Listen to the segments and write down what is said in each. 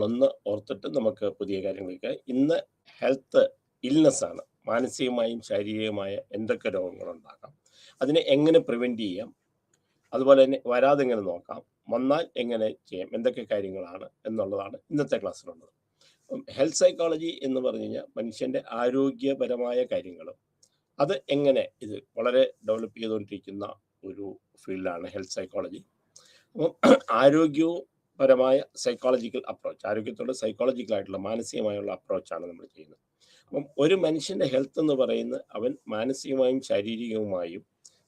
അപ്പോൾ ഒന്ന് ഓർത്തിട്ട് നമുക്ക് പുതിയ കാര്യങ്ങളിലേക്ക്. ഇന്ന് ഹെൽത്ത് ഇൽനെസ് ആണ്. മാനസികമായും ശാരീരികമായ എന്തൊക്കെ രോഗങ്ങളുണ്ടാകാം, അതിനെ എങ്ങനെ പ്രിവെൻറ്റ് ചെയ്യാം, അതുപോലെ തന്നെ വരാതെ എങ്ങനെ നോക്കാം, വന്നാൽ എങ്ങനെ ചെയ്യാം, എന്തൊക്കെ കാര്യങ്ങളാണ് എന്നുള്ളതാണ് ഇന്നത്തെ ക്ലാസ്സിലുള്ളത്. ഹെൽത്ത് സൈക്കോളജി എന്ന് പറഞ്ഞു കഴിഞ്ഞാൽ മനുഷ്യൻ്റെ ആരോഗ്യപരമായ കാര്യങ്ങളും അത് എങ്ങനെ ഇത് വളരെ ഡെവലപ്പ് ചെയ്തുകൊണ്ടിരിക്കുന്ന ഒരു ഫീൽഡാണ് ഹെൽത്ത് സൈക്കോളജി. അപ്പം ആരോഗ്യപരമായ സൈക്കോളജിക്കൽ അപ്രോച്ച്, ആരോഗ്യത്തോട് സൈക്കോളജിക്കലായിട്ടുള്ള മാനസികമായുള്ള അപ്രോച്ചാണ് നമ്മൾ ചെയ്യുന്നത്. അപ്പം ഒരു മനുഷ്യൻ്റെ ഹെൽത്ത് എന്ന് പറയുന്നത് അവൻ മാനസികമായും ശാരീരികവുമായും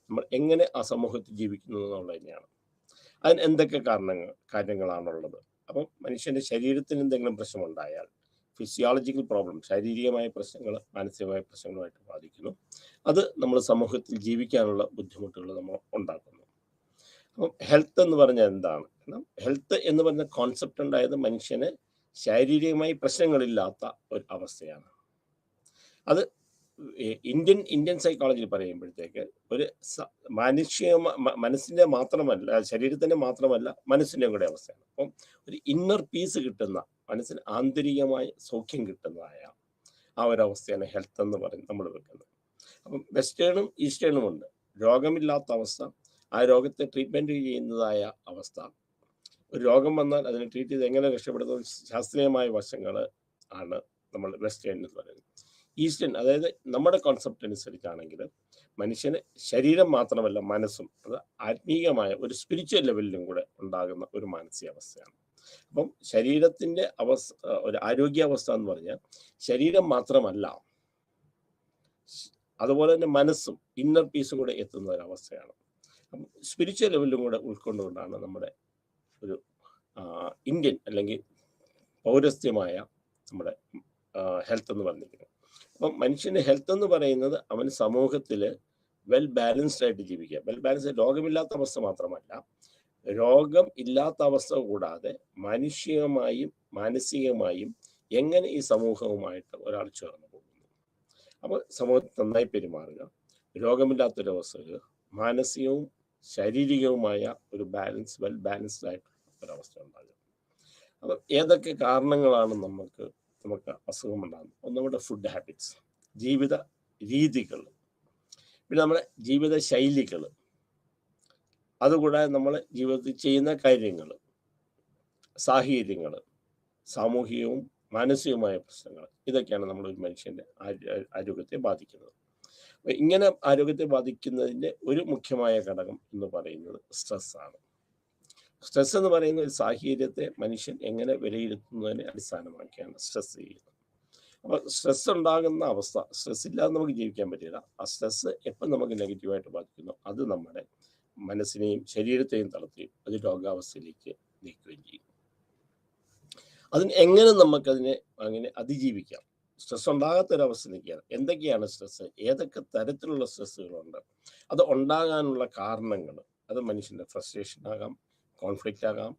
നമ്മൾ എങ്ങനെ ആ സമൂഹത്തിൽ ജീവിക്കുന്നു എന്നുള്ളത് തന്നെയാണ്. അതിന് എന്തൊക്കെ കാര്യങ്ങളാണുള്ളത്. അപ്പം മനുഷ്യൻ്റെ ശരീരത്തിന് എന്തെങ്കിലും പ്രശ്നമുണ്ടായാൽ ഫിസിയോളജിക്കൽ പ്രോബ്ലം, ശാരീരികമായ പ്രശ്നങ്ങൾ മാനസികമായ പ്രശ്നങ്ങളുമായിട്ട് ബാധിക്കുന്നു. അത് നമ്മൾ സമൂഹത്തിൽ ജീവിക്കാനുള്ള ബുദ്ധിമുട്ടുകൾ നമ്മൾ ഉണ്ടാക്കുന്നു. അപ്പം ഹെൽത്ത് എന്ന് പറഞ്ഞാൽ എന്താണ്? ഹെൽത്ത് എന്ന് പറഞ്ഞ കോൺസെപ്റ്റ് ഉണ്ടായത് മനുഷ്യന് ശാരീരികമായി പ്രശ്നങ്ങളില്ലാത്ത ഒരു അവസ്ഥയാണ്. അത് ഇന്ത്യൻ സൈക്കോളജിയിൽ പറയുമ്പോഴത്തേക്ക് ഒരു മനസ്സിൻ്റെ മാത്രമല്ല, ശരീരത്തിൻ്റെ മാത്രമല്ല, മനസ്സിൻ്റെ കൂടെ അവസ്ഥയാണ്. അപ്പം ഒരു ഇന്നർ പീസ് കിട്ടുന്ന, മനസ്സിന് ആന്തരികമായ സൗഖ്യം കിട്ടുന്നതായ ആ ഒരു അവസ്ഥയാണ് ഹെൽത്ത് എന്ന് പറയുന്നത് നമ്മൾ വെക്കുന്നത്. അപ്പം വെസ്റ്റേണും ഈസ്റ്റേണും ഉണ്ട്. രോഗമില്ലാത്ത അവസ്ഥ, ആ രോഗത്തെ ട്രീറ്റ്മെൻറ്റ് ചെയ്യുന്നതായ അവസ്ഥ. ഒരു രോഗം വന്നാൽ അതിനെ ട്രീറ്റ് ചെയ്ത് എങ്ങനെ രക്ഷപ്പെടുന്ന ശാസ്ത്രീയമായ വശങ്ങൾ ആണ് നമ്മൾ വെസ്റ്റേൺ എന്ന് പറയുന്നത്. ഈസ്റ്റേൺ, അതായത് നമ്മുടെ കോൺസെപ്റ്റ് അനുസരിച്ചാണെങ്കിൽ മനുഷ്യന് ശരീരം മാത്രമല്ല മനസ്സും, അത് ആത്മീയമായ ഒരു സ്പിരിച്വൽ ലെവലിലും കൂടെ ഉണ്ടാകുന്ന ഒരു മാനസികാവസ്ഥയാണ്. അപ്പം ശരീരത്തിൻ്റെ ഒരു ആരോഗ്യാവസ്ഥ എന്ന് പറഞ്ഞാൽ ശരീരം മാത്രമല്ല, അതുപോലെ തന്നെ മനസ്സും ഇന്നർ പീസും കൂടെ എത്തുന്ന ഒരവസ്ഥയാണ്. അപ്പം സ്പിരിച്വൽ ലെവലിലും കൂടെ ഉൾക്കൊണ്ടുകൊണ്ടാണ് നമ്മുടെ ഒരു ഇന്ത്യൻ അല്ലെങ്കിൽ പൗരസ്ത്യമായ നമ്മുടെ ഹെൽത്ത് എന്ന് പറഞ്ഞിരിക്കുന്നത്. അപ്പം മനുഷ്യൻ്റെ ഹെൽത്ത് എന്ന് പറയുന്നത് അവൻ സമൂഹത്തിൽ വെൽ ബാലൻസ്ഡ് ആയിട്ട് ജീവിക്കുക. വെൽ ബാലൻസ്ഡ്, രോഗമില്ലാത്ത അവസ്ഥ മാത്രമല്ല, രോഗം ഇല്ലാത്ത അവസ്ഥ കൂടാതെ മാനുഷികമായും മാനസികമായും എങ്ങനെ ഈ സമൂഹവുമായിട്ട് ഒരാൾ ചേർന്ന് പോകുന്നു. അപ്പോൾ സമൂഹത്തിൽ നന്നായി പെരുമാറുക, രോഗമില്ലാത്തൊരവസ്ഥ, മാനസികവും ശാരീരികവുമായ ഒരു വെൽ ബാലൻസ്ഡ് ആയിട്ടുള്ള ഒരവസ്ഥ ഉണ്ടാകുക. അപ്പം ഏതൊക്കെ കാരണങ്ങളാണ് നമുക്ക് അസുഖമുണ്ടാകുന്നത്? ഒന്ന് നമ്മുടെ ഫുഡ് ഹാബിറ്റ്സ്, ജീവിത രീതികൾ, പിന്നെ നമ്മുടെ ജീവിത ശൈലികൾ, അതുകൂടാതെ നമ്മൾ ജീവിതത്തിൽ ചെയ്യുന്ന കാര്യങ്ങൾ, സാഹചര്യങ്ങൾ, സാമൂഹികവും മാനസികവുമായ പ്രശ്നങ്ങൾ, ഇതൊക്കെയാണ് നമ്മൾ ഒരു മനുഷ്യൻ്റെ ആരോഗ്യത്തെ ബാധിക്കുന്നത്. അപ്പോൾ ഇങ്ങനെ ആരോഗ്യത്തെ ബാധിക്കുന്നതിൻ്റെ ഒരു മുഖ്യമായ ഘടകം എന്ന് പറയുന്നത് സ്ട്രെസ്സാണ്. സ്ട്രെസ് എന്ന് പറയുന്ന ഒരു സാഹചര്യത്തെ മനുഷ്യൻ എങ്ങനെ വിലയിരുത്തുന്നതിനെ അടിസ്ഥാനമാക്കിയാണ് സ്ട്രെസ് ചെയ്യുന്നത്. അപ്പോൾ സ്ട്രെസ് ഉണ്ടാകുന്ന അവസ്ഥ, സ്ട്രെസ് ഇല്ലാതെ നമുക്ക് ജീവിക്കാൻ പറ്റില്ല. ആ സ്ട്രെസ് എപ്പം നമുക്ക് നെഗറ്റീവായിട്ട് ബാധിക്കുന്നു, അത് നമ്മുടെ മനസ്സിനെയും ശരീരത്തെയും തളർത്തുകയും അത് രോഗാവസ്ഥയിലേക്ക് നീക്കുകയും ചെയ്യും. അതിന് എങ്ങനെ നമുക്കതിനെ അങ്ങനെ അതിജീവിക്കാം, സ്ട്രെസ് ഉണ്ടാകാത്തൊരവസ്ഥ നിൽക്കുകയാണ്. എന്തൊക്കെയാണ് സ്ട്രെസ്, ഏതൊക്കെ തരത്തിലുള്ള സ്ട്രെസ്സുകളുണ്ട്, അത് ഉണ്ടാകാനുള്ള കാരണങ്ങൾ, അത് മനുഷ്യൻ്റെ ഫ്രസ്ട്രേഷൻ ആകാം, കോൺഫ്ലിക്റ്റ് ആകാം,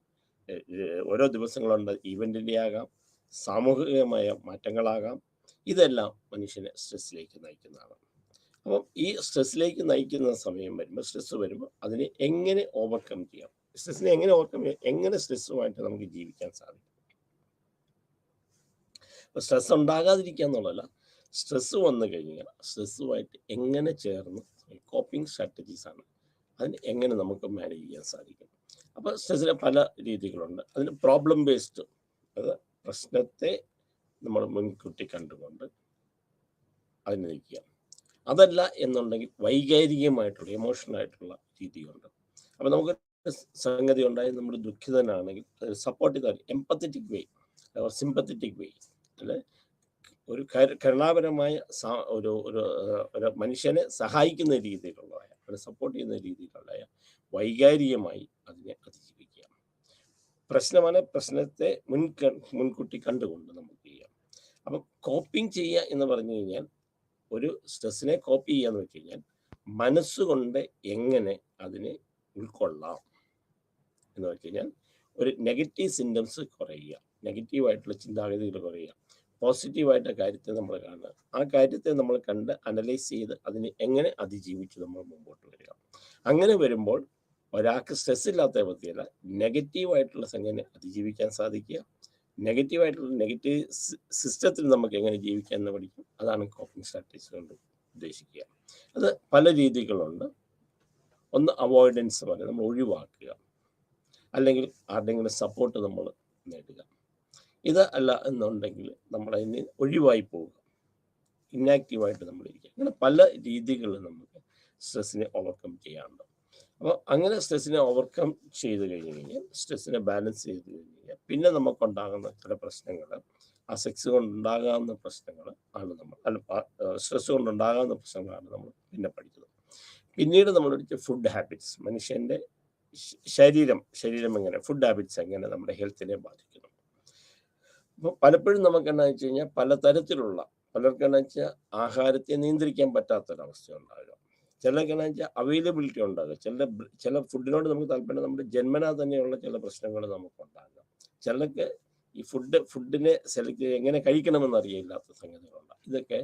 ഓരോ ദിവസങ്ങളുണ്ട് ഈവൻറ്റിൻ്റെ ആകാം, സാമൂഹികമായ മാറ്റങ്ങളാകാം. ഇതെല്ലാം മനുഷ്യനെ സ്ട്രെസ്സിലേക്ക് നയിക്കുന്നതാണ്. അപ്പം ഈ സ്ട്രെസ്സിലേക്ക് നയിക്കുന്ന സമയം വരുമ്പോൾ, സ്ട്രെസ് വരുമ്പോൾ അതിനെ എങ്ങനെ ഓവർകം ചെയ്യാം, സ്ട്രെസ്സിനെ എങ്ങനെ ഓവർകം ചെയ്യാം, എങ്ങനെ സ്ട്രെസ്സുമായിട്ട് നമുക്ക് ജീവിക്കാൻ സാധിക്കും. അപ്പോൾ സ്ട്രെസ് ഉണ്ടാകാതിരിക്കുക എന്നുള്ളതല്ല, സ്ട്രെസ് വന്നു കഴിഞ്ഞാൽ സ്ട്രെസ്സുമായിട്ട് എങ്ങനെ ചേർന്ന് കോപ്പിംഗ് സ്ട്രാറ്റജീസാണ്, അതിന് എങ്ങനെ നമുക്ക് മാനേജ് ചെയ്യാൻ സാധിക്കും. അപ്പോൾ സ്ട്രെസ്സിന് പല രീതികളുണ്ട്. അതിന് പ്രോബ്ലം ബേസ്ഡ്, അത് പ്രശ്നത്തെ നമ്മൾ മുൻകൂട്ടി കണ്ടുകൊണ്ട് അതിന് നിൽക്കുക. അതല്ല എന്നുണ്ടെങ്കിൽ വൈകാരികമായിട്ടുള്ള എമോഷണലായിട്ടുള്ള രീതിയുണ്ട്. അപ്പോൾ നമുക്ക് സംഗതി ഉണ്ടായി നമ്മൾ ദുഃഖിതനാണെങ്കിൽ സപ്പോർട്ട് ചെയ്താൽ എംപത്തറ്റിക് വേ, സിമ്പത്തറ്റിക് വേ, അല്ലെ ഒരു കരുണാപരമായ ഒരു മനുഷ്യനെ സഹായിക്കുന്ന രീതിയിലുള്ളതായ, അവനെ സപ്പോർട്ട് ചെയ്യുന്ന രീതിയിലുള്ളതായ വൈകാരികമായി അതിനെ അതിജീവിക്കുക. പ്രശ്നമാണ്, പ്രശ്നത്തെ മുൻകൂട്ടി കണ്ടുകൊണ്ട് നമുക്ക് ചെയ്യാം. അപ്പം കോപ്പിംഗ് ചെയ്യുക എന്ന് പറഞ്ഞു കഴിഞ്ഞാൽ, ഒരു സ്ട്രെസ്സിനെ കോപ്പി ചെയ്യുക എന്ന് വെച്ച് കഴിഞ്ഞാൽ മനസ്സുകൊണ്ട് എങ്ങനെ അതിനെ ഉൾക്കൊള്ളാം എന്ന് വെച്ച് കഴിഞ്ഞാൽ, ഒരു നെഗറ്റീവ് സിംറ്റംസ് കുറയുക, നെഗറ്റീവായിട്ടുള്ള ചിന്താഗതികൾ കുറയുക, പോസിറ്റീവായിട്ട് കാര്യത്തെ നമ്മൾ കാണുക, ആ കാര്യത്തെ നമ്മൾ കണ്ട് അനലൈസ് ചെയ്ത് അതിനെ എങ്ങനെ അതിജീവിച്ച് നമ്മൾ മുമ്പോട്ട് വരിക. അങ്ങനെ വരുമ്പോൾ ഒരാൾക്ക് സ്ട്രെസ് ഇല്ലാത്ത അവസ്ഥയല്ല, നെഗറ്റീവായിട്ടുള്ള സംഗതിനെ അതിജീവിക്കാൻ സാധിക്കുക, നെഗറ്റീവ് സിസ്റ്റത്തിൽ നമുക്ക് എങ്ങനെ ജീവിക്കാം എന്ന് പഠിക്കും. അതാണ് കോപ്പിംഗ് സ്ട്രാറ്റജീസ് കൊണ്ട് ഉദ്ദേശിക്കുക. അത് പല രീതികളുണ്ട്. ഒന്ന് അവോയ്ഡൻസ് പോലെ നമ്മൾ ഒഴിവാക്കുക, അല്ലെങ്കിൽ ആരുടെയെങ്കിലും സപ്പോർട്ട് നമ്മൾ നേടുക. ഇത് അല്ല എന്നുണ്ടെങ്കിൽ നമ്മളതിന് ഒഴിവായി പോവുക, ഇന്നാക്റ്റീവായിട്ട് നമ്മളിരിക്കുക. അങ്ങനെ പല രീതികളിൽ നമുക്ക് സ്ട്രെസ്സിനെ ഓവർകം ചെയ്യാറുണ്ട്. അപ്പോൾ അങ്ങനെ സ്ട്രെസ്സിനെ ഓവർകം ചെയ്ത് കഴിഞ്ഞാൽ, സ്ട്രെസ്സിനെ ബാലൻസ് ചെയ്ത് കഴിഞ്ഞാൽ, പിന്നെ നമുക്കുണ്ടാകുന്ന ചില പ്രശ്നങ്ങൾ, ആ സെക്സ് കൊണ്ടുണ്ടാകാവുന്ന പ്രശ്നങ്ങൾ ആണ് നമ്മൾ, സ്ട്രെസ് കൊണ്ടുണ്ടാകാവുന്ന പ്രശ്നങ്ങളാണ് നമ്മൾ പിന്നെ പഠിക്കുന്നത്. പിന്നീട് നമ്മൾ പഠിച്ച ഫുഡ് ഹാബിറ്റ്സ്, മനുഷ്യൻ്റെ ശരീരം എങ്ങനെ, ഫുഡ് ഹാബിറ്റ്സ് എങ്ങനെ നമ്മുടെ ഹെൽത്തിനെ ബാധിക്കുന്നു. അപ്പോൾ പലപ്പോഴും നമുക്ക് എന്താണെന്ന് വെച്ച് കഴിഞ്ഞാൽ പലർക്ക് എന്താണെന്ന് വെച്ചാൽ ആഹാരത്തെ നിയന്ത്രിക്കാൻ പറ്റാത്തൊരവസ്ഥ ഉണ്ടാകുക. ചിലർക്ക് എന്താണെന്ന് വെച്ചാൽ അവൈലബിലിറ്റി ഉണ്ടാകുക. ചില ഫുഡിനോട് നമുക്ക് താല്പര്യം, നമ്മുടെ ജന്മനാ തന്നെയുള്ള ചില പ്രശ്നങ്ങൾ നമുക്കുണ്ടാകാം. ചിലർക്ക് ഈ ഫുഡിനെ സെലക്ട് എങ്ങനെ കഴിക്കണമെന്ന് അറിയില്ലാത്ത സംഗതികളുണ്ട്. ഇതൊക്കെ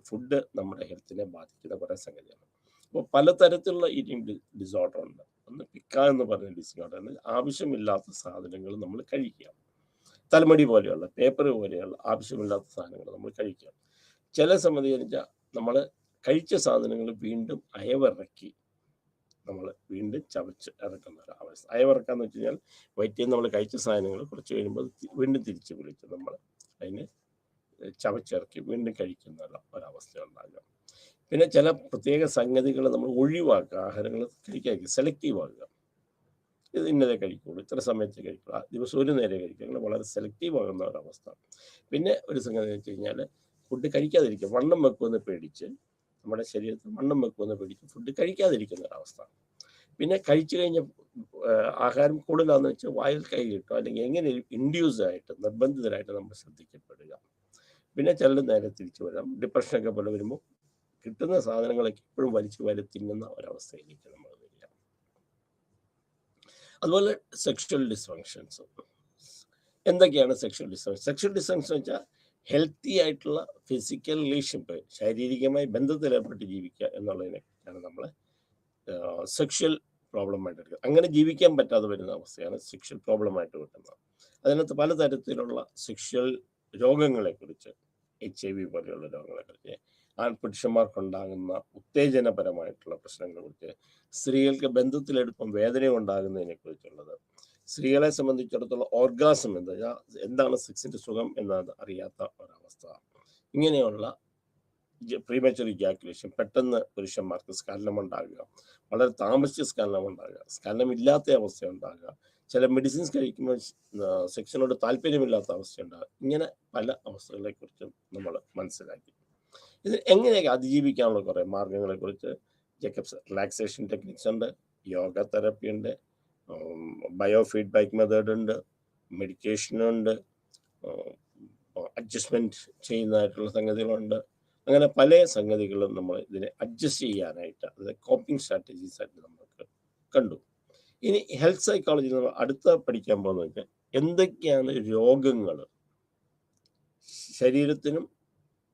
ഫുഡ് നമ്മുടെ ഹെൽത്തിനെ ബാധിക്കുന്ന കുറേ സംഗതിയാണ്. അപ്പോൾ പലതരത്തിലുള്ള ഈറ്റിംഗ് ഡിസോർഡർ ഉണ്ട്. ഒന്ന് പിക്ക എന്ന് പറഞ്ഞ ഡിസോർഡർ, ആവശ്യമില്ലാത്ത സാധനങ്ങൾ നമ്മൾ കഴിക്കുക. തലമുടി പോലെയുള്ള, പേപ്പർ പോലെയുള്ള ആവശ്യമില്ലാത്ത സാധനങ്ങൾ നമ്മൾ കഴിക്കുക. ചില സംബന്ധിച്ചാൽ നമ്മൾ കഴിച്ച സാധനങ്ങൾ വീണ്ടും അയവിറക്കി നമ്മൾ വീണ്ടും ചവച്ച് ഇറക്കുന്ന ഒരു അവസ്ഥ. അയവിറക്കാന്ന് വെച്ച് കഴിഞ്ഞാൽ വയറ്റിൽ നമ്മൾ കഴിച്ച സാധനങ്ങൾ കുറച്ച് കഴിയുമ്പോൾ വീണ്ടും തിരിച്ച് വിളിച്ച് നമ്മൾ അതിന് ചവച്ചിറക്കി വീണ്ടും കഴിക്കുന്ന ഒരവസ്ഥ ഉണ്ടാകുക. പിന്നെ ചില പ്രത്യേക സംഗതികൾ നമ്മൾ ഒഴിവാക്കുക, ആഹാരങ്ങൾ കഴിക്കാതിരിക്കുക, സെലക്റ്റീവ് ആകുക. ഇത് ഇന്നതേ കഴിക്കുള്ളൂ, ഇത്ര സമയത്ത് കഴിക്കുള്ളൂ, ദിവസം ഒരു നേരെ കഴിക്കുക, അങ്ങനെ വളരെ സെലക്റ്റീവ് ആകുന്ന ഒരവസ്ഥ. പിന്നെ ഒരു സംഗതി എന്ന് വെച്ച് കഴിഞ്ഞാൽ ഫുഡ് കഴിക്കാതിരിക്കുക, വണ്ണം വെക്കുമെന്ന് പേടിച്ച്, നമ്മുടെ ശരീരത്തിൽ വണ്ണം വെക്കുമെന്ന് പേടിച്ച് ഫുഡ് കഴിക്കാതിരിക്കുന്ന ഒരവസ്ഥ. പിന്നെ കഴിച്ചു കഴിഞ്ഞ ആഹാരം കൂടുതലാണെന്ന് വെച്ചാൽ വായിൽ കൈ കിട്ടും, അല്ലെങ്കിൽ എങ്ങനെ ഇൻഡ്യൂസായിട്ട് നിർബന്ധിതരായിട്ട് നമ്മൾ ശ്രദ്ധിക്കപ്പെടുക. പിന്നെ ചിലർ നേരെ തിരിച്ചു വരാം, ഡിപ്രഷനൊക്കെ പോലെ വരുമ്പോൾ കിട്ടുന്ന സാധനങ്ങളൊക്കെ എപ്പോഴും വലിച്ചു തിന്നുന്ന ഒരവസ്ഥയിലേക്ക് നമ്മൾ വരിക. അതുപോലെ സെക്ഷൽ ഡിസ്ഫങ്ഷൻസ്. എന്തൊക്കെയാണ് സെക്ഷൽ ഡിസ്ഫങ്ഷൻ വെച്ചാൽ ഹെൽത്തി ആയിട്ടുള്ള ഫിസിക്കൽ റിലേഷൻഷിപ്പ്, ശാരീരികമായി ബന്ധത്തിലേർപ്പെട്ട് ജീവിക്കുക എന്നുള്ളതിനൊക്കെയാണ് നമ്മൾ സെക്ഷൽ പ്രോബ്ലമായിട്ട് എടുക്കുക. അങ്ങനെ ജീവിക്കാൻ പറ്റാതെ വരുന്ന അവസ്ഥയാണ് സെക്ഷൽ പ്രോബ്ലമായിട്ട് കിട്ടുന്നത്. അതിനകത്ത് പലതരത്തിലുള്ള സെക്ഷൽ രോഗങ്ങളെക്കുറിച്ച്, HIV പോലെയുള്ള രോഗങ്ങളെക്കുറിച്ച്, പുരുഷന്മാർക്കുണ്ടാകുന്ന ഉത്തേജനപരമായിട്ടുള്ള പ്രശ്നങ്ങളെക്കുറിച്ച്, സ്ത്രീകൾക്ക് ബന്ധത്തിലെടുപ്പം വേദന ഉണ്ടാകുന്നതിനെ കുറിച്ചുള്ളത്, സ്ത്രീകളെ സംബന്ധിച്ചിടത്തോളം ഓർഗാസം എന്താണ് സെക്സിന്റെ സുഖം എന്നത് അറിയാത്ത ഒരവസ്ഥ, ഇങ്ങനെയുള്ള പ്രീമച്ചുർ ഇജാക്കുലേഷൻ, പെട്ടെന്ന് പുരുഷന്മാർക്ക് സ്ഖലനം ഉണ്ടാകുക, വളരെ താമസിച്ച് സ്ഖലനം ഉണ്ടാകുക, സ്ഖലനം ഇല്ലാത്ത അവസ്ഥ ഉണ്ടാകുക, ചില മെഡിസിൻസ് കഴിക്കുമ്പോൾ സെക്സിനോട് താല്പര്യമില്ലാത്ത അവസ്ഥ ഉണ്ടാകുക. ഇങ്ങനെ പല അവസ്ഥകളെക്കുറിച്ചും നമ്മൾ മനസ്സിലാക്കി. ഇത് എങ്ങനെയൊക്കെ അതിജീവിക്കാനുള്ള കുറേ മാർഗങ്ങളെക്കുറിച്ച് ജേക്കബ്സ് റിലാക്സേഷൻ ടെക്നിക്സ് ഉണ്ട്, യോഗ തെറപ്പി ഉണ്ട്, ബയോ ഫീഡ്ബാക്ക് മെത്തേഡ് ഉണ്ട്, മെഡിക്കേഷനുണ്ട്, അഡ്ജസ്റ്റ്മെൻറ്റ് ചെയ്യുന്നതായിട്ടുള്ള സംഗതികളുണ്ട്. അങ്ങനെ പല സംഗതികളും നമ്മൾ ഇതിനെ അഡ്ജസ്റ്റ് ചെയ്യാനായിട്ട്, അതായത് കോപ്പിംഗ് സ്ട്രാറ്റജീസ് ആയിട്ട് നമുക്ക് കണ്ടു. ഇനി ഹെൽത്ത് സൈക്കോളജി നമ്മൾ അടുത്ത പഠിക്കാൻ പോകുന്നത് വെച്ചാൽ എന്തൊക്കെയാണ് രോഗങ്ങൾ, ശരീരത്തിനും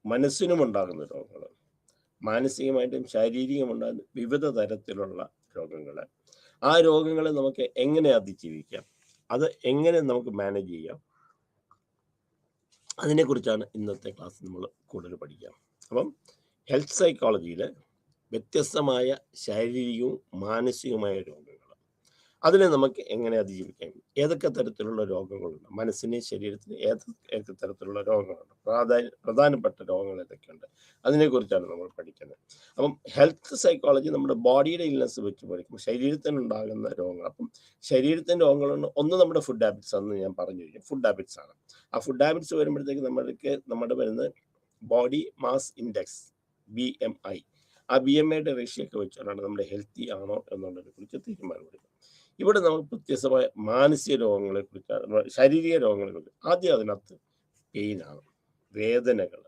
മനസ്സിനും ഉണ്ടാകുന്ന രോഗങ്ങൾ, മാനസികമായിട്ടും ശാരീരികമുണ്ടാകുന്ന വിവിധ തരത്തിലുള്ള രോഗങ്ങൾ, ആ രോഗങ്ങളെ നമുക്ക് എങ്ങനെ അതിജീവിക്കാം, അത് എങ്ങനെ നമുക്ക് മാനേജ് ചെയ്യാം, അതിനെക്കുറിച്ചാണ് ഇന്നത്തെ ക്ലാസ് നമ്മൾ കൂടുതൽ പഠിക്കാം. അപ്പം ഹെൽത്ത് സൈക്കോളജിയിൽ വ്യത്യസ്തമായ ശാരീരികവും മാനസികവുമായ രോഗങ്ങൾ, അതിനെ നമുക്ക് എങ്ങനെ അതിജീവിക്കാം, ഏതൊക്കെ തരത്തിലുള്ള രോഗങ്ങളുണ്ട്, മനസ്സിന് ശരീരത്തിന് ഏതൊക്കെ തരത്തിലുള്ള രോഗങ്ങളുണ്ട്, പ്രധാനപ്പെട്ട രോഗങ്ങൾ ഏതൊക്കെയുണ്ട്, അതിനെക്കുറിച്ചാണ് നമ്മൾ പഠിക്കുന്നത്. അപ്പം ഹെൽത്ത് സൈക്കോളജി നമ്മുടെ ബോഡിയുടെ ഇൽനെസ് വെച്ച് പഠിക്കും, ശരീരത്തിനുണ്ടാകുന്ന രോഗങ്ങൾ. അപ്പം ശരീരത്തിൻ്റെ രോഗങ്ങളുണ്ട്. ഒന്ന് നമ്മുടെ ഫുഡ് ഹാബിറ്റ്സ് ആണെന്ന് ഞാൻ പറഞ്ഞു കഴിഞ്ഞു, ഫുഡ് ഹാബിറ്റ്സ് ആണ്. ആ ഫുഡ് ഹാബിറ്റ്സ് വരുമ്പോഴത്തേക്ക് നമ്മുടെ വരുന്ന ബോഡി മാസ് ഇൻഡെക്സ്, BMI, ആ BMIയുടെ റേഷ്യോ ഒക്കെ വെച്ചാണ് നമ്മുടെ ഹെൽത്തി ആണോ എന്നുള്ളതിനെ കുറിച്ച് തീരുമാനമെടുക്കുക. ഇവിടെ നമുക്ക് വ്യത്യസ്തമായ മാനസിക രോഗങ്ങളെ കുറിച്ചാണ്, ശാരീരിക രോഗങ്ങളെ കുറിച്ച്. ആദ്യം അതിനകത്ത് പെയിനാണ്, വേദനകൾ.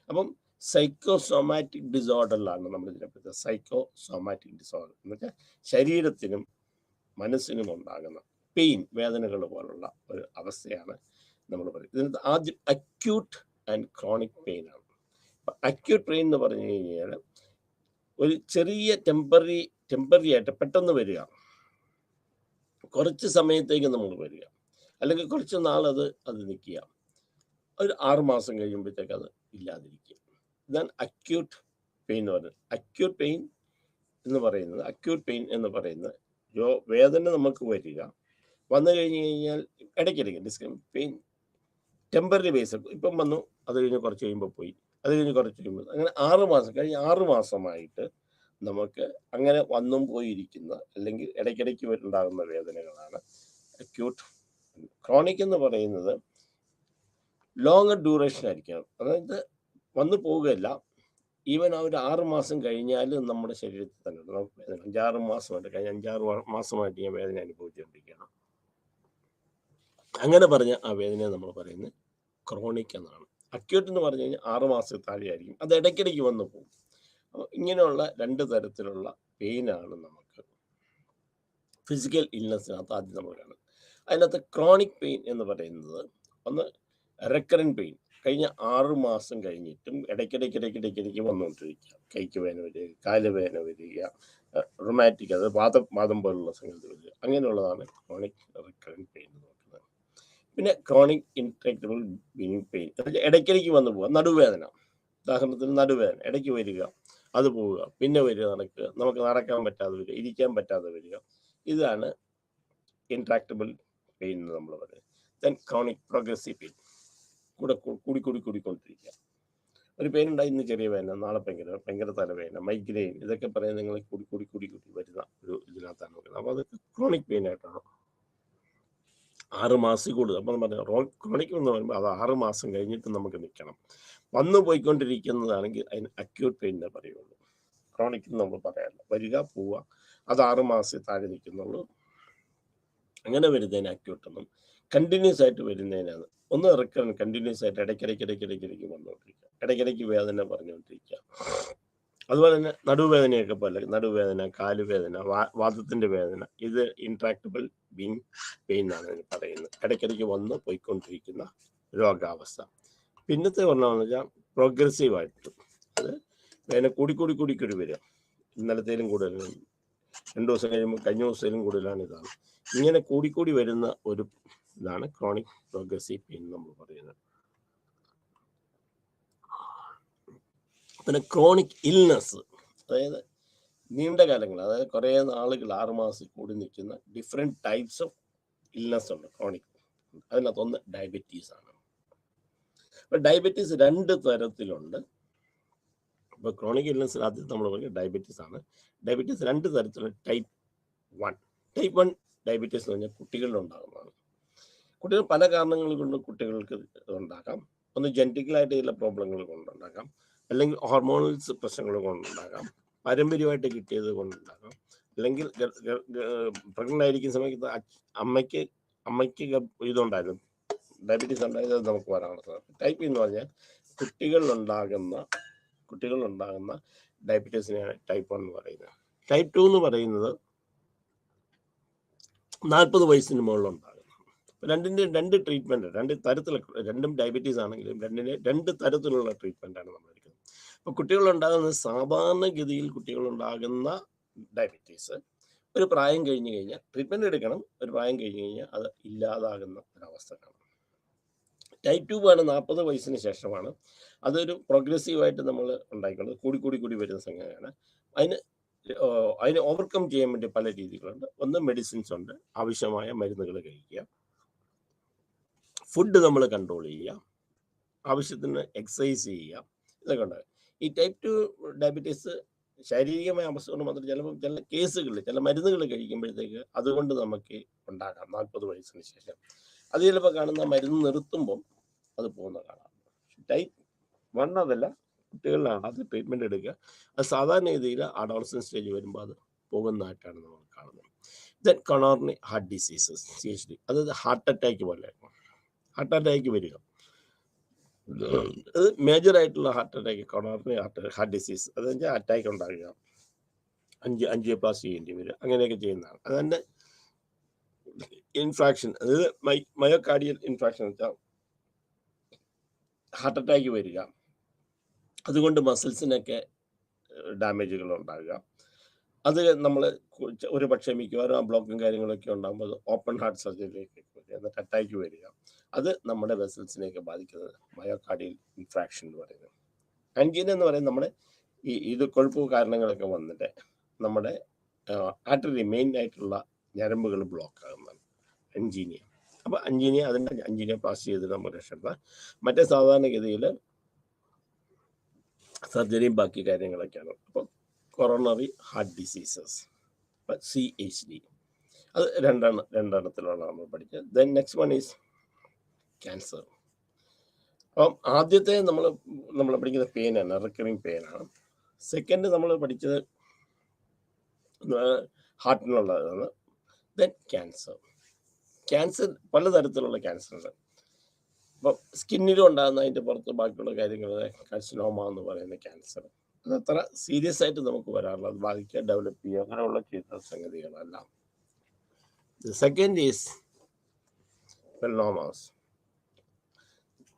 അപ്പം സൈക്കോസോമാറ്റിക് ഡിസോർഡറിലാണ് നമ്മൾ ഇതിനെപ്പറ്റി. സൈക്കോസോമാറ്റിക് ഡിസോർഡർ എന്ന് വെച്ചാൽ ശരീരത്തിനും മനസ്സിനും ഉണ്ടാകുന്ന പെയിൻ, വേദനകൾ പോലുള്ള ഒരു അവസ്ഥയാണ് നമ്മൾ പറയുന്നത്. ഇതിനകത്ത് ആദ്യം അക്യൂട്ട് ആൻഡ് ക്രോണിക് പെയിൻ ആണ്. അക്യൂട്ട് പെയിൻ എന്ന് പറഞ്ഞു കഴിഞ്ഞാൽ ഒരു ചെറിയ ടെമ്പററി ആയിട്ട് പെട്ടെന്ന് വരിക, കുറച്ച് സമയത്തേക്ക് നമ്മൾ വരിക. അല്ലെങ്കിൽ കുറച്ച് നാൾ അത് നിൽക്കുക. ഒരു 6 മാസം കഴിയുമ്പോഴത്തേക്ക് അത് ഇല്ലാതിരിക്കുക. ഇതാണ് അക്യൂട്ട് പെയിൻ എന്ന് പറയുന്നത്. അക്യൂട്ട് പെയിൻ എന്ന് പറയുന്നത് വേദന നമുക്ക് വരിക, വന്നു കഴിഞ്ഞ് കഴിഞ്ഞാൽ ഇടയ്ക്കിടയ്ക്ക് ഡിസ്ക് പെയിൻ ടെമ്പററി ബേസ്, ഇപ്പം വന്നു, അത് കഴിഞ്ഞ് കുറച്ച് കഴിയുമ്പോൾ പോയി, അത് കഴിഞ്ഞ് കുറച്ച് കഴിയുമ്പോൾ, അങ്ങനെ 6 മാസമായിട്ട് നമുക്ക് അങ്ങനെ വന്നും പോയിരിക്കുന്ന അല്ലെങ്കിൽ ഇടയ്ക്കിടയ്ക്ക് ഉണ്ടാകുന്ന വേദനകളാണ് അക്യൂട്ട്. ക്രോണിക് എന്ന് പറയുന്നത് ലോങ്ങർ ഡ്യൂറേഷൻ ആയിരിക്കണം. അതായത് വന്നു പോവുകയല്ല, ഈവൻ ആ ഒരു 6 മാസം കഴിഞ്ഞാലും നമ്മുടെ ശരീരത്തിൽ തന്നെ ഉണ്ട് നമുക്ക് വേദന. 5-6 മാസമായിട്ട് കഴിഞ്ഞ 5-6 മാസമായിട്ട് ഞാൻ വേദന അനുഭവിച്ചുകൊണ്ടിരിക്കുകയാണ്. അങ്ങനെ പറഞ്ഞ ആ വേദനയെ നമ്മൾ പറയുന്നത് ക്രോണിക് എന്നാണ്. അക്യൂട്ട് എന്ന് പറഞ്ഞു കഴിഞ്ഞാൽ 6 മാസത്തിൽ താഴെയായിരിക്കും, അത് ഇടയ്ക്കിടയ്ക്ക് വന്നു പോകും. അപ്പോൾ ഇങ്ങനെയുള്ള 2 തരത്തിലുള്ള പെയിനാണ് നമുക്ക് ഫിസിക്കൽ ഇൽനെസ്സിനകത്ത് ആദ്യം നമ്മൾ കാണുന്നത്. അതിനകത്ത് ക്രോണിക് പെയിൻ എന്ന് പറയുന്നത് ഒന്ന് റെക്കറൻറ്റ് പെയിൻ, കഴിഞ്ഞ 6 മാസം കഴിഞ്ഞിട്ടും ഇടയ്ക്കിടയ്ക്ക് വന്നുകൊണ്ടിരിക്കുക. കൈക്ക് വേദന വരിക, കാല് വേദന വരിക, റൊമാറ്റിക്, അത് വാദം പോലുള്ള സംഗതി വരിക, അങ്ങനെയുള്ളതാണ് ക്രോണിക് റെക്കറൻറ്റ് പെയിൻ എന്ന് പറയുന്നത്. പിന്നെ ക്രോണിക് ഇൻട്രാക്റ്റബിൾ പെയിൻ, ഇടയ്ക്കിടയ്ക്ക് വന്നു പോവുക. നടുവേദന, ഉദാഹരണത്തിന് നടുവേദന ഇടയ്ക്ക് വരിക, അത് പോവുക, പിന്നെ വരിക, നമുക്ക് നടക്കാൻ പറ്റാതെ വരിക, ഇരിക്കാൻ പറ്റാതെ വരിക, ഇതാണ് ഇൻട്രാക്റ്റബിൾ പെയിൻ എന്ന് നമ്മൾ പറയുന്നത്. ദെൻ ക്രോണിക് പ്രോഗ്രസീവ് പെയിൻ, കൂടിക്കൊണ്ടിരിക്കുക. ഒരു പെയിൻ ഉണ്ടായി, ഇന്ന് ചെറിയ വേദന, നാളെ ഭയങ്കര തലവേദന, മൈഗ്രെയിൻ, ഇതൊക്കെ പറയുന്നത് നിങ്ങൾ കൂടി വരുന്ന ഒരു ഇതിനകത്താണ് നോക്കുന്നത്. അപ്പോൾ അത് ക്രോണിക് പെയിൻ ആയിട്ടാണ് 6 മാസം കൂടുതൽ. അപ്പോൾ നമ്മൾ ക്രോണിക് എന്ന് പറയുമ്പോൾ അത് 6 മാസം കഴിഞ്ഞിട്ട് നമുക്ക് നിൽക്കണം. വന്നു പോയിക്കൊണ്ടിരിക്കുന്നതാണെങ്കിൽ അതിന് അക്യൂട്ട് പെയിൻ എന്നേ പറയുള്ളൂ. ക്രോണിക് നമ്മൾ പറയാറില്ല, വരിക പോവുക, അത് 6 മാസത്തിൽ താഴെ നിൽക്കുന്നുള്ളൂ. അങ്ങനെ വരുന്നതിന് അക്യൂട്ട് എന്നും, കണ്ടിന്യൂസ് ആയിട്ട് വരുന്നതിനാണ് ഒന്ന് റിക്കറൻറ്റ്, കണ്ടിന്യൂസ് ആയിട്ട് ഇടയ്ക്കിടയ്ക്ക് വന്നുകൊണ്ടിരിക്കുക, ഇടയ്ക്കിടയ്ക്ക് വേദന പറഞ്ഞുകൊണ്ടിരിക്കുക. അതുപോലെ തന്നെ നടുവേദനയൊക്കെ പോലെ, നടുവേദന, കാലുവേദന, വാദത്തിൻ്റെ വേദന, ഇത് ഇൻട്രാക്റ്റബിൾ പെയിൻ എന്നാണ് ഇതിന് പറയുന്നത്. ഇടയ്ക്കിടയ്ക്ക് വന്ന് പോയിക്കൊണ്ടിരിക്കുന്ന രോഗാവസ്ഥ. പിന്നത്തെ പറഞ്ഞാന്ന് വെച്ചാൽ പ്രോഗ്രസീവായിട്ട്, അത് വേദന കൂടി വരിക, ഇന്നലത്തേലും കൂടുതൽ, 2 ദിവസം കഴിയുമ്പോൾ കഴിഞ്ഞ ദിവസത്തിലും കൂടുതലാണ്. ഇതാണ് ഇങ്ങനെ കൂടി വരുന്ന ഒരു ഇതാണ് ക്രോണിക് പ്രോഗ്രസീവ് പെയിൻ നമ്മൾ പറയുന്നത്. പിന്നെ ക്രോണിക് ഇൽനെസ്, അതായത് നീണ്ട കാലങ്ങൾ, അതായത് കുറേ നാളുകൾ, 6 മാസം കൂടി നിൽക്കുന്ന ഡിഫറെൻറ്റ് ടൈപ്സ് ഓഫ് ഇൽനെസ് ഉണ്ട് ക്രോണിക്. അതിനകത്തൊന്ന് ഡയബറ്റീസ് ആണ്. അപ്പോൾ ഡയബറ്റീസ് 2 തരത്തിലുണ്ട്. ഇപ്പോൾ ക്രോണിക് ഇൽനെസ് ആദ്യം നമ്മൾ പറയുന്നത് ഡയബറ്റീസ് ആണ്. ഡയബറ്റീസ് 2 തരത്തിലുള്ള. ടൈപ്പ് 1 ഡയബറ്റീസ് എന്ന് പറഞ്ഞാൽ കുട്ടികളിലുണ്ടാകുന്നതാണ്. കുട്ടികൾ പല കാരണങ്ങൾ കൊണ്ട് കുട്ടികൾക്ക് ഉണ്ടാകാം. ഒന്ന് ജനറ്റിക്കലായിട്ട് ചില പ്രോബ്ലങ്ങൾ കൊണ്ടുണ്ടാകാം, അല്ലെങ്കിൽ ഹോർമോണൽസ് പ്രശ്നങ്ങൾ കൊണ്ടുണ്ടാകാം, പാരമ്പര്യമായിട്ട് കിട്ടിയത് കൊണ്ടുണ്ടാകാം, അല്ലെങ്കിൽ പ്രഗ്നൻ്റ് ആയിരിക്കുന്ന സമയത്ത് അമ്മയ്ക്ക് ഇതുണ്ടായിരുന്നു, ഡയബറ്റീസ് ഉണ്ടായത് നമുക്ക് വരാനുള്ള. ടൈപ്പ് എന്ന് പറഞ്ഞാൽ കുട്ടികളിലുണ്ടാകുന്ന ഡയബറ്റീസിനെയാണ് ടൈപ്പ് 1 എന്ന് പറയുന്നത്. ടൈപ്പ് 2 എന്ന് പറയുന്നത് 40 വയസ്സിന് മുകളിലുണ്ടാകും. രണ്ടിൻ്റെ 2 ട്രീറ്റ്മെൻറ്റ്, 2 തരത്തിലുള്ള, രണ്ടും ഡയബറ്റീസ് ആണെങ്കിലും 2 തരത്തിലുള്ള ട്രീറ്റ്മെൻറ്റാണ് നമ്മൾ എടുക്കുന്നത്. അപ്പോൾ കുട്ടികളുണ്ടാകുന്ന, സാധാരണഗതിയിൽ കുട്ടികളുണ്ടാകുന്ന ഡയബറ്റീസ് ഒരു പ്രായം കഴിഞ്ഞ് കഴിഞ്ഞാൽ ട്രീറ്റ്മെൻറ്റ് എടുക്കണം, ഒരു പ്രായം കഴിഞ്ഞ് കഴിഞ്ഞാൽ അത് ഇല്ലാതാകുന്ന ഒരവസ്ഥ കാണും. ടൈപ്പ് 2 ആണ് 40 വയസ്സിന് ശേഷമാണ്. അതൊരു പ്രോഗ്രസീവായിട്ട് നമ്മൾ ഉണ്ടായിക്കൊണ്ടത് കൂടി വരുന്ന സംഗതിയാണ്. അതിന് ഓവർകം ചെയ്യാൻ വേണ്ടി പല രീതികളുണ്ട്. ഒന്ന് മെഡിസിൻസ് ഉണ്ട്, ആവശ്യമായ മരുന്നുകൾ കഴിക്കുക, ഫുഡ് നമ്മൾ കൺട്രോൾ ചെയ്യുക, ആവശ്യത്തിന് എക്സസൈസ് ചെയ്യുക, ഇതൊക്കെ ഉണ്ട്. ഈ ടൈപ്പ് 2 ഡയബറ്റീസ് ശാരീരികമായ അവസ്ഥ കൊണ്ട് മാത്രം ചില കേസുകളിൽ ചില മരുന്നുകൾ കഴിക്കുമ്പോഴത്തേക്ക് അതുകൊണ്ട് നമുക്ക് ഉണ്ടാകാം 40 വയസ്സിന് ശേഷം. അത് ചിലപ്പോൾ കാണുന്ന മരുന്ന് നിർത്തുമ്പം അത് പോകുന്ന കാണാം. ടൈപ്പ് 1 അതല്ല, കുട്ടികളിലാണ് അത് ട്രീറ്റ്മെൻറ്റ് എടുക്കുക. അത് സാധാരണ രീതിയിൽ അഡോളസൻ സ്റ്റേജ് വരുമ്പോൾ അത് പോകുന്നതായിട്ടാണ് നമ്മൾ കാണുന്നത്. Then coronary heart diseases, CHD, അതായത് ഹാർട്ട് അറ്റാക്ക് പോലെ. ഹാർട്ട് അറ്റാക്ക് വരിക, അത് മേജർ ആയിട്ടുള്ള heart attack, coronary heart disease, അത് വെച്ചാൽ അറ്റാക്ക് ഉണ്ടാകുക, ആൻജിയോപ്ലാസ്റ്റി ചെയ്യേണ്ടി വരിക, അങ്ങനെയൊക്കെ ചെയ്യുന്നതാണ്. അതുതന്നെ ഇൻഫ്രാക്ഷൻ, അതായത് മയോകാർഡിയൽ ഇൻഫ്രാക്ഷൻ വെച്ചാൽ ഹാർട്ട് അറ്റാക്ക് വരിക, അതുകൊണ്ട് മസിൽസിനൊക്കെ ഡാമേജുകൾ ഉണ്ടാകുക. അത് നമ്മൾ ഒരു പക്ഷേ മിക്കവാറും ആ ബ്ലോക്കും കാര്യങ്ങളൊക്കെ ഉണ്ടാകുമ്പോൾ ഓപ്പൺ ഹാർട്ട് സർജറിയിലേക്ക് വരിക, എന്നിട്ട് അറ്റാക്ക് വരിക. അത് നമ്മുടെ വെസൽസിനെയൊക്കെ ബാധിക്കുന്നത് മയോകാർഡിയൽ ഇൻഫ്രാക്ഷൻ എന്ന് പറയുന്നത്. ആൻജീന എന്ന് പറയുന്നത് നമ്മുടെ ഇത് കൊഴുപ്പ് കാരണങ്ങളൊക്കെ വന്നിട്ട് നമ്മുടെ ആർട്ടറി മെയിൻ ആയിട്ടുള്ള ഞരമ്പുകൾ ബ്ലോക്ക് ആകുന്നതാണ് അഞ്ചീനിയ. അപ്പോൾ അതിൻ്റെ അഞ്ചീനിയോപ്ലാസ്റ്റി ചെയ്ത് നമ്മൾ രക്ഷപ്പെടുത്താം. മറ്റേ സാധാരണഗതിയിൽ സർജറിയും ബാക്കി കാര്യങ്ങളൊക്കെയാണ്. അപ്പോൾ കൊറോണറി ഹാർട്ട് ഡിസീസസ് CHD അത് രണ്ടെണ്ണത്തിലാണ് നമ്മൾ പഠിച്ചത്. Then next one is cancer. അപ്പം ആദ്യത്തെ നമ്മൾ പഠിക്കുന്ന പെയിനാണ്, റിക്കറിങ് പെയിനാണ്. സെക്കൻഡ് നമ്മൾ പഠിച്ചത് ഹാർട്ടിനുള്ളതാണ്. ദെൻ ക്യാൻസർ പലതരത്തിലുള്ള ക്യാൻസർ ഉണ്ട്. അപ്പം സ്കിന്നിലും ഉണ്ടാകുന്ന അതിൻ്റെ പുറത്ത് ബാക്കിയുള്ള കാര്യങ്ങൾ കാർസിനോമ എന്ന് പറയുന്ന ക്യാൻസർ അത് അത്ര സീരിയസ് ആയിട്ട് നമുക്ക് വരാറുള്ളത്, അത് ബാധിക്കുക, ഡെവലപ്പ് ചെയ്യുക, അങ്ങനെയുള്ള ചെയ്യുന്ന സംഗതികളല്ല. Second is melanomas.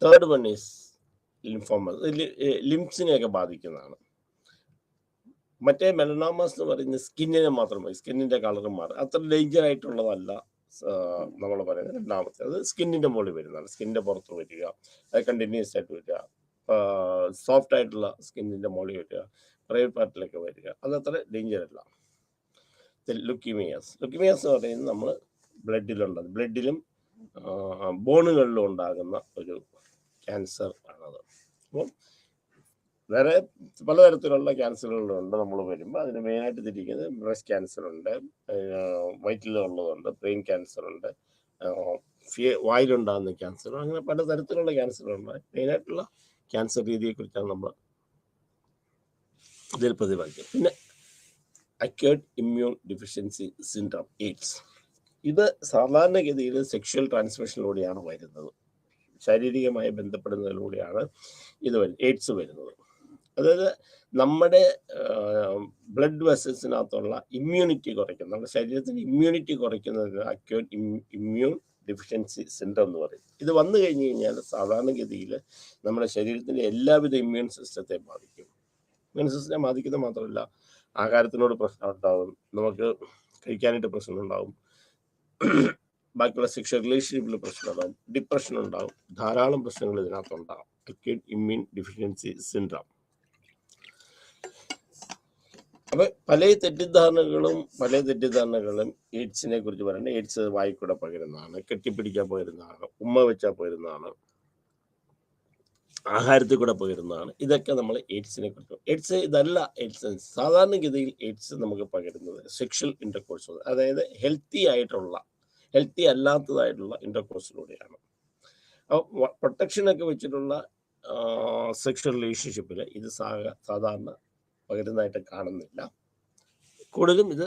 Third one is lymphomas. ലിംഫ്സിനെയൊക്കെ ബാധിക്കുന്നതാണ്. മറ്റേ മെലനോമാസ് എന്ന് പറയുന്നത് സ്കിന്നിനെ മാത്രമേ, സ്കിന്നിൻ്റെ കളറ് മാറും, അത്ര ഡേഞ്ചർ ആയിട്ടുള്ളതല്ല. നമ്മൾ പറയുന്നത് രണ്ടാമത്തെ അത് സ്കിന്നിൻ്റെ മുകളിൽ വരുന്നതാണ്, സ്കിന്നിൻ്റെ പുറത്ത് വരിക, അത് കണ്ടിന്യൂസ് ആയിട്ട് വരിക, സോഫ്റ്റ് ആയിട്ടുള്ള സ്കിന്നിൻ്റെ മുകളിൽ വരിക, പ്രൈവറ്റ് പാർട്ടിലൊക്കെ വരിക, അതത്ര ഡേഞ്ചർ അല്ല. ലുക്കീമിയാസ് എന്ന് പറയുന്നത് നമ്മൾ ബ്ലഡിലും ബോണുകളിലും ഉണ്ടാകുന്ന ഒരു ക്യാൻസർ ആണത്. അപ്പം വേറെ പലതരത്തിലുള്ള ക്യാൻസറുകളുണ്ട്. നമ്മൾ വരുമ്പോൾ അതിന് മെയിനായിട്ട് തിരിക്കുന്നത് ബ്രസ്റ്റ് ക്യാൻസർ ഉണ്ട്, വയറ്റിലുള്ളതുണ്ട്, ബ്രെയിൻ ക്യാൻസർ ഉണ്ട്, വായിലുണ്ടാകുന്ന ക്യാൻസർ, അങ്ങനെ പലതരത്തിലുള്ള ക്യാൻസറുണ്ട്. മെയിനായിട്ടുള്ള ക്യാൻസർ രീതിയെക്കുറിച്ചാണ് നമ്മൾ ഇതിൽ പ്രതിപാദിക്കുക. പിന്നെ acute immune deficiency syndrome, AIDS. ഇത് സാധാരണഗതിയിൽ സെക്ഷൽ ട്രാൻസ്മിഷനിലൂടെയാണ് വരുന്നത്, ശാരീരികമായി ബന്ധപ്പെടുന്നതിലൂടെയാണ് എയ്ഡ്സ് വരുന്നത്. അതായത് നമ്മുടെ ബ്ലഡ് വെസൽസിനകത്തുള്ള ഇമ്മ്യൂണിറ്റി കുറയ്ക്കുന്ന, നമ്മുടെ ശരീരത്തിൻ്റെ ഇമ്മ്യൂണിറ്റി കുറയ്ക്കുന്നതിന് അക്യൂട്ട് ഇമ്മ്യൂൺ ഡെഫിഷ്യൻസി സിൻഡ്രോം എന്ന് പറയും. ഇത് വന്നു കഴിഞ്ഞ് കഴിഞ്ഞാൽ സാധാരണഗതിയിൽ നമ്മുടെ ശരീരത്തിൻ്റെ എല്ലാവിധ ഇമ്മ്യൂൺ സിസ്റ്റത്തെ ബാധിക്കും. ഇമ്മ്യൂൺ സിസ്റ്റത്തെ ബാധിക്കുന്നത് മാത്രമല്ല, ആഹാരത്തിനോട് പ്രശ്നം ഉണ്ടാകും, നമുക്ക് കഴിക്കാനായിട്ട് പ്രശ്നം ഉണ്ടാകും, ബാക്കിയുള്ള സെക്ഷൽ റിലേഷൻഷിപ്പിൽ പ്രശ്നം ഉണ്ടാകും, ഡിപ്രഷൻ ഉണ്ടാകും, ധാരാളം പ്രശ്നങ്ങൾ ഇതിനകത്തുണ്ടാകും. Acute immune deficiency syndrome. അപ്പൊ പല തെറ്റിദ്ധാരണകളും എയ്ഡ്സിനെ കുറിച്ച് പറയുന്നത്. എയ്ഡ്സ് വായിക്കൂടെ പകരുന്നതാണ്, കെട്ടിപ്പിടിക്കാൻ പകരുന്നതാണ്, ഉമ്മ വെച്ചാൽ പകരുന്നതാണ്, ആഹാരത്തിൽ കൂടെ പകരുന്നതാണ്. ഇതൊക്കെ നമ്മൾ എയ്ഡ്സിനെ കുറിച്ച്. എയ്ഡ്സ് ഇതല്ല. എയ്ഡ്സ് സാധാരണഗതിയിൽ എയ്ഡ്സ് നമുക്ക് പകരുന്നത് സെക്ഷൽ ഇന്റർകോഴ്സ്, അതായത് ഹെൽത്തി അല്ലാത്തതായിട്ടുള്ള ഇന്റർകോഴ്സിലൂടെയാണ്. അപ്പോൾ പ്രൊട്ടക്ഷനൊക്കെ വെച്ചിട്ടുള്ള സെക്ഷൽ റിലേഷൻഷിപ്പിൽ ഇത് സാധാരണ പകരുന്നതായിട്ട് കാണുന്നില്ല. കൂടുതലും ഇത്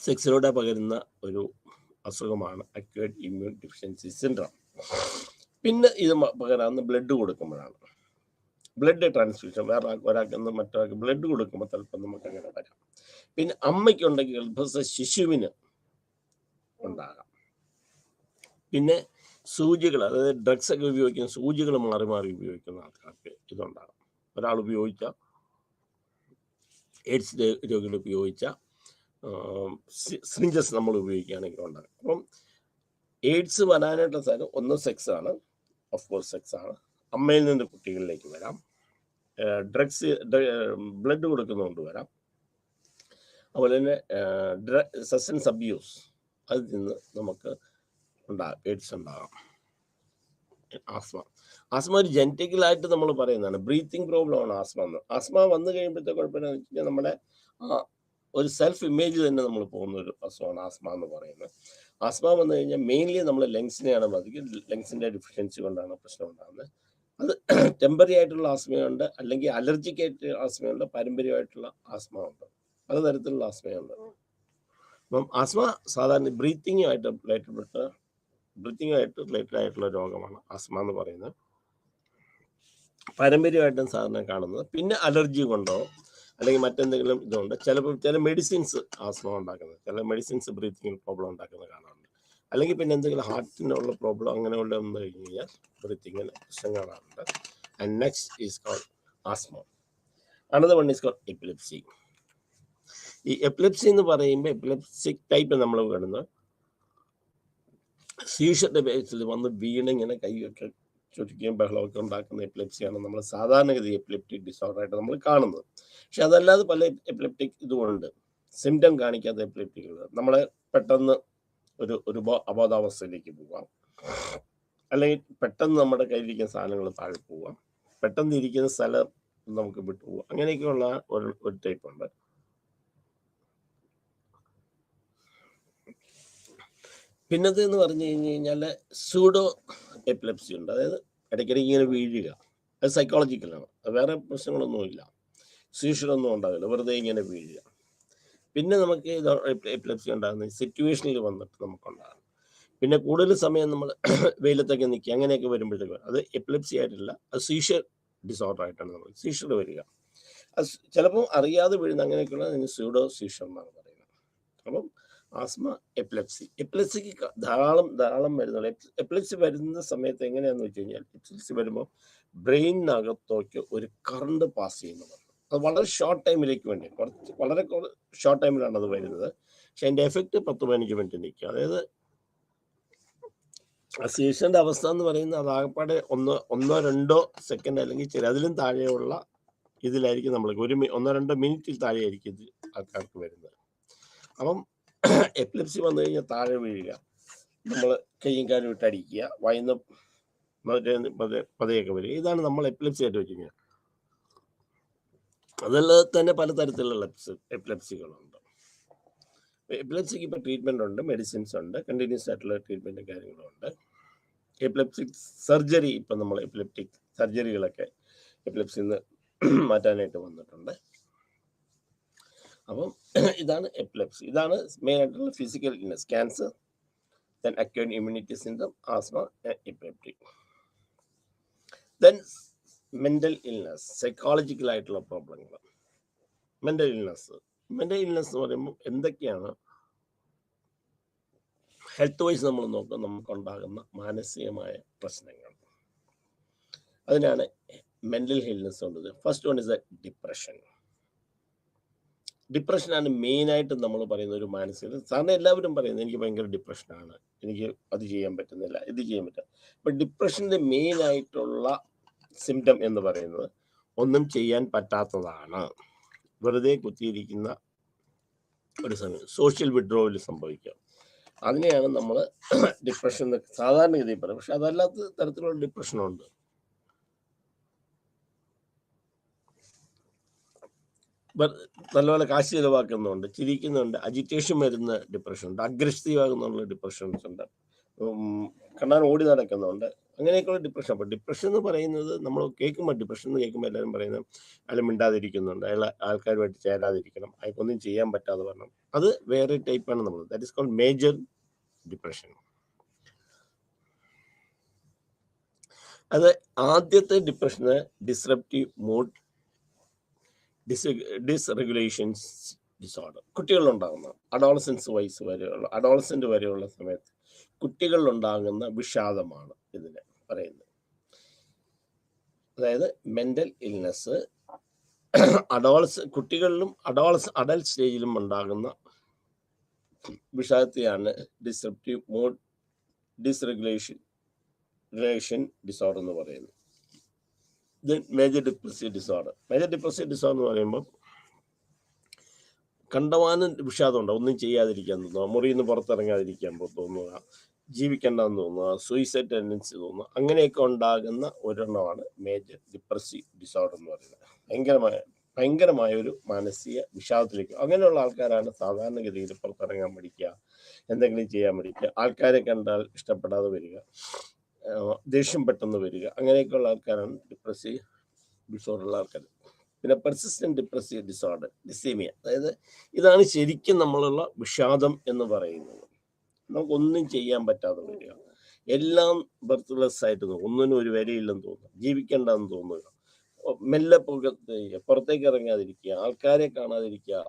സെക്സിലൂടെ പകരുന്ന ഒരു അസുഖമാണ് അക്യൂട്ട് ഇമ്മ്യൂൺ ഡെഫിഷ്യൻസി സിൻഡ്രോം. പിന്നെ ഇത് പകരാവുന്ന ബ്ലഡ് കൊടുക്കുമ്പോഴാണ്. ബ്ലഡ് ട്രാൻസ്ഫ്യൂഷൻ, വേറെ ഒരാൾക്ക് മറ്റൊരാൾക്ക് ബ്ലഡ് കൊടുക്കുമ്പോൾ ചിലപ്പോൾ നമുക്ക് അങ്ങനെ വരാം. പിന്നെ അമ്മയ്ക്കുണ്ടെങ്കിൽ ഗർഭസ്ഥ ശിശുവിന് ഉണ്ടാകാം. പിന്നെ സൂചികൾ, അതായത് ഡ്രഗ്സ് ഒക്കെ ഉപയോഗിക്കുന്ന സൂചികൾ മാറി ഉപയോഗിക്കുന്ന ആൾക്കാർക്ക് ഇതുണ്ടാകും. ഒരാൾ ഉപയോഗിച്ച എയ്ഡ്സ് രോഗികൾ ഉപയോഗിച്ച സിറിഞ്ചസ് നമ്മൾ ഉപയോഗിക്കുകയാണെങ്കിൽ ഉണ്ടാകും. അപ്പം എയ്ഡ്സ് വരാനായിട്ടുള്ള സാധനം ഒന്ന് സെക്സാണ്, ഓഫ് കോഴ്സ് സെക്സാണ്. അമ്മയിൽ നിന്ന് കുട്ടികളിലേക്ക് വരാം, ബ്ലഡ് കൊടുക്കുന്നതുകൊണ്ട് വരാം, അതുപോലെ തന്നെ സബ്സ്റ്റൻസ് അബ്യൂസ്, അതിൽ നിന്ന് നമുക്ക് എയ്ഡ്സ് ഉണ്ടാകാം. ആസ്മ ഒരു ജനറ്റിക്കലായിട്ട് നമ്മൾ പറയുന്നതാണ്. ബ്രീത്തിങ് പ്രോബ്ലമാണ് ആസ്മ എന്ന്. ആസ്മ വന്നു കഴിയുമ്പോഴത്തെ കുഴപ്പമെന്ന് വെച്ച് കഴിഞ്ഞാൽ നമ്മുടെ ഒരു സെൽഫ് ഇമേജ് തന്നെ നമ്മൾ പോകുന്ന ഒരു അസുഖമാണ് ആസ്മ എന്ന് പറയുന്നത്. ആസ്മ വന്നു കഴിഞ്ഞാൽ മെയിൻലി നമ്മൾ ലങ്സിനെയാണ് ബാധിക്കുന്നത്. ലങ്സിൻ്റെ ഡെഫിഷ്യൻസി കൊണ്ടാണ് പ്രശ്നം ഉണ്ടാകുന്നത്. അത് ടെമ്പററി ആയിട്ടുള്ള ആസ്മയുണ്ട്, അല്ലെങ്കിൽ അലർജിക് ആയിട്ട് ആസ്മയുണ്ട്, പാരമ്പര്യമായിട്ടുള്ള ആസ്മ ഉണ്ട്, പലതരത്തിലുള്ള ആസ്മയുണ്ട്. അപ്പം ആസ്മ സാധാരണ ബ്രീത്തിങ്ങുമായിട്ട് റിലേറ്റഡ് ആയിട്ടുള്ള രോഗമാണ് ആസ്മ എന്ന് പറയുന്നത്. പാരമ്പര്യമായിട്ടും സാധാരണ കാണുന്നത്. പിന്നെ അലർജി കൊണ്ടോ അല്ലെങ്കിൽ മറ്റെന്തെങ്കിലും ഇതുകൊണ്ട് ചില മെഡിസിൻസ് ആസ്മ ഉണ്ടാക്കുന്നത്, ചില മെഡിസിൻസ് ബ്രീത്തിങ്ങിൽ പ്രോബ്ലം ഉണ്ടാക്കുന്നത് കാണാറുണ്ട്. അല്ലെങ്കിൽ പിന്നെ എന്തെങ്കിലും ഹാർട്ടിനുള്ള പ്രോബ്ലം അങ്ങനെയുള്ള വന്നു കഴിഞ്ഞ് കഴിഞ്ഞാൽ ബ്രീത്തിങ്ങിന് പ്രശ്നം കാണാറുണ്ട്. And next is called asthma. Another one is called epilepsy. ഈ എപ്പിലെപ്സി എന്ന് പറയുമ്പോൾ എപ്പിലെപ്സിക് ടൈപ്പ് നമ്മൾ കാണുന്നത് സീഷറിൻ്റെ ബേസിൽ വന്ന് വീണിങ്ങനെ കൈയൊക്കെ ചുരുക്കിയും ബഹളമൊക്കെ ഉണ്ടാക്കുന്ന എപ്പിലെപ്സിയാണ് നമ്മൾ സാധാരണഗതി എപ്പിലെപ്റ്റിക് ഡിസോർഡറായിട്ട് നമ്മൾ കാണുന്നത്. പക്ഷെ അതല്ലാതെ പല എപ്പിലെപ്റ്റിക് ഇതുമുണ്ട്, സിംറ്റം കാണിക്കാത്ത എപ്പിലെപ്റ്റിക്കുകൾ. നമ്മളെ പെട്ടെന്ന് ഒരു അബോധാവസ്ഥയിലേക്ക് പോവാം, അല്ലെങ്കിൽ പെട്ടെന്ന് നമ്മുടെ കയ്യിലിരിക്കുന്ന സാധനങ്ങൾ താഴെ പോവാം, പെട്ടെന്ന് ഇരിക്കുന്ന സ്ഥലം നമുക്ക് വിട്ടുപോകാം. അങ്ങനെയൊക്കെയുള്ള ഒരു ടൈപ്പ് ഉണ്ട്. പിന്നത് എന്ന് പറഞ്ഞു കഴിഞ്ഞാൽ സൂഡോ എപ്പിലെപ്സി ഉണ്ട്. അതായത് ഇടയ്ക്കിടയ്ക്ക് ഇങ്ങനെ വീഴുക. അത് സൈക്കോളജിക്കലാണ്, അത് വേറെ പ്രശ്നങ്ങളൊന്നുമില്ല, സീഷറൊന്നും ഉണ്ടാവില്ല, വെറുതെ ഇങ്ങനെ വീഴുക. പിന്നെ നമുക്ക് ഇത് എപ്പിലെപ്സി ഉണ്ടാകുന്നത് സിറ്റുവേഷനിൽ വന്നിട്ട് നമുക്കുണ്ടാകും. പിന്നെ കൂടുതൽ സമയം നമ്മൾ വെയിലത്തൊക്കെ നിൽക്കുക, അങ്ങനെയൊക്കെ വരുമ്പോഴത്തേക്ക് അത് എപ്പിലെപ്സി ആയിട്ടില്ല, അത് സീഷർ ഡിസോർഡർ ആയിട്ടാണ് നമ്മൾ സീഷർ വരിക. അത് ചിലപ്പോൾ അറിയാതെ വീഴുന്ന അങ്ങനെയൊക്കെയുള്ള സ്യൂഡോ സീഷർ എന്നാണ് പറയുന്നത്. അപ്പം ആസ്മ, എപ്പിലെപ്സിക്ക് ധാരാളം വരുന്നുള്ളൂ. എപ്പിലെപ്സി വരുന്ന സമയത്ത് എങ്ങനെയാണെന്ന് വെച്ച് കഴിഞ്ഞാൽ, എപ്പിലെപ്സി വരുമ്പോൾ ബ്രെയിനിനകത്തേക്ക് ഒരു കറണ്ട് പാസ് ചെയ്യുന്നതാണ്. അത് വളരെ ഷോർട്ട് ടൈമിലേക്ക് വേണ്ടി, വളരെ ഷോർട്ട് ടൈമിലാണ് അത് വരുന്നത്. പക്ഷെ അതിൻ്റെ എഫക്റ്റ് 10-15 മിനിറ്റ് നിൽക്കുക. അതായത് സീഷറിൻ്റെ അവസ്ഥ എന്ന് പറയുന്നത് അതാകപ്പാടെ 1-2 സെക്കൻഡ് അല്ലെങ്കിൽ അതിലും താഴെയുള്ള ഇതിലായിരിക്കും നമ്മൾക്ക് 1-2 മിനിറ്റിൽ താഴെയായിരിക്കും ഇത് ആൾക്കാർക്ക് വരുന്നത്. അപ്പം എപ്പിലെപ്സി വന്നു കഴിഞ്ഞാൽ താഴെ വീഴുക, നമ്മൾ കയ്യും കാലും ഇട്ടടിക്കുക, വായിന്ന് പതയൊക്കെ വരിക. ഇതാണ് നമ്മൾ എപ്പിലെപ്സി ആയിട്ട് വെച്ചിരിക്കുന്നത്. അതല്ലാതെ തന്നെ പലതരത്തിലുള്ള എപ്പിലെപ്സികളുണ്ട്. എപ്പിലെപ്സിക്ക് ഇപ്പോൾ ട്രീറ്റ്മെൻ്റ് ഉണ്ട്, മെഡിസിൻസ് ഉണ്ട്, കണ്ടിന്യൂസ് ആയിട്ടുള്ള ട്രീറ്റ്മെൻറ്റും കാര്യങ്ങളും ഉണ്ട്. എപ്പിലെപ്റ്റിക് സർജറി, ഇപ്പം നമ്മൾ എപ്പിലെപ്റ്റിക് സർജറികളൊക്കെ എപ്പിലെപ്സിന്ന് മാറ്റാനായിട്ട് വന്നിട്ടുണ്ട്. അപ്പം ഇതാണ് എപ്പിലെപ്സി. ഇതാണ് മെയിൻ ആയിട്ടുള്ള physical illness, cancer, then acute immunity syndrome, asthma, epileptic. Then mental illness, psychological ആയിട്ടുള്ള പ്രോബ്ലങ്ങൾ. മെൻ്റൽ ഇൽനെസ് എന്ന് പറയുമ്പോൾ എന്തൊക്കെയാണ് ഹെൽത്ത് വൈസ് നമ്മൾ നോക്കുക, നമുക്കുണ്ടാകുന്ന മാനസികമായ പ്രശ്നങ്ങൾ. അതിനാണ് മെൻ്റൽ ഇൽനെസ് ഉള്ളത്. First one is a depression. ഡിപ്രഷനാണ് മെയിനായിട്ട് നമ്മൾ പറയുന്ന ഒരു മാനസിക, സാധാരണ എല്ലാവരും പറയുന്നത് എനിക്ക് ഭയങ്കര ഡിപ്രഷനാണ്, എനിക്ക് അത് ചെയ്യാൻ പറ്റുന്നില്ല, ഇത് ചെയ്യാൻ പറ്റില്ല. അപ്പം ഡിപ്രഷൻ്റെ മെയിനായിട്ടുള്ള സിംറ്റം എന്ന് പറയുന്നത് ഒന്നും ചെയ്യാൻ പറ്റാത്തതാണ്, വെറുതെ കുത്തിയിരിക്കുന്ന ഒരു സമയം, സോഷ്യൽ വിഡ്രോവൽ സംഭവിക്കാം. അതിനെയാണ് നമ്മൾ ഡിപ്രഷൻ എന്നൊക്കെ സാധാരണഗതിയിൽ പറയും. പക്ഷെ അതല്ലാത്ത തരത്തിലുള്ള ഡിപ്രഷനുണ്ട്. നല്ലപോലെ കാശ് ചിലവാക്കുന്നുണ്ട്, ചിരിക്കുന്നുണ്ട്, അജിറ്റേഷൻ വരുന്ന ഡിപ്രഷനുണ്ട്, അഗ്രസീവ് ആകുന്നുള്ള ഡിപ്രഷൻസ് ഉണ്ട്, കണ്ണാൻ ഓടി നടക്കുന്നുണ്ട്, അങ്ങനെയൊക്കെയുള്ള ഡിപ്രഷൻ. അപ്പോൾ ഡിപ്രഷൻ എന്ന് പറയുന്നത് നമ്മൾ കേൾക്കുമ്പോൾ, ഡിപ്രഷൻ എന്ന് കേൾക്കുമ്പോൾ എല്ലാവരും പറയുന്നത് അയാൾ മിണ്ടാതിരിക്കുന്നുണ്ട്, അയാൾ ആൾക്കാരുമായിട്ട് ചേരാതിരിക്കണം, അയാൾക്കൊന്നും ചെയ്യാൻ പറ്റാതെ വരണം. അത് വേറെ ടൈപ്പാണ് നമ്മൾ, that is called major depression. അത് ആദ്യത്തെ ഡിപ്രഷന് ഡിസ്റപ്റ്റീവ് മൂഡ് ഡിസ്റെഗുലേഷൻസ് ഡിസോർഡർ, കുട്ടികളിലുണ്ടാകുന്ന അഡോളസെൻ്റ് വരെയുള്ള സമയത്ത് കുട്ടികളിലുണ്ടാകുന്ന വിഷാദമാണ് ഇതിന് പറയുന്നത്. അതായത് മെൻ്റൽ ഇൽനെസ് കുട്ടികളിലും അഡൽട്ട് സ്റ്റേജിലും ഉണ്ടാകുന്ന വിഷാദത്തെയാണ് ഡിസ്റപ്റ്റീവ് മൂഡ് ഡിസ്റെഗുലേഷൻ ഡിസോർഡർ എന്ന് പറയുന്നത്. ഇത് മേജർ ഡിപ്രസീവ് ഡിസോർഡർ എന്ന് പറയുമ്പോൾ കണ്ടമാനം വിഷാദം ഉണ്ടാവും, ഒന്നും ചെയ്യാതിരിക്കാൻ തോന്നുക, മുറിയിൽ നിന്ന് പുറത്തിറങ്ങാതിരിക്കാൻ തോന്നുക, ജീവിക്കേണ്ടെന്ന് തോന്നുക, സൂയിസൈഡ് ടെൻഡൻസി തോന്നുക, അങ്ങനെയൊക്കെ ഉണ്ടാകുന്ന ഒരെണ്ണമാണ് മേജർ ഡിപ്രസീവ് ഡിസോർഡർ എന്ന് പറയുന്നത്. ഭയങ്കരമായ ഒരു മാനസിക വിഷാദത്തിലേക്ക്, അങ്ങനെയുള്ള ആൾക്കാരാണ് സാധാരണഗതിയിൽ പുറത്തിറങ്ങാൻ പഠിക്കുക, എന്തെങ്കിലും ചെയ്യാൻ പഠിക്കുക, ആൾക്കാരെ കണ്ടാൽ ഇഷ്ടപ്പെടാതെ വരിക, ദേഷ്യം പെട്ടെന്ന് വരിക, അങ്ങനെയൊക്കെയുള്ള ആൾക്കാരാണ് ഡിപ്രസീവ് ഡിസോർഡറുള്ള ആൾക്കാർ. പിന്നെ പെർസിസ്റ്റന്റ് ഡിപ്രസീവ് ഡിസോർഡർ, ഡിസീമിയ, അതായത് ഇതാണ് ശരിക്കും നമ്മളുള്ള വിഷാദം എന്ന് പറയുന്നത്. നമുക്കൊന്നും ചെയ്യാൻ പറ്റാതെ വരിക, എല്ലാം ബർത്ത്ലെസ് ആയിട്ട് തോന്നും, ഒന്നിനും ഒരു വിലയില്ലെന്ന് തോന്നുക, ജീവിക്കേണ്ടെന്ന് തോന്നുക, മെല്ലെ പുറത്തേക്ക് ഇറങ്ങാതിരിക്കുക, ആൾക്കാരെ കാണാതിരിക്കുക,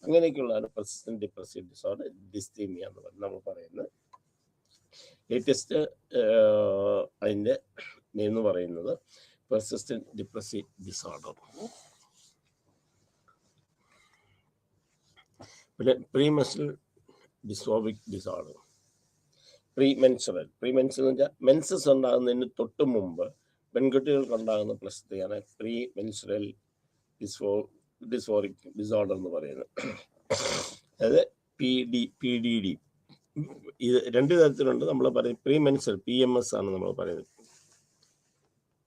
അങ്ങനെയൊക്കെയുള്ളതാണ് പെർസിസ്റ്റന്റ് ഡിപ്രസീവ് ഡിസോർഡർ, ഡിസ്തീമിയ എന്ന് നമ്മൾ പറയുന്നത്. ലേറ്റസ്റ്റ് അതിൻ്റെ എന്ന് പറയുന്നത് പെർസിസ്റ്റന്റ് ഡിപ്രസീവ് ഡിസോർഡർ. പിന്നെ premenstrual dysphoric disorder, pre menstrual എന്ന് വെച്ചാൽ മെൻസസ് ഉണ്ടാകുന്നതിന് തൊട്ട് മുമ്പ് പെൺകുട്ടികൾക്കുണ്ടാകുന്ന പ്രശ്നത്തെയാണ് പ്രീ മെൻസുറൽ ഡിസോറിക് ഡിസോർഡർ എന്ന് പറയുന്നത്. അതായത് PDD. ഇത് രണ്ട് തരത്തിലുണ്ട്. നമ്മൾ പറയും പ്രീ മെൻസുറൽ PMS ആണ് നമ്മൾ പറയുന്നത്,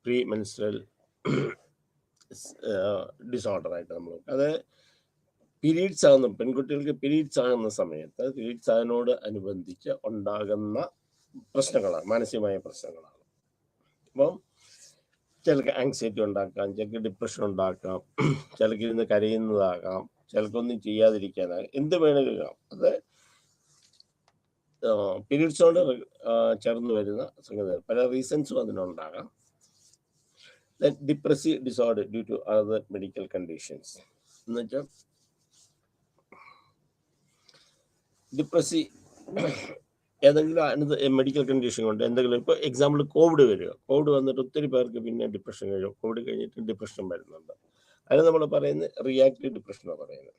പ്രീ മെൻസുറൽ ഡിസോർഡർ ആയിട്ട് നമ്മൾ. അത് പീരീഡ്സ് ആകുന്ന പെൺകുട്ടികൾക്ക് പീരീഡ്സ് ആകുന്ന സമയത്ത് പീരീഡ്സ് അതിനോട് അനുബന്ധിച്ച് ഉണ്ടാകുന്ന പ്രശ്നങ്ങളാണ്, മാനസികമായ പ്രശ്നങ്ങളാണ്. അപ്പം ചിലർക്ക് ആങ്സൈറ്റി ഉണ്ടാക്കാം, ചിലർക്ക് ഡിപ്രഷൻ ഉണ്ടാക്കാം, ചിലർക്ക് ഇരുന്ന് കരയുന്നതാകാം, ചിലർക്കൊന്നും ചെയ്യാതിരിക്കാനാകാം, എന്ത് വേണമെങ്കിലും. അത് പീരീഡ്സോട് ചേർന്ന് വരുന്ന സംഗതി. പല റീസൺസും അതിനുണ്ടാകാം. Depressive disorder due to other medical conditions എന്ന് വെച്ചാൽ ഡിപ്രസീവ് ഏതെങ്കിലും മെഡിക്കൽ കണ്ടീഷൻ കൊണ്ട് എന്തെങ്കിലും, ഇപ്പോൾ എക്സാമ്പിൾ കോവിഡ് വരിക, കോവിഡ് വന്നിട്ട് ഒത്തിരി പേർക്ക് പിന്നെ ഡിപ്രഷൻ കഴിയും, കോവിഡ് കഴിഞ്ഞിട്ട് ഡിപ്രഷൻ വരുന്നുണ്ട്. അതിന് നമ്മൾ പറയുന്നത് റിയാക്റ്റീവ് ഡിപ്രഷൻ എന്ന് പറയുന്നത്.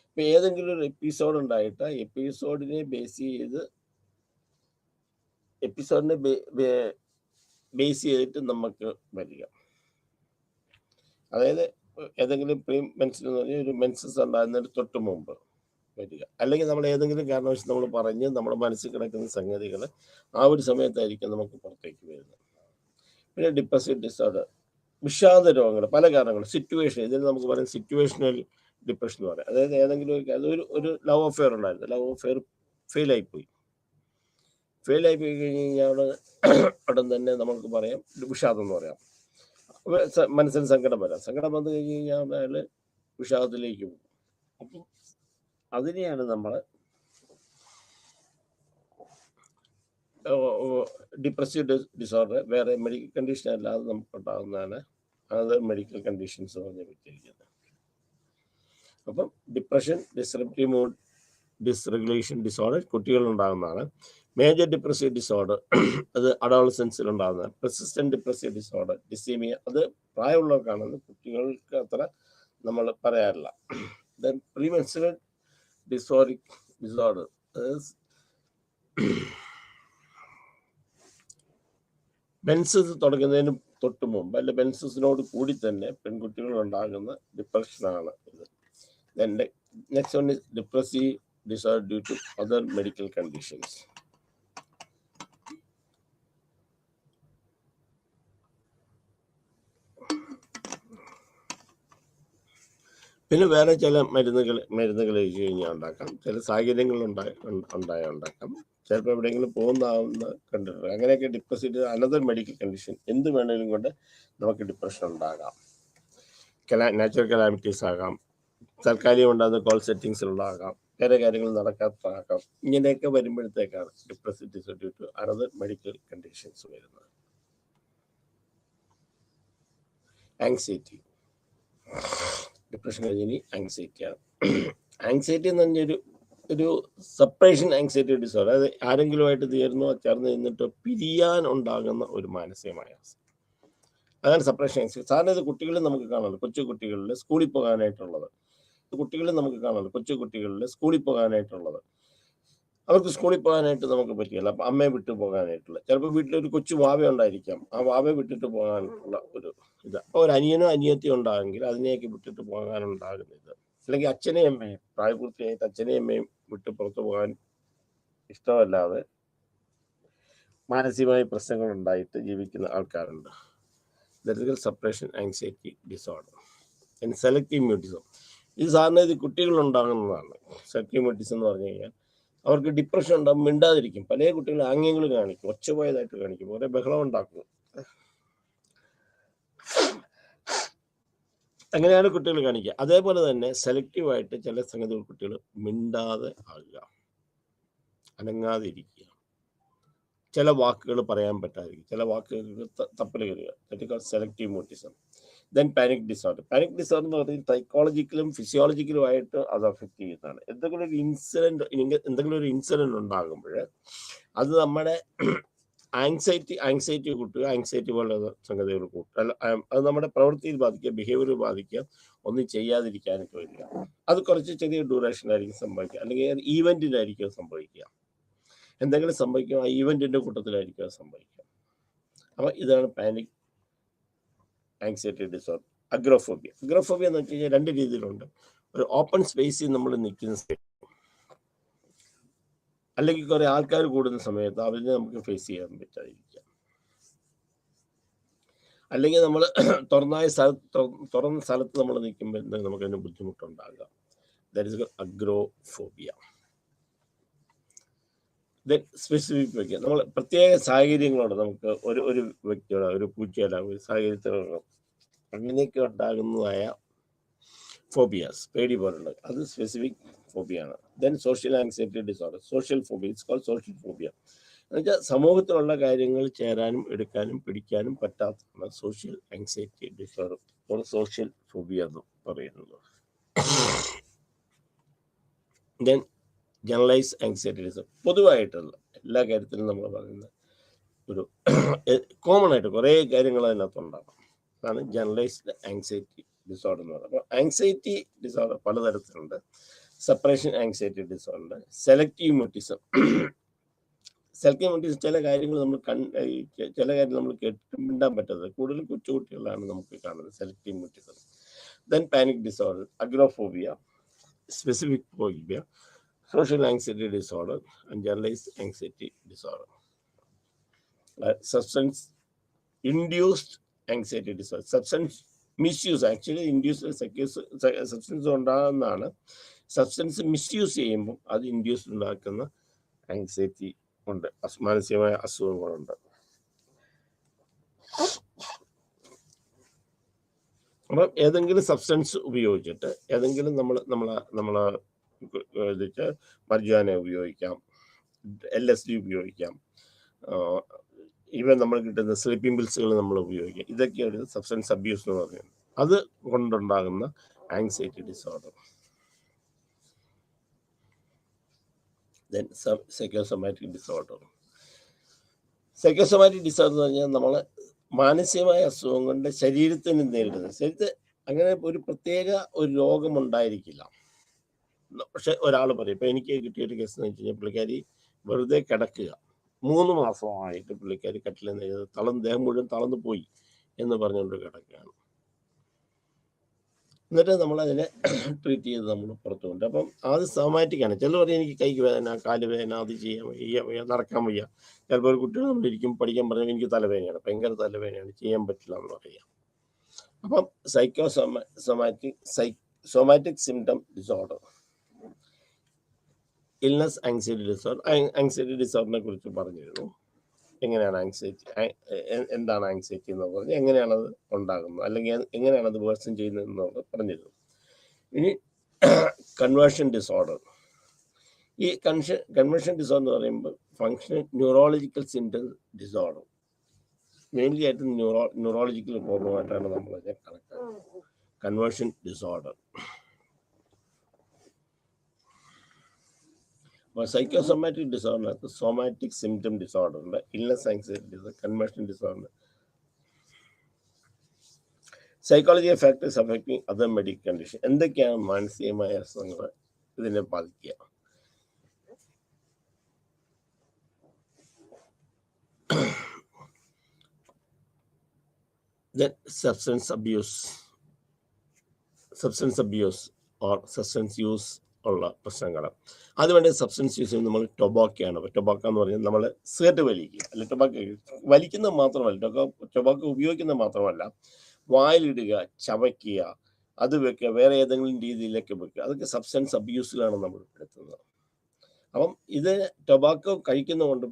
ഇപ്പോൾ ഏതെങ്കിലും ഒരു എപ്പിസോഡ് ഉണ്ടായിട്ട് എപ്പിസോഡിനെ ബേസ് ചെയ്തിട്ട് നമുക്ക് വരിക. അതായത് ഏതെങ്കിലും പ്രീ മെൻസസ് എന്ന് പറഞ്ഞാൽ ഒരു മെൻസസ് ഉണ്ടാകുന്നതിന് തൊട്ട് മുമ്പ് വരിക, അല്ലെങ്കിൽ നമ്മൾ ഏതെങ്കിലും കാരണവശാൽ നമ്മൾ പറഞ്ഞ് നമ്മുടെ മനസ്സിൽ കിടക്കുന്ന സംഗതികൾ ആ ഒരു സമയത്തായിരിക്കും നമുക്ക് പുറത്തേക്ക് വരുന്നത്. പിന്നെ ഡിപ്രസീവ് ഡിസോർഡർ, വിഷാദ രോഗങ്ങൾ, പല കാരണങ്ങൾ, സിറ്റുവേഷൻ, ഇതിന് നമുക്ക് പറയാം സിറ്റുവേഷണൽ ഡിപ്രഷൻ എന്ന് പറയാം. അതായത് ഏതെങ്കിലും ഒരു ലവ് അഫെയർ ഉണ്ടായിരുന്നു, ലവ് അഫെയർ ഫെയിലായിപ്പോയി കഴിഞ്ഞ് കഴിഞ്ഞാൽ ഉടൻ തന്നെ നമുക്ക് പറയാം വിഷാദം എന്ന് പറയാം. മനസ്സിന് സങ്കടം വരാം, സങ്കടം വന്നു കഴിഞ്ഞ് കഴിഞ്ഞാൽ അയാൾ വിഷാദത്തിലേക്ക് പോകും. അപ്പം അതിനെയാണ് നമ്മൾ ഡിപ്രസീവ് ഡിസോർഡർ. വേറെ മെഡിക്കൽ കണ്ടീഷൻ അല്ലാതെ നമുക്കുണ്ടാകുന്നതാണ് അത് മെഡിക്കൽ കണ്ടീഷൻസ് പറഞ്ഞ് പറ്റിയിരിക്കുന്നത്. അപ്പം depression, disruptive mood dysregulation disorder കുട്ടികളുണ്ടാകുന്നതാണ്. മേജർ ഡിപ്രസീവ് ഡിസോർഡർ അത് അഡോളസൻസിൽ ഉണ്ടാകുന്നതാണ്. പെർസിസ്റ്റന്റ് ഡിപ്രസീവ് ഡിസോർഡർ ഡിസീമിയ, അത് പ്രായമുള്ളവർക്കാണെന്ന്, കുട്ടികൾക്ക് അത്ര നമ്മൾ പറയാറില്ല. ദെൻ പ്രീമെൻസ്ട്രൽ ഡിസോറിക് ഡിസോർഡർ, മെൻസസ് തുടങ്ങുന്നതിന് തൊട്ട് മുമ്പ് അല്ലെ മെൻസസിനോട് കൂടി തന്നെ പെൺകുട്ടികൾ ഉണ്ടാകുന്ന ഡിപ്രഷനാണ് ഇത്. Then next one is depressive disorder due to other medical conditions. പിന്നെ വേറെ ചില മരുന്നുകൾ കഴിച്ചു കഴിഞ്ഞാൽ ഉണ്ടാക്കാം, ചില സാഹചര്യങ്ങൾ ഉണ്ടാക്കാം, ചിലപ്പോൾ എവിടെയെങ്കിലും പോകുന്നതാവുന്ന കണ്ടിട്ടുണ്ട്. അങ്ങനെയൊക്കെ ഡിപ്രസീവ് അനദർ മെഡിക്കൽ കണ്ടീഷൻ, എന്ത് വേണമെങ്കിലും കൊണ്ട് നമുക്ക് ഡിപ്രഷൻ ഉണ്ടാകാം. നാച്ചുറൽ കലാമിറ്റീസ് ആകാം, താൽക്കാലികം ഉണ്ടാകുന്ന കോൾ സെറ്റിങ്സ് ഉണ്ടാകാം, വേറെ കാര്യങ്ങൾ നടക്കാത്തതാകാം. ഇങ്ങനെയൊക്കെ വരുമ്പോഴത്തേക്കാണ് depressive disorder due to another medical conditions വരുന്നത്. ആങ്സൈറ്റി, ഡിപ്രഷൻ കഴിഞ്ഞ് ആങ്സൈറ്റിയാണ്. ആങ്സൈറ്റി എന്ന് പറഞ്ഞൊരു സെപ്പറേഷൻ ആങ്സൈറ്റി ഡിസോർഡർ, അതായത് ആരെങ്കിലുമായിട്ട് ചേർന്ന് നിന്നിട്ട് പിരിയാൻ ഉണ്ടാകുന്ന ഒരു മാനസികമായ അവസ്ഥ, അതാണ് സെപ്പറേഷൻ ആങ്സൈറ്റി. സാധാരണ ഇത് കുട്ടികളിൽ നമുക്ക് കാണാമല്ലോ, കൊച്ചു കുട്ടികളിൽ സ്കൂളിൽ പോകാനായിട്ടുള്ളത്. കൊച്ചു കുട്ടികളിൽ സ്കൂളിൽ പോകാനായിട്ടുള്ളത്, അവർക്ക് സ്കൂളിൽ പോകാനായിട്ട് നമുക്ക് പറ്റില്ല, അപ്പം അമ്മയെ വിട്ടു പോകാനായിട്ടുള്ള, ചിലപ്പോൾ വീട്ടിലൊരു കൊച്ചു വാവ ഉണ്ടായിരിക്കാം, ആ വാവയെ വിട്ടിട്ട് പോകാനുള്ള ഒരു ഇത്. അപ്പോൾ ഒരു അനിയനോ അനിയത്തിയോ ഉണ്ടാകുമെങ്കിൽ അതിനെയൊക്കെ വിട്ടിട്ട് പോകാനുണ്ടാകുന്ന ഇത്. അല്ലെങ്കിൽ അച്ഛനെയും അമ്മയും, പ്രായപൂർത്തിയായിട്ട് അച്ഛനെയും അമ്മയും വിട്ട് പുറത്തു പോകാൻ ഇഷ്ടമല്ലാതെ മാനസികമായ പ്രശ്നങ്ങൾ ഉണ്ടായിട്ട് ജീവിക്കുന്ന ആൾക്കാരുണ്ട്. ദരിദ്ര separation anxiety disorder. Selective mutism, ഇത് സാധാരണ ഇത് കുട്ടികളുണ്ടാകുന്നതാണ്. സെലക്റ്റീവ് മ്യൂട്ടിസം എന്ന് പറഞ്ഞു കഴിഞ്ഞാൽ അവർക്ക് ഡിപ്രഷൻ ഉണ്ടാകും, മിണ്ടാതിരിക്കും, പല കുട്ടികൾ ആംഗ്യങ്ങൾ കാണിക്കും, ഒച്ചപോയതായിട്ട് കാണിക്കും, കുറേ ബഹളം ഉണ്ടാക്കും. അങ്ങനെയാണ് കുട്ടികൾ കാണിക്കുക. അതേപോലെ തന്നെ സെലക്റ്റീവായിട്ട് ചില സംഗതികൾ കുട്ടികൾ മിണ്ടാതെ ആകുക, അനങ്ങാതിരിക്കുക, ചില വാക്കുകൾ പറയാൻ പറ്റാതിരിക്കും, ചില വാക്കുകൾക്ക് തപ്പൽ കയറുക, that is selective mutism. Then panic disorder. Panic disorder എന്ന് പറയുന്നത് സൈക്കോളജിക്കലും ഫിസിയോളജിക്കലും ആയിട്ട് അത് അഫക്റ്റ് ചെയ്യുന്നതാണ്. എന്തെങ്കിലും ഒരു ഇൻസിഡന്റ് ഉണ്ടാകുമ്പോൾ അത് നമ്മുടെ ആങ്സൈറ്റി കൂട്ടുക, ആങ്സൈറ്റി പോലുള്ള സംഗതികൾ കൂട്ടുക, അത് നമ്മുടെ പ്രവൃത്തിയിൽ ബാധിക്കുക, ബിഹേവിയർ ബാധിക്കുക, ഒന്നും ചെയ്യാതിരിക്കാനൊക്കെ വരിക. അത് കുറച്ച് ചെറിയ ഡ്യൂറേഷനായിരിക്കും സംഭവിക്കുക, അല്ലെങ്കിൽ ഈവൻറ്റിലായിരിക്കും സംഭവിക്കുക. എന്തെങ്കിലും സംഭവിക്കും, ആ ഈവൻറ്റിൻ്റെ കൂട്ടത്തിലായിരിക്കും അത് സംഭവിക്കുക. അപ്പോൾ ഇതാണ് പാനിക് ആങ്സൈറ്റി ഡിസോർഡർ. അഗ്രോഫോബിയ എന്ന് വെച്ച് കഴിഞ്ഞാൽ 2 രീതിയിലുണ്ട്. ഒരു ഓപ്പൺ സ്പേസിൽ നമ്മൾ നിൽക്കുന്ന സമയത്ത്, അല്ലെങ്കിൽ കുറേ ആൾക്കാർ കൂടുന്ന സമയത്ത് അവരെ നമുക്ക് ഫേസ് ചെയ്യാൻ പറ്റാതിരിക്കാം. അല്ലെങ്കിൽ നമ്മൾ തുറന്ന സ്ഥലത്ത് നമ്മൾ നിൽക്കുമ്പോൾ നമുക്ക് അതിന് ബുദ്ധിമുട്ടുണ്ടാകാം. That is agoraphobia. Then specific വ്യക്തി, നമ്മൾ പ്രത്യേക സാഹചര്യങ്ങളോട് നമുക്ക് ഒരു വ്യക്തിയോട്, ഒരു പൂച്ചയോട്, ഒരു സാഹചര്യത്തിനോട് അങ്ങനെയൊക്കെ ഉണ്ടാകുന്നതായ ഫോബിയാസ്, പേടി പോലുള്ളത്, അത് സ്പെസിഫിക് ഫോബിയാണ്. Then social anxiety disorder, social phobia, it's called social phobia. എന്നുവെച്ചാൽ സമൂഹത്തിലുള്ള കാര്യങ്ങൾ ചേരാനും എടുക്കാനും പിടിക്കാനും പറ്റാത്തതാണ് social anxiety disorder, social phobia എന്ന് പറയുന്നത്. ദെൻ ജനറലൈസ് ആങ്സൈറ്റി ഡിസോർഡർ, പൊതുവായിട്ടുള്ള എല്ലാ കാര്യത്തിലും നമ്മൾ പറയുന്ന ഒരു കോമൺ ആയിട്ട് കുറേ കാര്യങ്ങൾ അതിനകത്തുണ്ടാകും. അതാണ് ജനറലൈസ്ഡ് ആങ്സൈറ്റി ഡിസോർഡർ എന്ന് പറയുന്നത്. അപ്പോൾ ആങ്സൈറ്റി ഡിസോർഡർ പലതരത്തിലുണ്ട്. Separation anxiety disorder, selective mutism. Selective mutism ചില കാര്യങ്ങൾ നമ്മൾ കേട്ടിട്ടുണ്ടാൻ പറ്റാത്തത്, കൂടുതലും കൊച്ചുകുട്ടികളാണ് നമുക്ക് കാണുന്നത് selective mutism. Then panic disorder, agoraphobia, specific phobia, social anxiety disorder and generalized anxiety disorder. Substance induced anxiety disorder, substance misuse, actually induced substance ഉണ്ടാകുന്നതാണ്. സബ്സ്റ്റൻസ് മിസ്യൂസ് ചെയ്യുമ്പോൾ അത് ഇൻഡ്യൂസ് ഉണ്ടാക്കുന്ന ആങ്സൈറ്റി ഉണ്ട്, മാനസികമായ അസുഖങ്ങളുണ്ട്. അപ്പം ഏതെങ്കിലും സബ്സ്റ്റൻസ് ഉപയോഗിച്ചിട്ട് ഏതെങ്കിലും നമ്മളെ മർജുവാന ഉപയോഗിക്കാം, LSD ഉപയോഗിക്കാം, ഈവൻ നമ്മൾ കിട്ടുന്ന സ്ലീപ്പിംഗ് പിൽസുകൾ നമ്മൾ ഉപയോഗിക്കാം. ഇതൊക്കെയാണ് സബ്സ്റ്റൻസ് അബ്യൂസ് എന്ന് പറയുന്നത്. അത് കൊണ്ടുണ്ടാകുന്ന anxiety disorder. Then psychosomatic disorder. Psychosomatic disorder എന്ന് പറഞ്ഞാൽ നമ്മൾ മാനസികമായ അസുഖം കൊണ്ട് ശരീരത്തിന് നേരിടുന്നത്. ശരീരത്തിൽ അങ്ങനെ ഒരു പ്രത്യേക ഒരു രോഗമുണ്ടായിരിക്കില്ല. പക്ഷെ ഒരാൾ പറയും, ഇപ്പം എനിക്ക് കിട്ടിയൊരു കേസ് എന്ന് വെച്ച് കഴിഞ്ഞാൽ പുള്ളിക്കാരി വെറുതെ കിടക്കുക, 3 മാസമായിട്ട് പുള്ളിക്കാരി കട്ടിലിൽ ദേഹം മുഴുവൻ തളർന്നു പോയി എന്ന് പറഞ്ഞുകൊണ്ട് കിടക്കുകയാണ്. എന്നിട്ട് നമ്മളതിനെ ട്രീറ്റ് ചെയ്ത് നമ്മൾ പുറത്തു കൊണ്ട്, അപ്പം അത് സൊമാറ്റിക്കാണ്. ചിലർ പറയും എനിക്ക് കൈക്ക് വേദന, കാല് വേദന, അത് ചെയ്യാൻ വയ്യ, നടക്കാൻ വയ്യ. ചിലപ്പോൾ ഒരു കുട്ടികൾ നമ്മളിരിക്കും പഠിക്കാൻ പറഞ്ഞാൽ എനിക്ക് തലവേദനയാണ്, ഭയങ്കര തലവേദനയാണ്, ചെയ്യാൻ പറ്റില്ല എന്ന് പറയാം. അപ്പം somatic symptom disorder, illness anxiety disorder. Anxiety ഡിസോർഡറിനെ കുറിച്ച് പറഞ്ഞിരുന്നു. എങ്ങനെയാണ് ആങ്സൈറ്റി, എന്താണ് ആങ്സൈറ്റി എന്ന് പറഞ്ഞ് എങ്ങനെയാണത് ഉണ്ടാകുന്നത്, അല്ലെങ്കിൽ എങ്ങനെയാണത് വേഴ്സൺ ചെയ്യുന്നത് എന്നുള്ളത് പറഞ്ഞിരുന്നു. ഇനി കൺവേർഷൻ ഡിസോർഡർ. ഈ കൺവേർഷൻ ഡിസോർഡർ എന്ന് പറയുമ്പോൾ functional neurological symptom disorder, mainly ആയിട്ട് ന്യൂറോളജിക്കൽ പ്രോബ്ലമായിട്ടാണ് നമ്മളതിനെ കണക്കാക്കുന്നത്. Conversion disorder. സൈക്കോസൊമാറ്റിക് ഡിസോർഡറിനകത്ത് സോമാറ്റിക് സിംറ്റം ഡിസോർഡർ ഉണ്ട്, illness anxiety disorder, conversion disorder, psychological factors affecting other medical condition. എന്തൊക്കെയാണ് മാനസികമായ അസുഖങ്ങൾ ഇതിനെ ബാധിക്കുക? Then substance abuse or substance use ഉള്ള പ്രശ്നങ്ങൾ. അതുവേണ്ടി സബ്സ്റ്റൻസ് യൂസ് ചെയ്യുമ്പോൾ നമ്മൾ ടൊബാക്കോയാണ്. ടൊബാക്കോ എന്ന് പറഞ്ഞാൽ നമ്മൾ സിഗരറ്റ് വലിക്കുക, അല്ല ടൊബാക്കോ വലിക്കുന്നത് മാത്രമല്ല, ടൊബാക്കോ ഉപയോഗിക്കുന്നത് മാത്രമല്ല, വായിലിടുക, ചവയ്ക്കുക, അത് വെക്കുക, വേറെ ഏതെങ്കിലും രീതിയിലൊക്കെ വെക്കുക, അതൊക്കെ സബ്സ്റ്റൻസ് അബ്യൂസിലാണ് നമ്മൾ എടുക്കുന്നത്. അപ്പം ഇത് ടൊബാക്കോ കഴിക്കുന്നതുകൊണ്ട്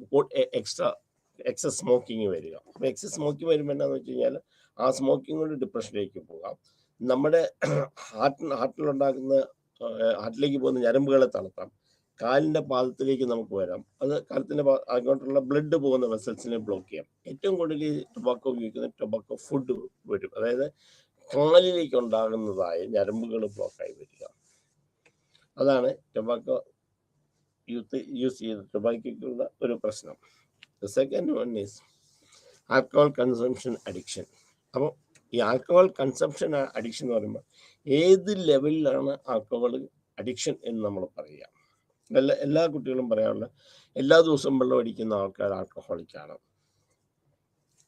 എക്സസ് സ്മോക്കിങ് വരിക. അപ്പം എക്സസ് സ്മോക്കിങ് വരുമ്പോൾ എന്താണെന്ന് വെച്ച് കഴിഞ്ഞാൽ ആ സ്മോക്കിംഗ് കൊണ്ട് ഡിപ്രഷനിലേക്ക് പോകാം. നമ്മുടെ ഹാർട്ടിലേക്ക് പോകുന്ന ഞരമ്പുകളെ തളർത്താം, കാലിൻ്റെ പാദത്തിലേക്ക് നമുക്ക് വരാം, അത് കാലത്തിൻ്റെ അങ്ങോട്ടുള്ള ബ്ലഡ് പോകുന്ന വെസൽസിനെ ബ്ലോക്ക് ചെയ്യാം. ഏറ്റവും കൂടുതൽ ടൊബാക്കോ ഉപയോഗിക്കുന്ന ടൊബാക്കോ ഫുഡ് വരും, അതായത് കാലിലേക്ക് ഉണ്ടാകുന്നതായ ഞരമ്പുകൾ ബ്ലോക്കായി വരിക. അതാണ് ടൊബാക്കോ യൂസ് ചെയ്ത് ടൊബാക്കോയ്ക്കുള്ള ഒരു പ്രശ്നം. Second one is alcohol consumption addiction. അപ്പോൾ ഈ ആൽക്കഹോൾ കൺസംഷൻ അഡിക്ഷൻ എന്ന് പറയുമ്പോൾ ഏത് ലെവലിലാണ് ആൽക്കഹോൾ അഡിക്ഷൻ എന്ന് നമ്മൾ പറയുക. എല്ലാ കുട്ടികളും പറയാറുള്ള എല്ലാ ദിവസവും വെള്ളം അടിക്കുന്ന ആൾക്കാർ ആൽക്കഹോളിക്കാണ്,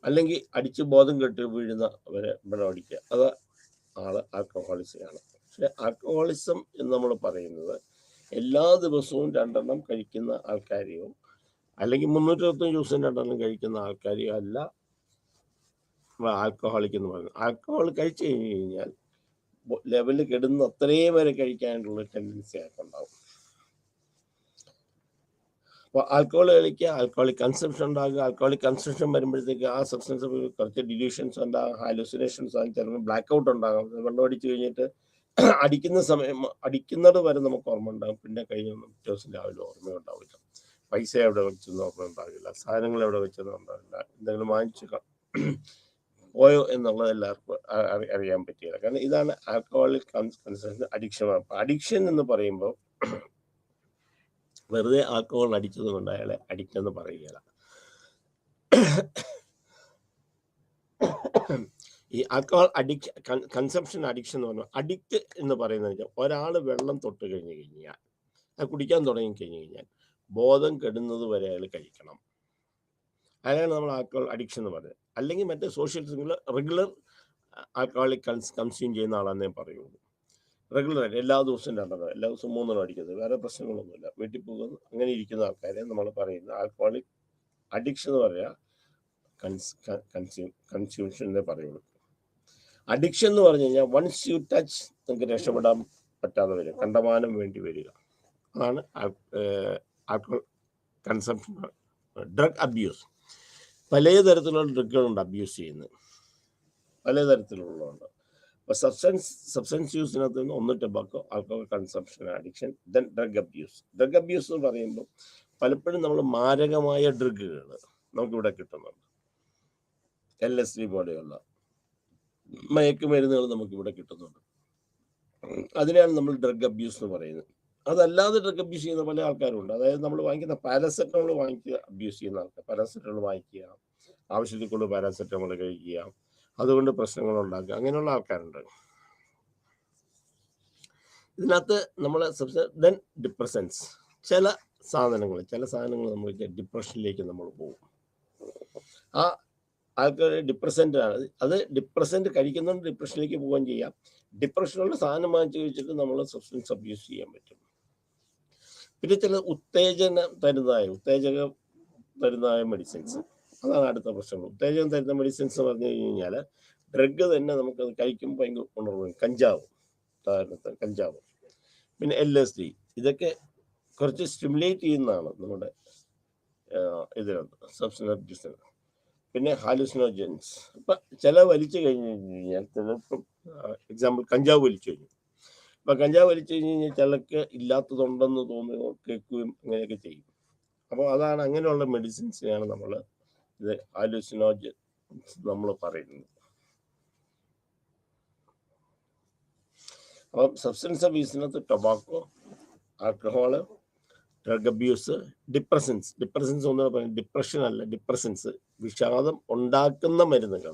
അല്ലെങ്കിൽ അടിച്ച് ബോധം കെട്ട് വീഴുന്നവരെ വെള്ളം അടിക്കുക, അത് ആള് ആൽക്കഹോളിസിയാണ്. പക്ഷെ ആൽക്കഹോളിസം എന്ന് നമ്മൾ പറയുന്നത് എല്ലാ ദിവസവും 2 എണ്ണം കഴിക്കുന്ന ആൾക്കാരെയോ അല്ലെങ്കിൽ 365 ദിവസം 2 എണ്ണം കഴിക്കുന്ന ആൾക്കാരെയോ അല്ല ആൽക്കഹോളിക് എന്ന് പറയുന്നത്. ആൽക്കഹോൾ കഴിച്ചു കഴിഞ്ഞ് കഴിഞ്ഞാൽ ലെവല് കെടുന്ന അത്രയും വരെ കഴിക്കാനുള്ള ടെൻഡൻസി ആയിട്ടുണ്ടാവും. അപ്പോൾ ആൽക്കഹോൾ കഴിക്കുക, ആൽക്കഹോളിക് കൺസംഷൻ ഉണ്ടാകുക. ആൽക്കഹോളിക് കൺസംഷൻ വരുമ്പോഴത്തേക്ക് ആ സബ്സ്റ്റൻസ് കുറച്ച് ഡിലൂഷൻസ് ഉണ്ടാകും, ഹാലുസിനേഷൻസ് ആകും, ചിലപ്പോൾ ബ്ലാക്ക് ഔട്ട് ഉണ്ടാകും. വെള്ളം അടിച്ചു കഴിഞ്ഞിട്ട് അടിക്കുന്നത് വരെ നമുക്ക് ഓർമ്മ ഉണ്ടാകും, പിന്നെ കഴിഞ്ഞ പിറ്റേ ദിവസം രാവിലെ ഓർമ്മ ഉണ്ടാവില്ല. പൈസ എവിടെ വെച്ചെന്ന് ഓർമ്മ ഉണ്ടാവില്ല, സാധനങ്ങൾ എവിടെ വെച്ചെന്ന് ഉണ്ടാവില്ല, എന്തെങ്കിലും വാങ്ങിച്ചു പോയോ എന്നുള്ളത് എല്ലാവർക്കും അറിയാൻ പറ്റിയില്ല. കാരണം ഇതാണ് ആൽക്കഹോളിക് കൺസംഷൻ അഡിക്ഷൻ. അഡിക്ഷൻ എന്ന് പറയുമ്പോൾ വെറുതെ ആൽക്കഹോൾ അടിച്ചത് കൊണ്ട് അയാളെ അഡിക്റ്റ് എന്ന് പറയുകയില്ല. ഈ ആൽക്കഹോൾ കൺസംഷൻ അഡിക്ഷൻ എന്ന് പറഞ്ഞാൽ, അഡിക്റ്റ് എന്ന് പറയുന്നത് ഒരാൾ വെള്ളം തൊട്ട് കഴിഞ്ഞ് കഴിഞ്ഞാൽ, അത് കുടിക്കാൻ തുടങ്ങി കഴിഞ്ഞ് കഴിഞ്ഞാൽ ബോധം കെടുന്നത് വരെ അയാൾ കഴിക്കണം. അതാണ് നമ്മൾ ആൽക്കഹോൾ അഡിക്ഷൻ എന്ന് പറയുന്നത്. അല്ലെങ്കിൽ മറ്റേ സോഷ്യൽ റെഗുലർ ആൽക്കഹോളിക് കൺസ്യൂം ചെയ്യുന്ന ആളെന്നേ പറയുള്ളൂ. റെഗുലറായിട്ട് എല്ലാ ദിവസവും 2 എണ്ണം, എല്ലാ ദിവസവും 3 എണ്ണം അടിക്കുന്നത്, വേറെ പ്രശ്നങ്ങളൊന്നുമില്ല, വീട്ടിൽ പോകുന്നു, അങ്ങനെ ഇരിക്കുന്ന ആൾക്കാരെ നമ്മൾ പറയുന്നത് ആൽക്കഹോളിക് അഡിക്ഷൻ എന്ന് പറയാ കൺസ്യൂഷൻ എന്നേ പറയുള്ളൂ. അഡിക്ഷൻ എന്ന് പറഞ്ഞു കഴിഞ്ഞാൽ വൺസ് യു ടച്ച് നിങ്ങൾക്ക് രക്ഷപ്പെടാൻ പറ്റാതെ വരും, കണ്ടമാനം വേണ്ടി വരിക, അതാണ് ആൽക്കഹോൾ കൺസംഷൻ. ഡ്രഗ് അബ്യൂസ്, പലതരത്തിലുള്ള ഡ്രഗുകളുണ്ട് അബ്യൂസ് ചെയ്യുന്നത്, പലതരത്തിലുള്ളതുണ്ട്. അപ്പോൾ സബ്സ്റ്റൻസ് യൂസിനകത്ത് നിന്ന് ഒന്ന് tobacco, alcohol consumption, addiction, then drug abuse. Drug abuse എന്ന് പറയുമ്പോൾ പലപ്പോഴും നമ്മൾ മാരകമായ ഡ്രഗുകൾ നമുക്കിവിടെ കിട്ടുന്നുണ്ട്. LSD പോലെയുള്ള മയക്കുമരുന്നുകൾ നമുക്കിവിടെ കിട്ടുന്നുണ്ട്. അതിനെയാണ് നമ്മൾ ഡ്രഗ് അബ്യൂസ് എന്ന് പറയുന്നത്. അതല്ലാതെ ഡ്രഗ് അബ്യൂസ് ചെയ്യുന്ന പല ആൾക്കാരുണ്ട്. അതായത് നമ്മൾ വാങ്ങിക്കുന്ന പാരസെറ്റമോൾ വാങ്ങിക്കുക, അബ്യൂസ് ചെയ്യുന്ന ആൾക്കാർ. പാരസെറ്റമോൾ വാങ്ങിക്കുക, ആവശ്യത്തിൽ കൂടുതൽ പാരസെറ്റമോൾ കഴിക്കുക, അതുകൊണ്ട് പ്രശ്നങ്ങൾ ഉണ്ടാക്കുക, അങ്ങനെയുള്ള ആൾക്കാരുണ്ട്. ഇതിനകത്ത് നമ്മൾ ദെൻ ഡിപ്രസൻസ്, ചില സാധനങ്ങൾ നമുക്ക് ഡിപ്രഷനിലേക്ക് നമ്മൾ പോകും. ആ ആൾക്കാർ ഡിപ്രസൻ്റ് ആണ്, അത് ഡിപ്രസൻ്റ് കഴിക്കുന്നുണ്ട് ഡിപ്രഷനിലേക്ക് പോവുകയും ചെയ്യാം. ഡിപ്രഷനുള്ള സാധനം വാങ്ങിച്ച് കഴിച്ചിട്ട് നമ്മൾ സബ്സ്റ്റൻസ് അബ്യൂസ് ചെയ്യാൻ പറ്റും. പിന്നെ ചില ഉത്തേജകം തരുന്നതായ മെഡിസിൻസ്, അതാണ് അടുത്ത പ്രശ്നം. ഉത്തേജകം തരുന്ന മെഡിസിൻസ് പറഞ്ഞു കഴിഞ്ഞാൽ ഡ്രഗ് തന്നെ നമുക്കത് കഴിക്കുമ്പോൾ ഭയങ്കര ഉണർവ്. കഞ്ചാവ്, ഉദാഹരണത്തിന് കഞ്ചാവ്, പിന്നെ LSD, ഇതൊക്കെ കുറച്ച് സ്റ്റിമുലേറ്റ് ചെയ്യുന്നതാണ് നമ്മുടെ ഇതിനകത്ത് സബ്സ്റ്റൻസ് അബ്യൂസിന്. പിന്നെ ഹാലുസിനോജൻസ്, ഇപ്പം ചില വലിച്ചു കഴിഞ്ഞ് കഴിഞ്ഞാൽ, ചിലപ്പം എക്സാമ്പിൾ കഞ്ചാവ് വലിച്ചു കഴിഞ്ഞു. അപ്പം കഞ്ചാവ് വലിച്ചു കഴിഞ്ഞ് കഴിഞ്ഞാൽ ചിലർക്ക് ഇല്ലാത്തതുണ്ടെന്ന് തോന്നുകയോ കേൾക്കുകയും അങ്ങനെയൊക്കെ ചെയ്യും. അപ്പോൾ അതാണ്, അങ്ങനെയുള്ള മെഡിസിൻസിനെയാണ് നമ്മൾ ഇത് ഹാലുസിനോജൻസ് നമ്മൾ പറയുന്നത്. അപ്പം സബ്സ്റ്റൻസ് അബ്യൂസിനകത്ത് tobacco, alcohol, drug abuse, depressants ഒന്നും പറയുന്നത് ഡിപ്രഷൻ അല്ല, ഡിപ്രസൻസ് വിഷാദം ഉണ്ടാക്കുന്ന മരുന്നുകൾ.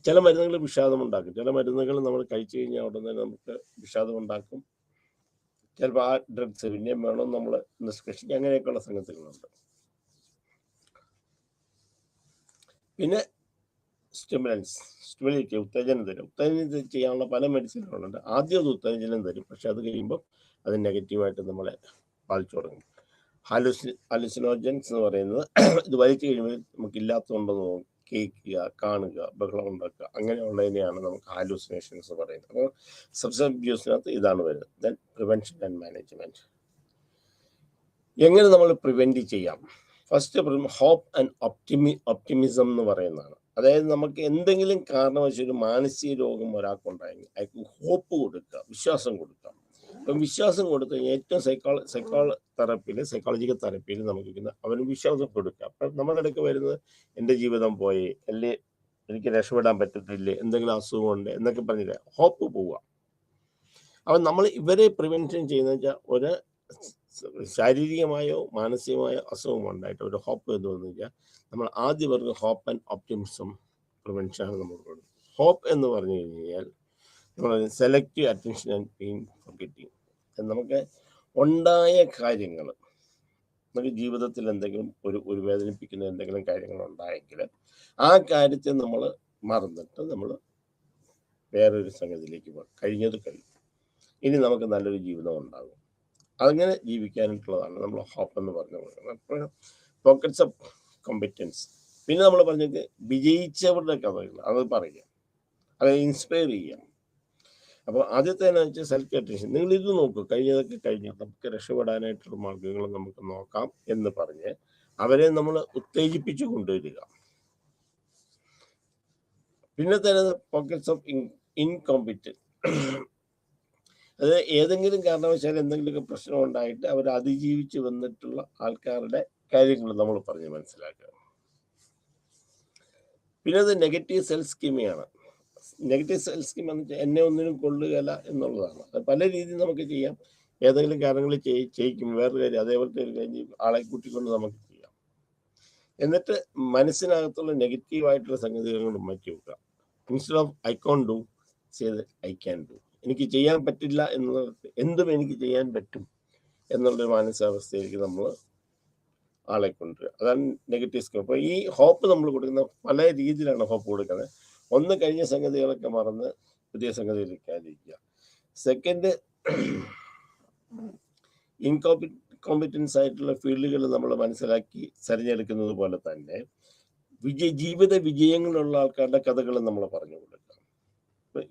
ചില മരുന്നുകൾ വിഷാദം ഉണ്ടാക്കും, ചില മരുന്നുകൾ നമ്മൾ കഴിച്ചു കഴിഞ്ഞാൽ ഉടനെ നമുക്ക് വിഷാദം ഉണ്ടാക്കും. ചിലപ്പോൾ ആ ഡ്രഗ്സ് പിന്നെയും വേണം നമ്മൾ നിഷ്കർഷിക്കുക, അങ്ങനെയൊക്കെയുള്ള സംഗതികളുണ്ട്. പിന്നെ സ്റ്റിമുലേറ്റ്, ഉത്തേജനം തരും. ഉത്തേജനം ചെയ്യാനുള്ള പല മെഡിസിനുകളുണ്ട്. ആദ്യം അത് ഉത്തേജനം തരും, പക്ഷെ അത് കഴിയുമ്പോൾ അത് നെഗറ്റീവായിട്ട് നമ്മളെ ബാധിച്ചു തുടങ്ങും. ഹാലുസിനോജൻസ് എന്ന് പറയുന്നത് ഇത് വലിച്ചു കഴിയുമ്പോൾ നമുക്ക് ഇല്ലാത്തതുണ്ടെന്ന് കേൾക്കുക, കാണുക, ബഹളം ഉണ്ടാക്കുക, അങ്ങനെയുള്ളതിനെയാണ് നമുക്ക് ഹാലുസിനേഷൻസ് പറയുന്നത്. അപ്പോൾ സബ്സ്റ്റൻസ് അബ്യൂസിനകത്ത് ഇതാണ് വരുന്നത്. Then prevention and management. എങ്ങനെ നമ്മൾ പ്രിവെൻറ്റ് ചെയ്യാം? ഫസ്റ്റ് ഹോപ്പ് ആൻഡ് ഒപ്റ്റിമിസം എന്ന് പറയുന്നതാണ്. അതായത് നമുക്ക് എന്തെങ്കിലും കാരണവശാൽ ഒരു മാനസിക രോഗം ഒരാൾക്കുണ്ടായെങ്കിൽ അയാൾക്ക് ഹോപ്പ് കൊടുക്കുക, വിശ്വാസം കൊടുക്കുക. അപ്പം വിശ്വാസം കൊടുത്തു കഴിഞ്ഞാൽ ഏറ്റവും സൈക്കോളജിക്കൽ തെറപ്പിയിൽ നമുക്ക് അവന് വിശ്വാസം കൊടുക്കുക. അപ്പം നമ്മുടെ ഇടയ്ക്ക് വരുന്നത് എൻ്റെ ജീവിതം പോയി, അല്ലേ എനിക്ക് രക്ഷപ്പെടാൻ പറ്റത്തില്ലേ, എന്തെങ്കിലും അസുഖമുണ്ട് എന്നൊക്കെ പറഞ്ഞില്ല, ഹോപ്പ് പോവുക. അപ്പം നമ്മൾ ഇവരെ പ്രിവെൻഷൻ ചെയ്യുന്നത് വെച്ചാൽ ഒരു ശാരീരികമായോ മാനസികമായോ അസുഖം ഉണ്ടായിട്ട് ഒരു ഹോപ്പ് എന്ന് പറഞ്ഞു കഴിഞ്ഞാൽ നമ്മൾ ആദ്യം പറഞ്ഞ ഹോപ്പ് ആൻഡ് ഒപ്റ്റിമിസം പ്രിവെൻഷനാണ് നമ്മൾ കൊടുക്കുന്നത്. ഹോപ്പ് എന്ന് പറഞ്ഞു കഴിഞ്ഞാൽ നമ്മൾ selective attention and pain forgetting. നമുക്ക് ഉണ്ടായ കാര്യങ്ങൾ, നമുക്ക് ജീവിതത്തിൽ എന്തെങ്കിലും ഒരു വേദനിപ്പിക്കുന്ന എന്തെങ്കിലും കാര്യങ്ങൾ ഉണ്ടായെങ്കിൽ ആ കാര്യത്തെ നമ്മൾ മറന്നിട്ട് നമ്മൾ വേറൊരു സംഗതിയിലേക്ക് പോകും. കഴിഞ്ഞത് കഴിഞ്ഞു, ഇനി നമുക്ക് നല്ലൊരു ജീവിതം ഉണ്ടാകും. അങ്ങനെ ജീവിക്കാനായിട്ടുള്ളതാണ് നമ്മൾ ഹോപ്പ് എന്ന് പറഞ്ഞു കൊടുക്കുന്നത്. Pockets of competence. പിന്നെ നമ്മൾ പറഞ്ഞത് വിജയിച്ചവരുടെ കഥകൾ, അത് പറയുക, അത് ഇൻസ്പയർ ചെയ്യാം. അപ്പോൾ ആദ്യത്തെ എന്ന് വെച്ചാൽ സെൽഫ് അറ്റൻഷൻ. നിങ്ങൾ ഇത് നോക്കൂ, കഴിഞ്ഞതൊക്കെ കഴിഞ്ഞു, നമുക്ക് രക്ഷപ്പെടാനായിട്ടുള്ള മാർഗങ്ങൾ നമുക്ക് നോക്കാം എന്ന് പറഞ്ഞ് അവരെ നമ്മൾ ഉത്തേജിപ്പിച്ചു കൊണ്ടുവരിക. പിന്നെ തരുന്നത് പോക്കറ്റ്സ് ഓഫ് ഇൻകോമ്പറ്റൻസ്. അത് ഏതെങ്കിലും കാരണവശാൽ എന്തെങ്കിലുമൊക്കെ പ്രശ്നം ഉണ്ടായിട്ട് അവർ അതിജീവിച്ച് വന്നിട്ടുള്ള ആൾക്കാരുടെ കാര്യങ്ങൾ നമ്മൾ പറഞ്ഞ് മനസ്സിലാക്കുക. പിന്നെ അത് നെഗറ്റീവ് സെൽഫ് സ്കീമിയാണ്. നെഗറ്റീവ് സെൽഫ് സ്കീം എന്ന് വെച്ചാൽ എന്നെ ഒന്നിനും കൊള്ളുകയില്ല എന്നുള്ളതാണ്. അത് പല രീതിയിൽ നമുക്ക് ചെയ്യാം. ഏതെങ്കിലും കാര്യങ്ങൾ ചെയ്യിക്കും, വേറൊരു കാര്യം അതേപോലത്തെ ഒരു കാര്യം ആളെ കൂട്ടിക്കൊണ്ട് നമുക്ക് ചെയ്യാം. എന്നിട്ട് മനസ്സിനകത്തുള്ള നെഗറ്റീവായിട്ടുള്ള സംഗതികൾ മാറ്റി വെക്കുക. Instead of I can't do, ചെയ്ത് ഐ ക്യാൻ ഡു. എനിക്ക് ചെയ്യാൻ പറ്റില്ല എന്നുള്ളത് എന്തും എനിക്ക് ചെയ്യാൻ പറ്റും എന്നുള്ളൊരു മാനസികാവസ്ഥയിലേക്ക് നമ്മൾ ആളെ കൊണ്ടുവരിക. അതാണ് നെഗറ്റീവ് സ്കീം. അപ്പോൾ ഈ ഹോപ്പ് നമ്മൾ കൊടുക്കുന്ന പല രീതിയിലാണ് ഹോപ്പ് കൊടുക്കുന്നത്. ഒന്ന്, കഴിഞ്ഞ സംഗതികളൊക്കെ മറന്ന് പുതിയ സംഗതിയിലേക്ക് ആലോചിക്കുക. സെക്കൻഡ്, ഇൻകോമ്പറ്റൻസ് ആയിട്ടുള്ള ഫീൽഡുകൾ നമ്മൾ മനസ്സിലാക്കി തിരഞ്ഞെടുക്കുന്നത് പോലെ തന്നെ ജീവിത വിജയങ്ങളുള്ള ആൾക്കാരുടെ കഥകൾ നമ്മൾ പറഞ്ഞു കൊടുക്കുക.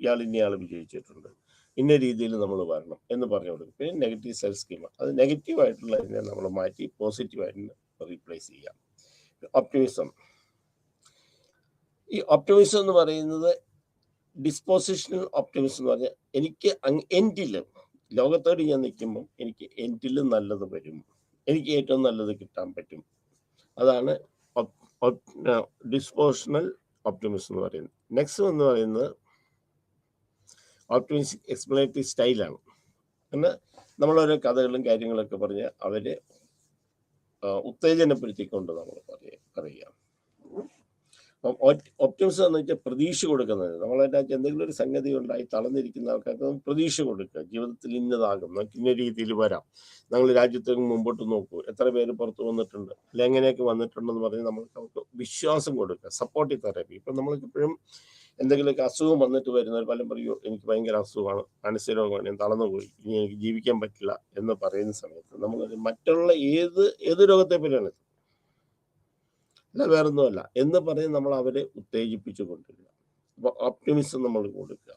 ഇയാൾ ഇന്നയാൾ വിജയിച്ചിട്ടുണ്ട്, ഇന്ന രീതിയിൽ നമ്മൾ വരണം എന്ന് പറഞ്ഞു കൊടുക്കും. പിന്നെ നെഗറ്റീവ് സെൽഫ് സ്കീം, അത് നെഗറ്റീവായിട്ടുള്ളതിനെ നമ്മൾ മാറ്റി പോസിറ്റീവായിട്ട് റീപ്ലേസ് ചെയ്യാം. ഒപ്റ്റിമിസം. ഈ ഒപ്റ്റിമിസം എന്ന് പറയുന്നത് ഡിസ്പോസിഷണൽ ഒപ്റ്റിമിസം എന്ന് പറഞ്ഞാൽ എനിക്ക് എൻഡിൽ ലോകത്തോട് ഞാൻ നിൽക്കുമ്പം എനിക്ക് എൻഡിൽ നല്ലത് വരും, എനിക്ക് ഏറ്റവും നല്ലത് കിട്ടാൻ പറ്റും. അതാണ് ഡിസ്പോസിഷണൽ ഒപ്റ്റിമിസം എന്ന് പറയുന്നത്. നെക്സ്റ്റ് എന്ന് പറയുന്നത് ഓപ്റ്റിമിസ്റ്റിക് എക്സ്പ്ലനേറ്ററി സ്റ്റൈലാണ്. എന്നാൽ നമ്മളോരോ കഥകളും കാര്യങ്ങളൊക്കെ പറഞ്ഞ് അവരെ ഉത്തേജനപ്പെടുത്തിക്കൊണ്ട് നമ്മൾ പറയുക. അപ്പം ഒപ്റ്റിമിസം എന്ന് വെച്ചാൽ പ്രതീക്ഷ കൊടുക്കുന്നത്. നമ്മളതിൻ്റെ എന്തെങ്കിലും ഒരു സംഗതി ഉണ്ടായി തളർന്നിരിക്കുന്ന ആൾക്കാർക്ക് പ്രതീക്ഷ കൊടുക്കുക. ജീവിതത്തിൽ ഇന്നതാകും, നമുക്ക് ഇന്ന രീതിയിൽ വരാം, നമ്മൾ രാജ്യത്തേക്ക് മുമ്പോട്ട് നോക്കൂ, എത്ര പേര് പുറത്ത് വന്നിട്ടുണ്ട്, അല്ലെ എങ്ങനെയൊക്കെ വന്നിട്ടുണ്ടെന്ന് പറഞ്ഞ് നമുക്ക് അവർക്ക് വിശ്വാസം കൊടുക്കുക. Supportive therapy. ഇപ്പം നമ്മൾക്ക് എപ്പോഴും എന്തെങ്കിലുമൊക്കെ അസുഖം വന്നിട്ട് വരുന്നവർ പലരും പറയൂ, എനിക്ക് ഭയങ്കര അസുഖമാണ്, മാനസിക രോഗമാണ്, ഞാൻ തളർന്നുപോയി, ഇനി എനിക്ക് ജീവിക്കാൻ പറ്റില്ല എന്ന് പറയുന്ന സമയത്ത് നമ്മൾ മറ്റുള്ള ഏത് രോഗത്തെ പറ്റിയാണ്, അല്ല വേറൊന്നുമല്ല എന്ന് പറഞ്ഞ് നമ്മൾ അവരെ ഉത്തേജിപ്പിച്ചു കൊണ്ടുവരിക. അപ്പോൾ ഓപ്റ്റിമിസം നമ്മൾ കൊടുക്കുക.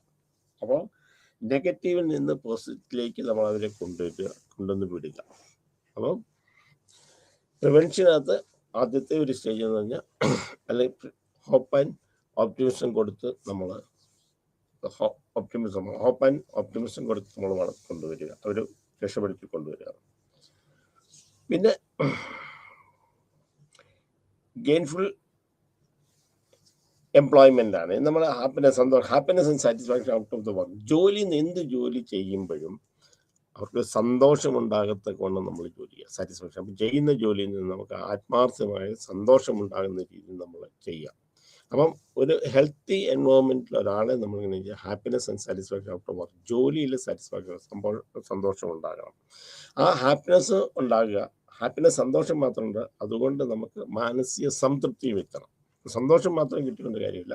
അപ്പോൾ നെഗറ്റീവിൽ നിന്ന് പോസിറ്റീവിലേക്ക് നമ്മൾ അവരെ കൊണ്ടുവന്ന് വിടുക. അപ്പോൾ പ്രിവെൻഷനകത്ത് ആദ്യത്തെ ഒരു സ്റ്റേജ് എന്ന് പറഞ്ഞാൽ അല്ലെങ്കിൽ ഹോപ്പ് ആൻഡ് ഓപ്റ്റിമിസം കൊടുത്ത് നമ്മൾ ഹോപ്പ് ആൻഡ് ഓപ്റ്റിമിസം കൊടുത്ത് നമ്മൾ കൊണ്ടുവരിക, അവർ രക്ഷപ്പെടുത്തി കൊണ്ടുവരിക. പിന്നെ ഗെയിൻഫുൾ എംപ്ലോയ്മെന്റ് ആണ് നമ്മൾ happiness and satisfaction out of the work. ജോലിയിൽ നിന്ന് എന്ത് ജോലി ചെയ്യുമ്പോഴും അവർക്ക് സന്തോഷം ഉണ്ടാകത്തക്കൊണ്ട് നമ്മൾ ജോലി ചെയ്യുക, സാറ്റിസ്ഫാക്ഷൻ. അപ്പം ചെയ്യുന്ന ജോലിയിൽ നിന്ന് നമുക്ക് ആത്മാർത്ഥമായ സന്തോഷം ഉണ്ടാകുന്ന രീതിയിൽ നമ്മൾ ചെയ്യാം. അപ്പം ഒരു ഹെൽത്തി എൻവയോൺമെന്റിൽ ഒരാളെ നമ്മളിങ്ങനെ ചെയ്യുക, happiness and satisfaction out of work. ജോലിയിൽ സാറ്റിസ്ഫാക്ഷൻ, സന്തോഷം ഉണ്ടാകണം. ആ ഹാപ്പിനെസ് ഉണ്ടാകുക, ഹാപ്പിനെസ് സന്തോഷം മാത്രമുണ്ട്, അതുകൊണ്ട് നമുക്ക് മാനസിക സംതൃപ്തിയും എത്തണം. സന്തോഷം മാത്രം കിട്ടിക്കൊണ്ട് കാര്യമില്ല.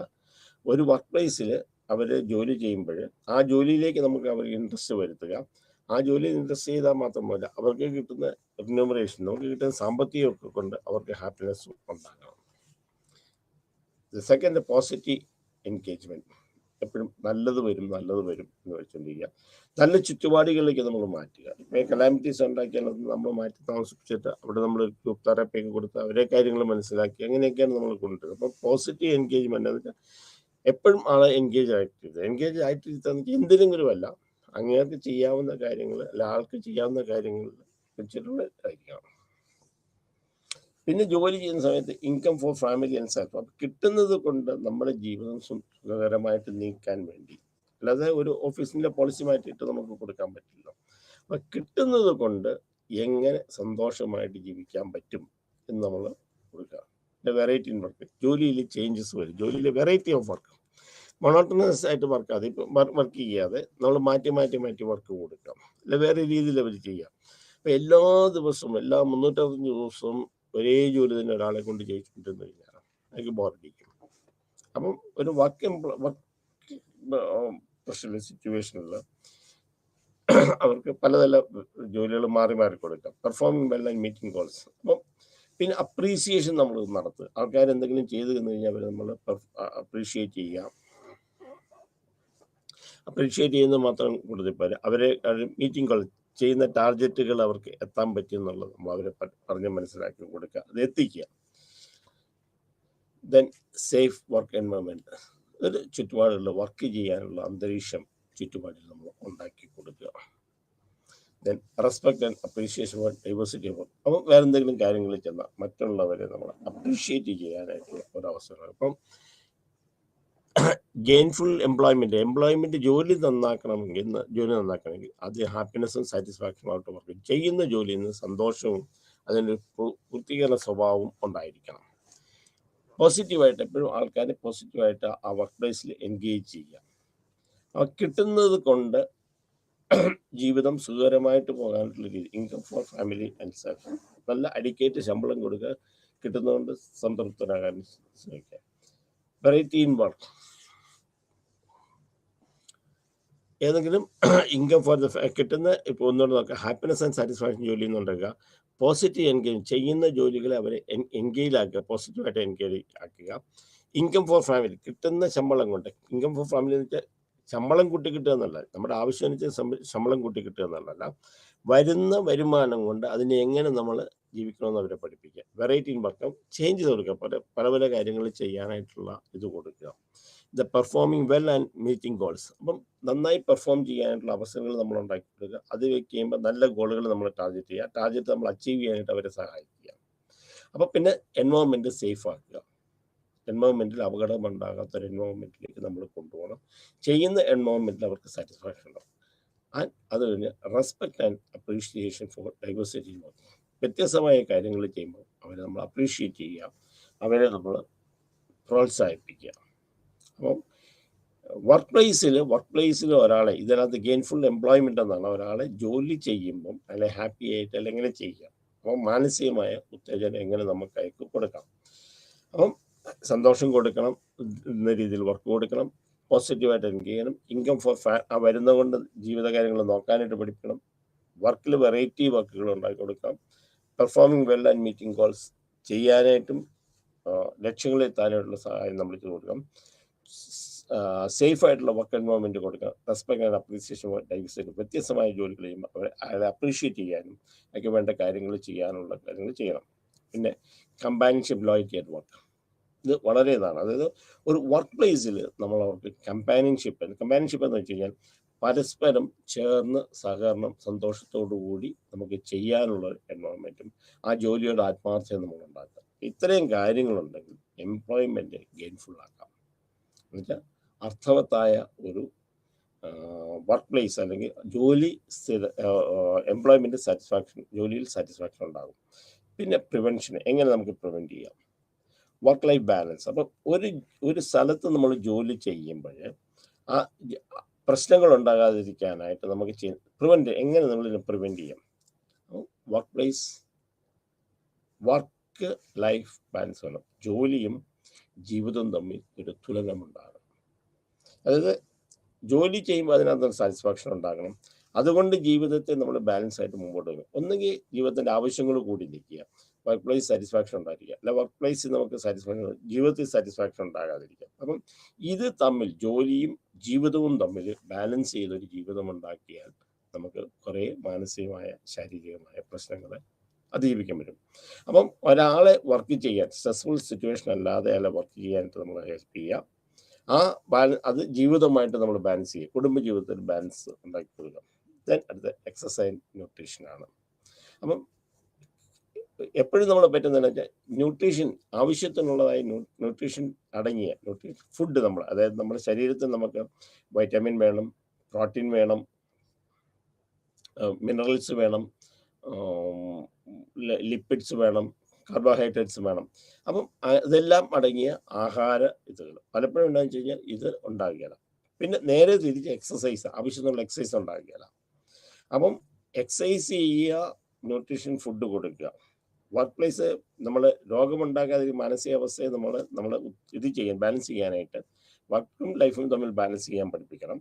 ഒരു വർക്ക് പ്ലേസിൽ അവർ ജോലി ചെയ്യുമ്പോൾ ആ ജോലിയിലേക്ക് നമുക്ക് അവർ ഇൻട്രസ്റ്റ് വരുത്തുക. ആ ജോലിയിൽ ഇൻട്രസ്റ്റ് ചെയ്താൽ മാത്രമല്ല, അവർക്ക് കിട്ടുന്ന റിന്യൂമറേഷൻ, നമുക്ക് കിട്ടുന്ന സാമ്പത്തികമൊക്കെ കൊണ്ട് അവർക്ക് ഹാപ്പിനെസ് ഉണ്ടാകണം. Second, positive engagement. എപ്പോഴും നല്ലത് വരും എന്ന് വെച്ചുകൊണ്ടിരിക്കുക. നല്ല ചുറ്റുപാടുകളിലേക്ക് നമ്മൾ മാറ്റുക. ഇപ്പോൾ കലാമിറ്റീസ് ഉണ്ടാക്കിയാൽ നമ്മൾ മാറ്റി താമസിപ്പിച്ചിട്ട് അവിടെ നമ്മൾ ഗ്രൂപ്പ് തെറാപ്പിയൊക്കെ കൊടുത്ത് അവരെ കാര്യങ്ങൾ മനസ്സിലാക്കി അങ്ങനെയൊക്കെയാണ് നമ്മൾ കൊണ്ടുവരുന്നത്. അപ്പോൾ പോസിറ്റീവ് എൻഗേജ്മെന്റ് എന്ന് വെച്ചാൽ എപ്പോഴും ആളെ എൻഗേജ് ആയിട്ടിരുത്താന്ന് വെച്ചാൽ എന്തിനെങ്കിലും അല്ല, അങ്ങനെയൊക്കെ ചെയ്യാവുന്ന കാര്യങ്ങൾ, അല്ല ആൾക്ക് ചെയ്യാവുന്ന കാര്യങ്ങൾ വെച്ചിട്ടുള്ള കാര്യമാണ്. പിന്നെ ജോലി ചെയ്യുന്ന സമയത്ത് income four family and self. അപ്പം കിട്ടുന്നത് കൊണ്ട് നമ്മുടെ ജീവിതം സുഖകരമായിട്ട് നീക്കാൻ വേണ്ടി, അല്ലാതെ ഒരു ഓഫീസിൻ്റെ പോളിസി മാറ്റിയിട്ട് നമുക്ക് കൊടുക്കാൻ പറ്റില്ല. അപ്പം കിട്ടുന്നത് കൊണ്ട് എങ്ങനെ സന്തോഷമായിട്ട് ജീവിക്കാൻ പറ്റും എന്ന് നമ്മൾ കൊടുക്കുക. Variety in work. ജോലിയിൽ ചേഞ്ചസ് വരും, ജോലിയിൽ വെറൈറ്റി ഓഫ് വർക്ക്. മൊണോട്ടണസ് ആയിട്ട് വർക്ക് ചെയ്യാതെ നമ്മൾ മാറ്റി വർക്ക് കൊടുക്കാം, അല്ല വേറെ രീതിയിൽ അവർ ചെയ്യാം. അപ്പം എല്ലാ ദിവസവും എല്ലാ 365 ദിവസവും ഒരേ ജോലി തന്നെ ഒരാളെ കൊണ്ട് ചെയ്യിച്ചിട്ടിരുന്നു കഴിഞ്ഞാൽ എനിക്ക് ബോറടിക്കും. അപ്പം ഒരു വർക്ക് പ്രഷർ സിറ്റുവേഷനിൽ അവർക്ക് പലതരം ജോലികൾ മാറി മാറി കൊടുക്കാം. Performing well and meeting goals. അപ്പം പിന്നെ അപ്രീസിയേഷൻ നമ്മൾ നടത്തുക. ആൾക്കാർ എന്തെങ്കിലും ചെയ്തു തന്നു കഴിഞ്ഞാൽ അവർ നമ്മൾ അപ്രീഷിയേറ്റ് ചെയ്യുക. അപ്രീഷിയേറ്റ് ചെയ്യുന്നത് മാത്രം കൂടുതൽ പോരാ, അവരെ മീറ്റിംഗ് കോൾ ചെയ്യുന്ന ടാർഗറ്റുകൾ അവർക്ക് എത്താൻ പറ്റും എന്നുള്ളത് നമ്മൾ അവരെ പറഞ്ഞ് മനസ്സിലാക്കി കൊടുക്കുക, അത് എത്തിക്കുക. ദെൻ സേഫ് വർക്ക് എൻവയോൺമെൻറ്റ്, ഒരു ചുറ്റുപാടുള്ള വർക്ക് ചെയ്യാനുള്ള അന്തരീക്ഷം ചുറ്റുപാടിൽ നമ്മൾ ഉണ്ടാക്കി കൊടുക്കുക. Then respect and appreciation for diversity of. അപ്പം വേറെ എന്തെങ്കിലും കാര്യങ്ങളിൽ ചെന്നാൽ മറ്റുള്ളവരെ നമ്മൾ അപ്രീഷിയേറ്റ് ചെയ്യാനായിട്ടുള്ള ഒരവസരം. അപ്പം ഗെയിൻഫുൾ എംപ്ലോയ്മെൻറ്റ് ജോലി നന്നാക്കണമെങ്കിൽ അത് ഹാപ്പിനെസ്സും സാറ്റിസ്ഫാക്ഷനും ആയിട്ട് വർക്ക് ചെയ്യുന്ന ജോലിയിൽ നിന്ന് സന്തോഷവും അതിനൊരു പൂർത്തീകരണ സ്വഭാവവും ഉണ്ടായിരിക്കണം. പോസിറ്റീവായിട്ട് എപ്പോഴും ആൾക്കാരെ പോസിറ്റീവായിട്ട് ആ വർക്ക് പ്ലേസിൽ എൻഗേജ് ചെയ്യുക. കിട്ടുന്നത് കൊണ്ട് ജീവിതം സുഖകരമായിട്ട് പോകാനുള്ള രീതി. Income four family and self. നല്ല അഡിക്കേറ്റ് ശമ്പളം കൊടുക്കുക, കിട്ടുന്നതുകൊണ്ട് സംതൃപ്തരാകാൻ ശ്രമിക്കുക. Variety in work. ഏതെങ്കിലും ഇൻകം ഫോർ ദ കിട്ടുന്ന ഇപ്പോൾ ഒന്നുകൂടെ നോക്കുക, ഹാപ്പിനെസ് ആൻഡ് സാറ്റിസ്ഫാക്ഷൻ ജോലി എന്നുണ്ടാക്കുക. പോസിറ്റീവ് എൻഗേജ് ചെയ്യുന്ന ജോലികളെ അവരെ എൻഗേജ് ആക്കുക, പോസിറ്റീവായിട്ട് എൻഗേജ് ആക്കുക. ഇൻകം ഫോർ ഫാമിലി, കിട്ടുന്ന ശമ്പളം കൊണ്ട്. ഇൻകം ഫോർ ഫാമിലി എന്ന് വെച്ചാൽ ശമ്പളം കൂട്ടി കിട്ടുക എന്നല്ല, നമ്മുടെ ആവശ്യം ശമ്പളം കൂട്ടി കിട്ടുക എന്നുള്ളതല്ല, വരുന്ന വരുമാനം കൊണ്ട് അതിനെ എങ്ങനെ നമ്മൾ ജീവിക്കണമെന്ന് അവരെ പഠിപ്പിക്കുക. വെറൈറ്റി ഇൻ വർക്ക്, ചേഞ്ച് ചെയ്ത് കൊടുക്കുക, പല പല കാര്യങ്ങൾ ചെയ്യാനായിട്ടുള്ള ഇത് കൊടുക്കുക. The performing well and meeting goals. അപ്പം നന്നായി പെർഫോം ചെയ്യാനായിട്ടുള്ള അവസരങ്ങൾ നമ്മൾ ഉണ്ടാക്കി കൊടുക്കുക. അത് കഴിയുമ്പോൾ നല്ല ഗോളുകൾ നമ്മൾ ടാർഗറ്റ് ചെയ്യുക, ടാർഗറ്റ് നമ്മൾ അച്ചീവ് ചെയ്യാനായിട്ട് അവരെ സഹായിക്കുക. അപ്പം പിന്നെ എൻവയോൺമെൻറ്റ് സേഫ് ആക്കുക. എൻവയോൺമെൻറ്റിൽ അപകടം ഉണ്ടാകാത്തൊരു എൻവയോൺമെൻറ്റിലേക്ക് നമ്മൾ കൊണ്ടുപോകണം. ചെയ്യുന്ന എൻവയോൺമെൻറ്റിൽ അവർക്ക് സാറ്റിസ്ഫാക്ഷൻ ഉണ്ടാവും. ആൻഡ് അത് കഴിഞ്ഞ് respect and appreciation for diversity. വ്യത്യസ്തമായ കാര്യങ്ങൾ ചെയ്യുമ്പോൾ അവരെ നമ്മൾ അപ്രീഷിയേറ്റ് ചെയ്യുക, അവരെ നമ്മൾ പ്രോത്സാഹിപ്പിക്കുക. അപ്പം വർക്ക് പ്ലേസിൽ ഒരാളെ, ഇതിനകത്ത് ഗെയിൻഫുൾ എംപ്ലോയ്മെൻ്റ് എന്നാണ്, ഒരാളെ ജോലി ചെയ്യുമ്പം അല്ലെ ഹാപ്പി ആയിട്ട് അല്ലെങ്കിൽ ചെയ്യുക. അപ്പം മാനസികമായ ഉത്തേജനം എങ്ങനെ നമുക്ക് അയക്ക് കൊടുക്കാം. അപ്പം സന്തോഷം കൊടുക്കണം, എന്ന രീതിയിൽ വർക്ക് കൊടുക്കണം, പോസിറ്റീവായിട്ട് എൻഗേജ് ചെയ്യണം. ഇൻകം ഫോർ വരുന്ന കൊണ്ട് ജീവിതകാര്യങ്ങൾ നോക്കാനായിട്ട് പഠിക്കണം. വർക്കിൽ വെറൈറ്റി വർക്കുകൾ ഉണ്ടാക്കി കൊടുക്കാം. Performing well and meeting goals ചെയ്യാനായിട്ടും ലക്ഷ്യങ്ങളിൽ എത്താനായിട്ടുള്ള സഹായം നമ്മൾ ചെയ്ത് കൊടുക്കാം. സേഫ് ആയിട്ടുള്ള വർക്ക് എൻവയോൺമെൻറ്റ് കൊടുക്കുക. Respect and appreciation diversity. വ്യത്യസ്തമായ ജോലികൾ ചെയ്യുമ്പോൾ അവരെ അപ്രീഷിയേറ്റ് ചെയ്യാനും ഒക്കെ വേണ്ട കാര്യങ്ങൾ ചെയ്യാനുള്ള കാര്യങ്ങൾ ചെയ്യണം. പിന്നെ കമ്പാനിയൻഷിപ്പ്, ലോയൽറ്റി അറ്റ് വർക്ക്. ഇത് വളരെ ഇതാണ്. അതായത് ഒരു വർക്ക് പ്ലേസിൽ നമ്മൾ അവർക്ക് കമ്പാനിയൻഷിപ്പ് എന്ന് വെച്ച് കഴിഞ്ഞാൽ പരസ്പരം ചേർന്ന് സഹകരണം സന്തോഷത്തോടു കൂടി നമുക്ക് ചെയ്യാനുള്ള എൻവയോൺമെൻറ്റും ആ ജോലിയുടെ ആത്മാർത്ഥത നമ്മൾ ഉണ്ടാക്കുക. ഇത്രയും കാര്യങ്ങളുണ്ടെങ്കിൽ എംപ്ലോയ്മെൻറ്റ് ഗെയിൻഫുൾ ആക്കാം. എന്നുവെച്ചാൽ അർത്ഥവത്തായ ഒരു വർക്ക് പ്ലേസ് അല്ലെങ്കിൽ എംപ്ലോയ്മെൻറ്റ് സാറ്റിസ്ഫാക്ഷൻ, ജോലിയിൽ സാറ്റിസ്ഫാക്ഷൻ ഉണ്ടാകും. പിന്നെ പ്രിവെൻഷൻ, എങ്ങനെ നമുക്ക് പ്രിവെൻറ്റ് ചെയ്യാം. Work life balance. അപ്പം ഒരു സ്ഥലത്ത് നമ്മൾ ജോലി ചെയ്യുമ്പോൾ ആ പ്രശ്നങ്ങൾ ഉണ്ടാകാതിരിക്കാനായിട്ട് നമുക്ക് എങ്ങനെ നമ്മൾ പ്രിവെൻറ്റ് ചെയ്യാം. Work place work life balance വേണം. ജോലിയും ജീവിതവും തമ്മിൽ ഒരു തുലനമുണ്ടാകണം. അതായത് ജോലി ചെയ്യുമ്പോൾ അതിനകത്ത് സാറ്റിസ്ഫാക്ഷൻ ഉണ്ടാകണം. അതുകൊണ്ട് ജീവിതത്തെ നമ്മൾ ബാലൻസ് ആയിട്ട് മുമ്പോട്ട് പോകും. ഒന്നുകിൽ ജീവിതത്തിൻ്റെ ആവശ്യങ്ങൾ കൂടി നിൽക്കുക, വർക്ക് പ്ലേസ് സാറ്റിസ്ഫാക്ഷൻ ഉണ്ടായിരിക്കുക, അല്ല വർക്ക് പ്ലേസിൽ നമുക്ക് സാറ്റിസ്ഫാക്ഷൻ, ജീവിതത്തിൽ സാറ്റിസ്ഫാക്ഷൻ ഉണ്ടാകാതിരിക്കുക. അപ്പം ഇത് തമ്മിൽ, ജോലിയും ജീവിതവും തമ്മിൽ ബാലൻസ് ചെയ്തൊരു ജീവിതം ഉണ്ടാക്കിയാൽ നമുക്ക് കുറേ മാനസികമായ ശാരീരികമായ പ്രശ്നങ്ങളെ അതിജീവിക്കാൻ പറ്റും. അപ്പം ഒരാളെ വർക്ക് ചെയ്യാൻ, സ്ട്രെസ്ഫുൾ സിറ്റുവേഷൻ അല്ലാതെ അയാളെ വർക്ക് ചെയ്യാനായിട്ട് നമ്മൾ ഹെൽപ്പ് ചെയ്യുക. അത് ജീവിതമായിട്ട് നമ്മൾ ബാലൻസ് ചെയ്യുക, കുടുംബജീവിതത്തിൽ ബാലൻസ് ഉണ്ടാക്കി കൊടുക്കുക. ദെൻ അടുത്ത എക്സസൈസ്, ന്യൂട്രീഷനാണ്. അപ്പം എപ്പോഴും നമ്മളെ പറ്റുന്നതെന്ന് വെച്ചാൽ ന്യൂട്രീഷൻ, ആവശ്യത്തിനുള്ളതായ ന്യൂട്രീഷൻ അടങ്ങിയ ഫുഡ് നമ്മൾ, അതായത് നമ്മുടെ ശരീരത്തിൽ നമുക്ക് വൈറ്റമിൻ വേണം, പ്രോട്ടീൻ വേണം, മിനറൽസ് വേണം, ലിപ്പിഡ്സ് വേണം, കാർബോഹൈഡ്രേറ്റ്സ് വേണം. അപ്പം ഇതെല്ലാം അടങ്ങിയ ആഹാര ഇതുകൾ പലപ്പോഴും എന്താണെന്ന് വെച്ച് കഴിഞ്ഞാൽ ഇത് ഉണ്ടാകുകയില്ല. പിന്നെ നേരെ തിരിച്ച് എക്സസൈസ്, ആവശ്യത്തിനുള്ള എക്സസൈസ് ഉണ്ടാകുകയില്ല. അപ്പം എക്സസൈസ് ചെയ്യുക, ന്യൂട്രീഷൻ ഫുഡ് കൊടുക്കുക. വർക്ക് പ്ലേസ് നമ്മൾ രോഗമുണ്ടാകാതെ മാനസികാവസ്ഥയെ നമ്മൾ ഇത് ചെയ്യാൻ ബാലൻസ് ചെയ്യാനായിട്ട് വർക്കും ലൈഫും തമ്മിൽ ബാലൻസ് ചെയ്യാൻ പഠിപ്പിക്കണം.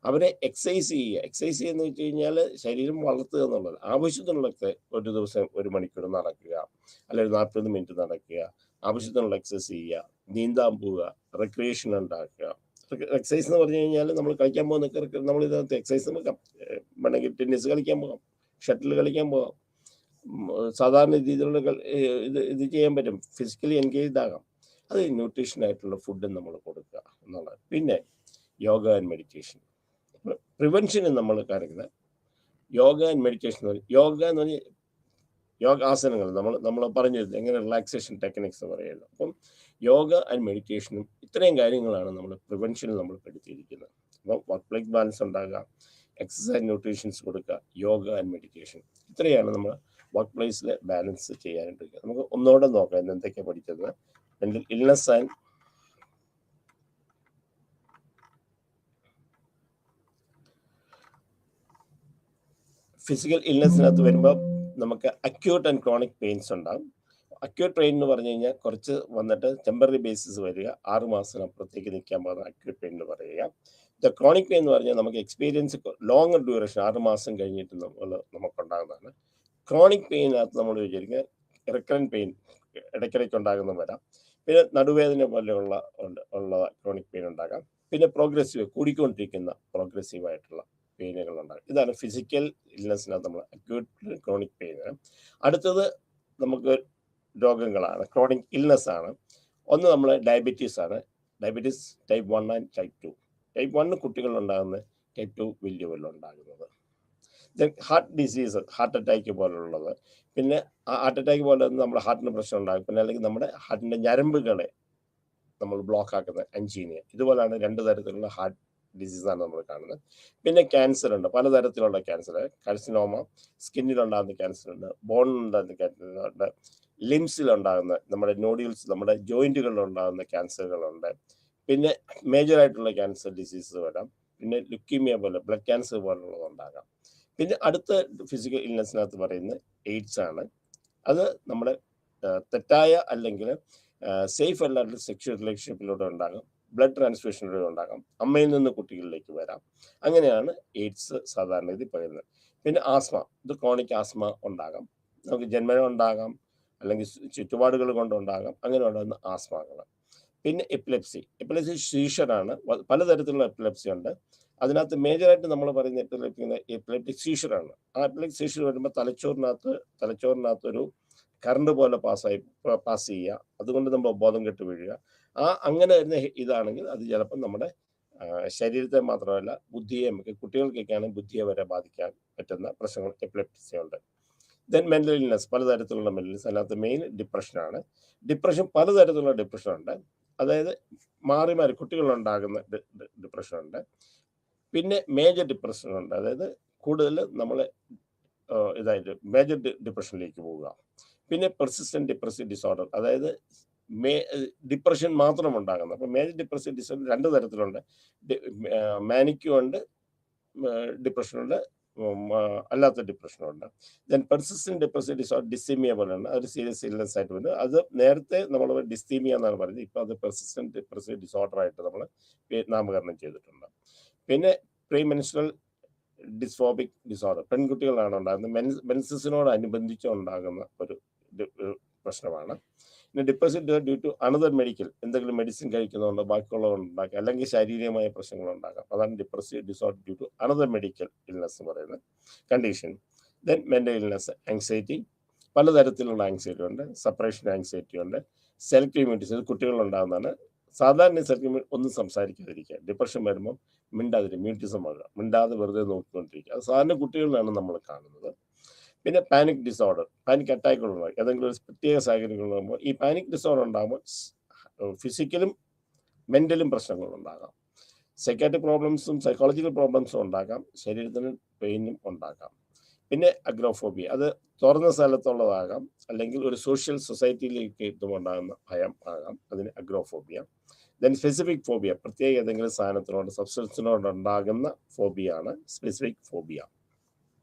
അവരെ എക്സസൈസ് ചെയ്യുക. എക്സസൈസ് എന്ന് വെച്ച് കഴിഞ്ഞാൽ ശരീരം വളർത്തുക എന്നുള്ളത്. ആവശ്യത്തിനുള്ളൊക്കെ ഒരു ദിവസം 1 മണിക്കൂർ നടക്കുക, അല്ലെങ്കിൽ 40 മിനിറ്റ് നടക്കുക, ആവശ്യത്തിനുള്ള എക്സസൈസ് ചെയ്യുക, നീന്താൻ പോവുക, റിക്രിയേഷൻ ഉണ്ടാക്കുക. എക്സസൈസ് എന്ന് പറഞ്ഞു കഴിഞ്ഞാൽ നമ്മൾ കളിക്കാൻ പോകുന്ന നമ്മൾ ഇതിനകത്ത് എക്സസൈസ് വേണമെങ്കിൽ ടെന്നീസ് കളിക്കാൻ പോകാം, ഷട്ടിൽ കളിക്കാൻ പോകാം, സാധാരണ രീതിയിലുള്ള ഇത് ചെയ്യാൻ പറ്റും. ഫിസിക്കലി എൻഗേജ്ഡ് ആകാം. അത് ന്യൂട്രീഷനായിട്ടുള്ള ഫുഡ് നമ്മൾ കൊടുക്കുക എന്നുള്ളത്. പിന്നെ യോഗ ആൻഡ് മെഡിറ്റേഷൻ. പ്രിവെൻഷന് നമ്മൾ കാണിക്കുന്നത് യോഗ ആൻഡ് മെഡിറ്റേഷൻ എന്ന് പറയും. യോഗ എന്ന് പറഞ്ഞാൽ യോഗാസനങ്ങൾ നമ്മൾ പറഞ്ഞിരുന്നത് എങ്ങനെ റിലാക്സേഷൻ ടെക്നിക്സ് പറയുന്നത്. അപ്പം യോഗ ആൻഡ് മെഡിറ്റേഷനും ഇത്രയും കാര്യങ്ങളാണ് നമ്മൾ പ്രിവെൻഷനിൽ നമ്മൾ പെടുത്തിയിരിക്കുന്നത്. അപ്പം വർക്ക് ലൈഫ് ബാലൻസ് ഉണ്ടാകുക, എക്സസൈസ് ന്യൂട്രീഷൻസ് കൊടുക്കുക, യോഗ ആൻഡ് മെഡിറ്റേഷൻ, ഇത്രയാണ് നമ്മൾ വർക്ക് പ്ലേസിൽ ബാലൻസ് ചെയ്യാനായിട്ട്. നമുക്ക് ഒന്നുകൂടെ നോക്കാം ഇന്ന് എന്തൊക്കെയാണ് പഠിച്ചത്. മെന്റൽ ഇൽനെസ് ആൻഡ് ഫിസിക്കൽ ഇൽനെസ്സിനകത്ത് വരുമ്പോൾ നമുക്ക് അക്യൂട്ട് ആൻഡ് ക്രോണിക് പെയിൻസ് ഉണ്ടാകും. അക്യൂട്ട് പെയിൻ എന്ന് പറഞ്ഞു കഴിഞ്ഞാൽ കുറച്ച് വന്നിട്ട് ടെമ്പററി ബേസിസ് വരിക, 6 മാസത്തിനപ്പുറത്തേക്ക് നിൽക്കാൻ പോകുന്ന അക്യൂട്ട് പെയിൻ എന്ന് പറയുക. ദ ക്രോണിക് പെയിൻ എന്ന് പറഞ്ഞാൽ നമുക്ക് എക്സ്പീരിയൻസ് ലോങ്ങർ ഡ്യൂറേഷൻ 6 മാസം കഴിഞ്ഞിട്ട് നമുക്കുണ്ടാകുന്നതാണ്. ക്രോണിക് പെയിനകത്ത് നമ്മൾ വിചാരിക്കുക റിക്കറൻറ്റ് പെയിൻ ഇടയ്ക്കിടയ്ക്ക് ഉണ്ടാകുന്ന വരാം. പിന്നെ നടുവേദന പോലെയുള്ള ക്രോണിക് പെയിൻ ഉണ്ടാകാം. പിന്നെ പ്രോഗ്രസീവ് കൂടിക്കൊണ്ടിരിക്കുന്ന പ്രോഗ്രസീവായിട്ടുള്ള പെയിനുകൾ ഉണ്ടാകും. ഇതാണ് ഫിസിക്കൽ ഇൽനെസ്സിനകത്ത് നമ്മൾ അക്യൂട്ട് ക്രോണിക് പെയിൻ. അടുത്തത് നമുക്ക് രോഗങ്ങളാണ്, ക്രോണിക് ഇൽനെസ് ആണ്. ഒന്ന് നമ്മൾ ഡയബറ്റീസ് ആണ്. Diabetes type 1 and type 2. Type 1 കുട്ടികളുണ്ടാകുന്നത്, ടൈപ്പ് 2 വലിയവരിലുണ്ടാകുന്നത്. Then heart disease, heart attack പോലുള്ളത്. പിന്നെ ഹാർട്ട് അറ്റാക്ക് പോലെ നമ്മുടെ ഹാർട്ടിന് പ്രശ്നം ഉണ്ടാകും. പിന്നെ അല്ലെങ്കിൽ നമ്മുടെ ഹാർട്ടിൻ്റെ ഞരമ്പുകളെ നമ്മൾ ബ്ലോക്ക് ആക്കുന്ന അഞ്ചീനിയ. ഇതുപോലെയാണ് 2 തരത്തിലുള്ള ഹാർട്ട് ഡിസീസാണ് നമ്മൾ കാണുന്നത്. പിന്നെ ക്യാൻസർ ഉണ്ട്, പലതരത്തിലുള്ള ക്യാൻസർ. കാർസിനോമ, സ്കിന്നിലുണ്ടാകുന്ന ക്യാൻസർ ഉണ്ട്, ബോണിലുണ്ടാകുന്ന ക്യാൻസർ ഉണ്ട്, ലിംസിലുണ്ടാകുന്ന നമ്മുടെ നോഡ്യൂൾസ്, നമ്മുടെ ജോയിൻറ്റുകളിലുണ്ടാകുന്ന ക്യാൻസറുകളുണ്ട്. പിന്നെ മേജറായിട്ടുള്ള ക്യാൻസർ ഡിസീസ് വരാം. പിന്നെ ലുക്കീമിയ പോലെ ബ്ലഡ് ക്യാൻസർ പോലുള്ളതുണ്ടാകാം. പിന്നെ അടുത്ത ഫിസിക്കൽ ഇൽനെസ്സിനകത്ത് പറയുന്നത് എയ്ഡ്സ് ആണ്. അത് നമ്മുടെ തെറ്റായ അല്ലെങ്കിൽ സേഫ് അല്ലാത്ത സെക്ഷൽ റിലേഷൻഷിപ്പിലൂടെ ഉണ്ടാകാം, ബ്ലഡ് ട്രാൻസ്ഫ്യൂഷനിലൂടെ ഉണ്ടാകാം, അമ്മയിൽ നിന്ന് കുട്ടികളിലേക്ക് വരാം. അങ്ങനെയാണ് എയ്ഡ്സ് സാധാരണ ഇത് പറയുന്നത്. പിന്നെ ആസ്മ, ഇത് ക്രോണിക് ആസ്മ ഉണ്ടാകാം, നമുക്ക് ജന്മന ഉണ്ടാകാം, അല്ലെങ്കിൽ ചുറ്റുപാടുകൾ കൊണ്ടുണ്ടാകാം. അങ്ങനെ ഉണ്ടാകുന്ന ആസ്മകൾ. പിന്നെ എപ്പിലെപ്സി സീഷറാണ്. പലതരത്തിലുള്ള എപ്പിലെപ്സി ഉണ്ട്. അതിനകത്ത് മേജറായിട്ട് നമ്മൾ പറയുന്ന എപ്പിലെപ്റ്റിക് സീഷറാണ്. ആ എപ്പിലെപ്റ്റിക് സീഷർ വരുമ്പോൾ തലച്ചോറിനകത്തൊരു കറണ്ട് പോലെ പാസ് ചെയ്യുക, അതുകൊണ്ട് നമ്മൾ ബോധം കെട്ട് വീഴുക. അങ്ങനെ വരുന്ന ഇതാണെങ്കിൽ അത് ചിലപ്പോൾ നമ്മുടെ ശരീരത്തെ മാത്രമല്ല ബുദ്ധിയെ, കുട്ടികൾക്കൊക്കെയാണ് ബുദ്ധിയെ വരെ ബാധിക്കാൻ പറ്റുന്ന പ്രശ്നങ്ങൾ എപ്പിലെപ്സി ഉണ്ട്. ദെൻ മെന്റൽ ഇൽനെസ്, പലതരത്തിലുള്ള മെന്റൽ ഇൽനെസ്. അതിനകത്ത് മെയിൻ ഡിപ്രഷനാണ്. ഡിപ്രഷൻ പലതരത്തിലുള്ള ഡിപ്രഷനുണ്ട്. അതായത് മാറി കുട്ടികളുണ്ടാകുന്ന ഡിപ്രഷനുണ്ട്. പിന്നെ മേജർ ഡിപ്രഷനുണ്ട്, അതായത് കൂടുതൽ നമ്മൾ ഇതായിട്ട് മേജർ ഡിപ്രഷനിലേക്ക് പോവുക. പിന്നെ പെർസിസ്റ്റന്റ് ഡിപ്രസീവ് ഡിസോർഡർ, അതായത് ഡിപ്രഷൻ മാത്രം ഉണ്ടാകുന്നത്. അപ്പോൾ മേജർ ഡിപ്രസീവ് ഡിസോർഡർ 2 തരത്തിലുണ്ട്. മാനിക്കും ഉണ്ട്, ഡിപ്രഷനുണ്ട്, അല്ലാത്ത ഡിപ്രഷനുണ്ട്. ദെൻ പെർസിസ്റ്റന്റ് ഡിപ്രസീവ് ഡിസോർഡർ ഡിസ്തീമിയ പോലെയാണ്. അത് സീരിയസ് ഇൽനെസ് ആയിട്ട് വരുന്നത്. അത് നേരത്തെ നമ്മൾ ഡിസ്തീമിയ എന്നാണ് പറയുന്നത്, ഇപ്പോൾ അത് പെർസിസ്റ്റന്റ് ഡിപ്രസീവ് ഡിസോർഡർ ആയിട്ട് നമ്മൾ നാമകരണം ചെയ്തിട്ടുണ്ട്. പിന്നെ പ്രീമെൻസ്ട്രൽ ഡിസ്ഫോബിക് ഡിസോർഡർ, പെൺകുട്ടികളാണ് ഉണ്ടാകുന്നത്. മെൻസസിനോട് അനുബന്ധിച്ച് ഉണ്ടാകുന്ന ഒരു പ്രശ്നമാണ്. പിന്നെ depressive due to another medical, എന്തെങ്കിലും മെഡിസിൻ കഴിക്കുന്നതുകൊണ്ട് ബാക്കിയുള്ളതുണ്ടാക്കാം, അല്ലെങ്കിൽ ശാരീരികമായ പ്രശ്നങ്ങളുണ്ടാകാം. അതാണ് depressive disorder due to another medical illness എന്ന് പറയുന്ന condition. Then mental illness, anxiety, പലതരത്തിലുള്ള ആങ്സൈറ്റി ഉണ്ട്. സെപ്പറേഷൻ ആങ്സൈറ്റി ഉണ്ട്. സെലക്റ്റീവ് മ്യൂട്ടേഷൻ, ഇത് കുട്ടികളുണ്ടാകുന്നതാണ്. സാധാരണ സെലക്റ്റീവ് ഒന്നും സംസാരിക്കാതിരിക്കുക, ഡിപ്രഷൻ വരുമ്പോൾ മ്യൂട്ടിസം ആകുക, മിണ്ടാതെ വെറുതെ നോക്കിക്കൊണ്ടിരിക്കുക. അത് സാധാരണ കുട്ടികളിലാണ് നമ്മൾ കാണുന്നത്. പിന്നെ പാനിക് ഡിസോർഡർ, പാനിക് അറ്റാക്കുകൾ ഏതെങ്കിലും ഒരു പ്രത്യേക സാഹചര്യങ്ങൾ വരുമ്പോൾ ഈ പാനിക് ഡിസോർഡർ ഉണ്ടാകുമ്പോൾ ഫിസിക്കലും മെൻ്റലും പ്രശ്നങ്ങളുണ്ടാകാം. സൈക്കാട്രിക് പ്രോബ്ലംസും സൈക്കോളജിക്കൽ പ്രോബ്ലംസും ഉണ്ടാകാം, ശരീരത്തിന് പെയിനും ഉണ്ടാകാം. പിന്നെ അഗ്രോഫോബിയ, അത് തുറന്ന സ്ഥലത്തുള്ളതാകാം, അല്ലെങ്കിൽ ഒരു സോഷ്യൽ സൊസൈറ്റിയിലേക്ക് എത്തുമുണ്ടാകുന്ന ഭയം ആകാം, അതിന് അഗ്രോഫോബിയ. ദെൻ സ്പെസിഫിക് ഫോബിയ, പ്രത്യേക ഏതെങ്കിലും സാധനത്തിനോട് സബ്സ്റ്റൻസിനോട് ഉണ്ടാകുന്ന ഫോബിയാണ് സ്പെസിഫിക് ഫോബിയ.